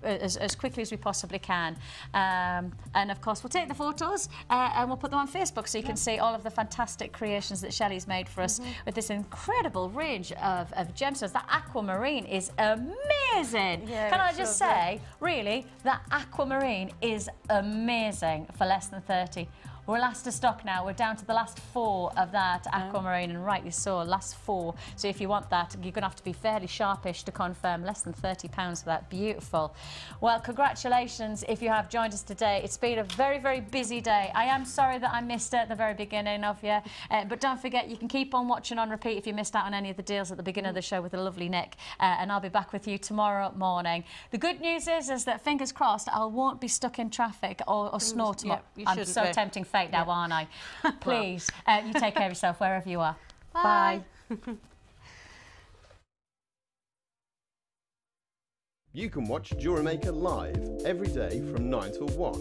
as quickly as we possibly can. And of course, we'll take the photos and we'll put them on Facebook so you can see all of the fantastic creations that Shelley's made for us with this incredible range of gemstones. That aquamarine is amazing. Yeah, can I just say, really, that aquamarine is amazing for less than 30. We're last to stock now. We're down to the last 4 of that aquamarine, and rightly so, last 4. So if you want that, you're going to have to be fairly sharpish to confirm. Less than £30 for that. Beautiful. Well, congratulations if you have joined us today. It's been a very, very busy day. I am sorry that I missed it at the very beginning of you, but don't forget, you can keep on watching on repeat if you missed out on any of the deals at the beginning of the show with the lovely Nick, and I'll be back with you tomorrow morning. The good news is that, fingers crossed, I won't be stuck in traffic or snow tomorrow. I'm so tempting now, aren't I? Please, you take care of yourself wherever you are. Bye. You can watch Jewellery Maker live every day from 9 till 1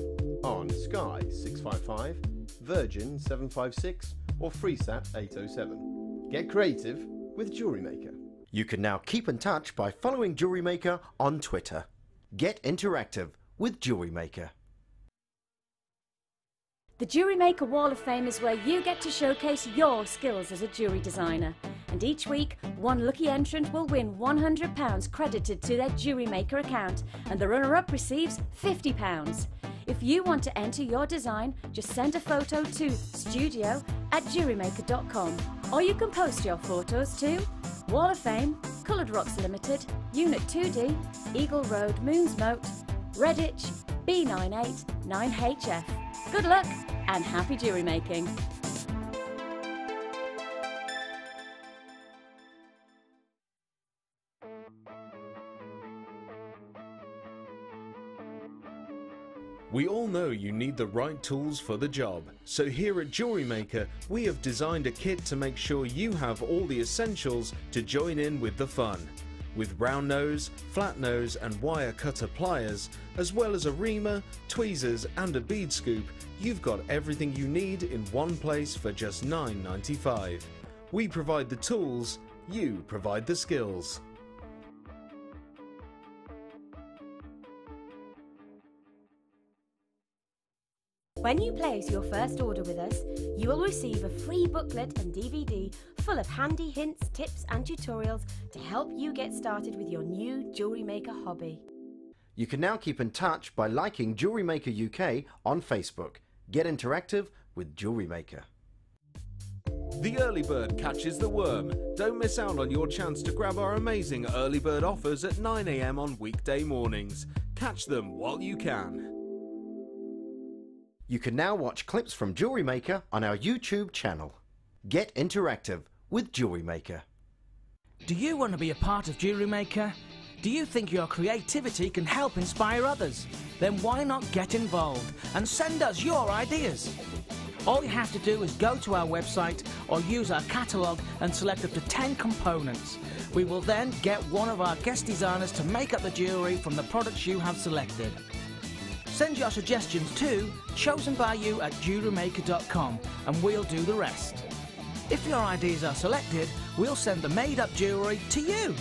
on Sky 655, Virgin 756 or FreeSat 807. Get creative with Jewellery Maker. You can now keep in touch by following Jewellery Maker on Twitter. Get interactive with Jewellery Maker. The Jewellery Maker Wall of Fame is where you get to showcase your skills as a jewellery designer. And each week, one lucky entrant will win £100 credited to their Jewellery Maker account, and the runner-up receives £50. If you want to enter your design, just send a photo to studio@jewellerymaker.com, or you can post your photos to Wall of Fame, Coloured Rocks Limited, Unit 2D, Eagle Road, Moonsmote, Redditch, B98 9HF. Good luck and happy jewellery making. We all know you need the right tools for the job, so here at Jewellery Maker we have designed a kit to make sure you have all the essentials to join in with the fun. With round nose, flat nose and wire cutter pliers, as well as a reamer, tweezers and a bead scoop, you've got everything you need in one place for just £9.95. We provide the tools, you provide the skills. When you place your first order with us, you will receive a free booklet and DVD full of handy hints, tips and tutorials to help you get started with your new jewellery maker hobby. You can now keep in touch by liking Jewellery Maker UK on Facebook. Get interactive with Jewellery Maker. The early bird catches the worm. Don't miss out on your chance to grab our amazing early bird offers at 9 AM on weekday mornings. Catch them while you can. You can now watch clips from Jewellery Maker on our YouTube channel. Get interactive with Jewellery Maker. Do you want to be a part of Jewellery Maker? Do you think your creativity can help inspire others? Then why not get involved and send us your ideas? All you have to do is go to our website or use our catalogue and select up to 10 components. We will then get one of our guest designers to make up the jewellery from the products you have selected. Send your suggestions to chosenbyyou@jewellerymaker.com and we'll do the rest. If your ideas are selected, we'll send the made-up jewellery to you.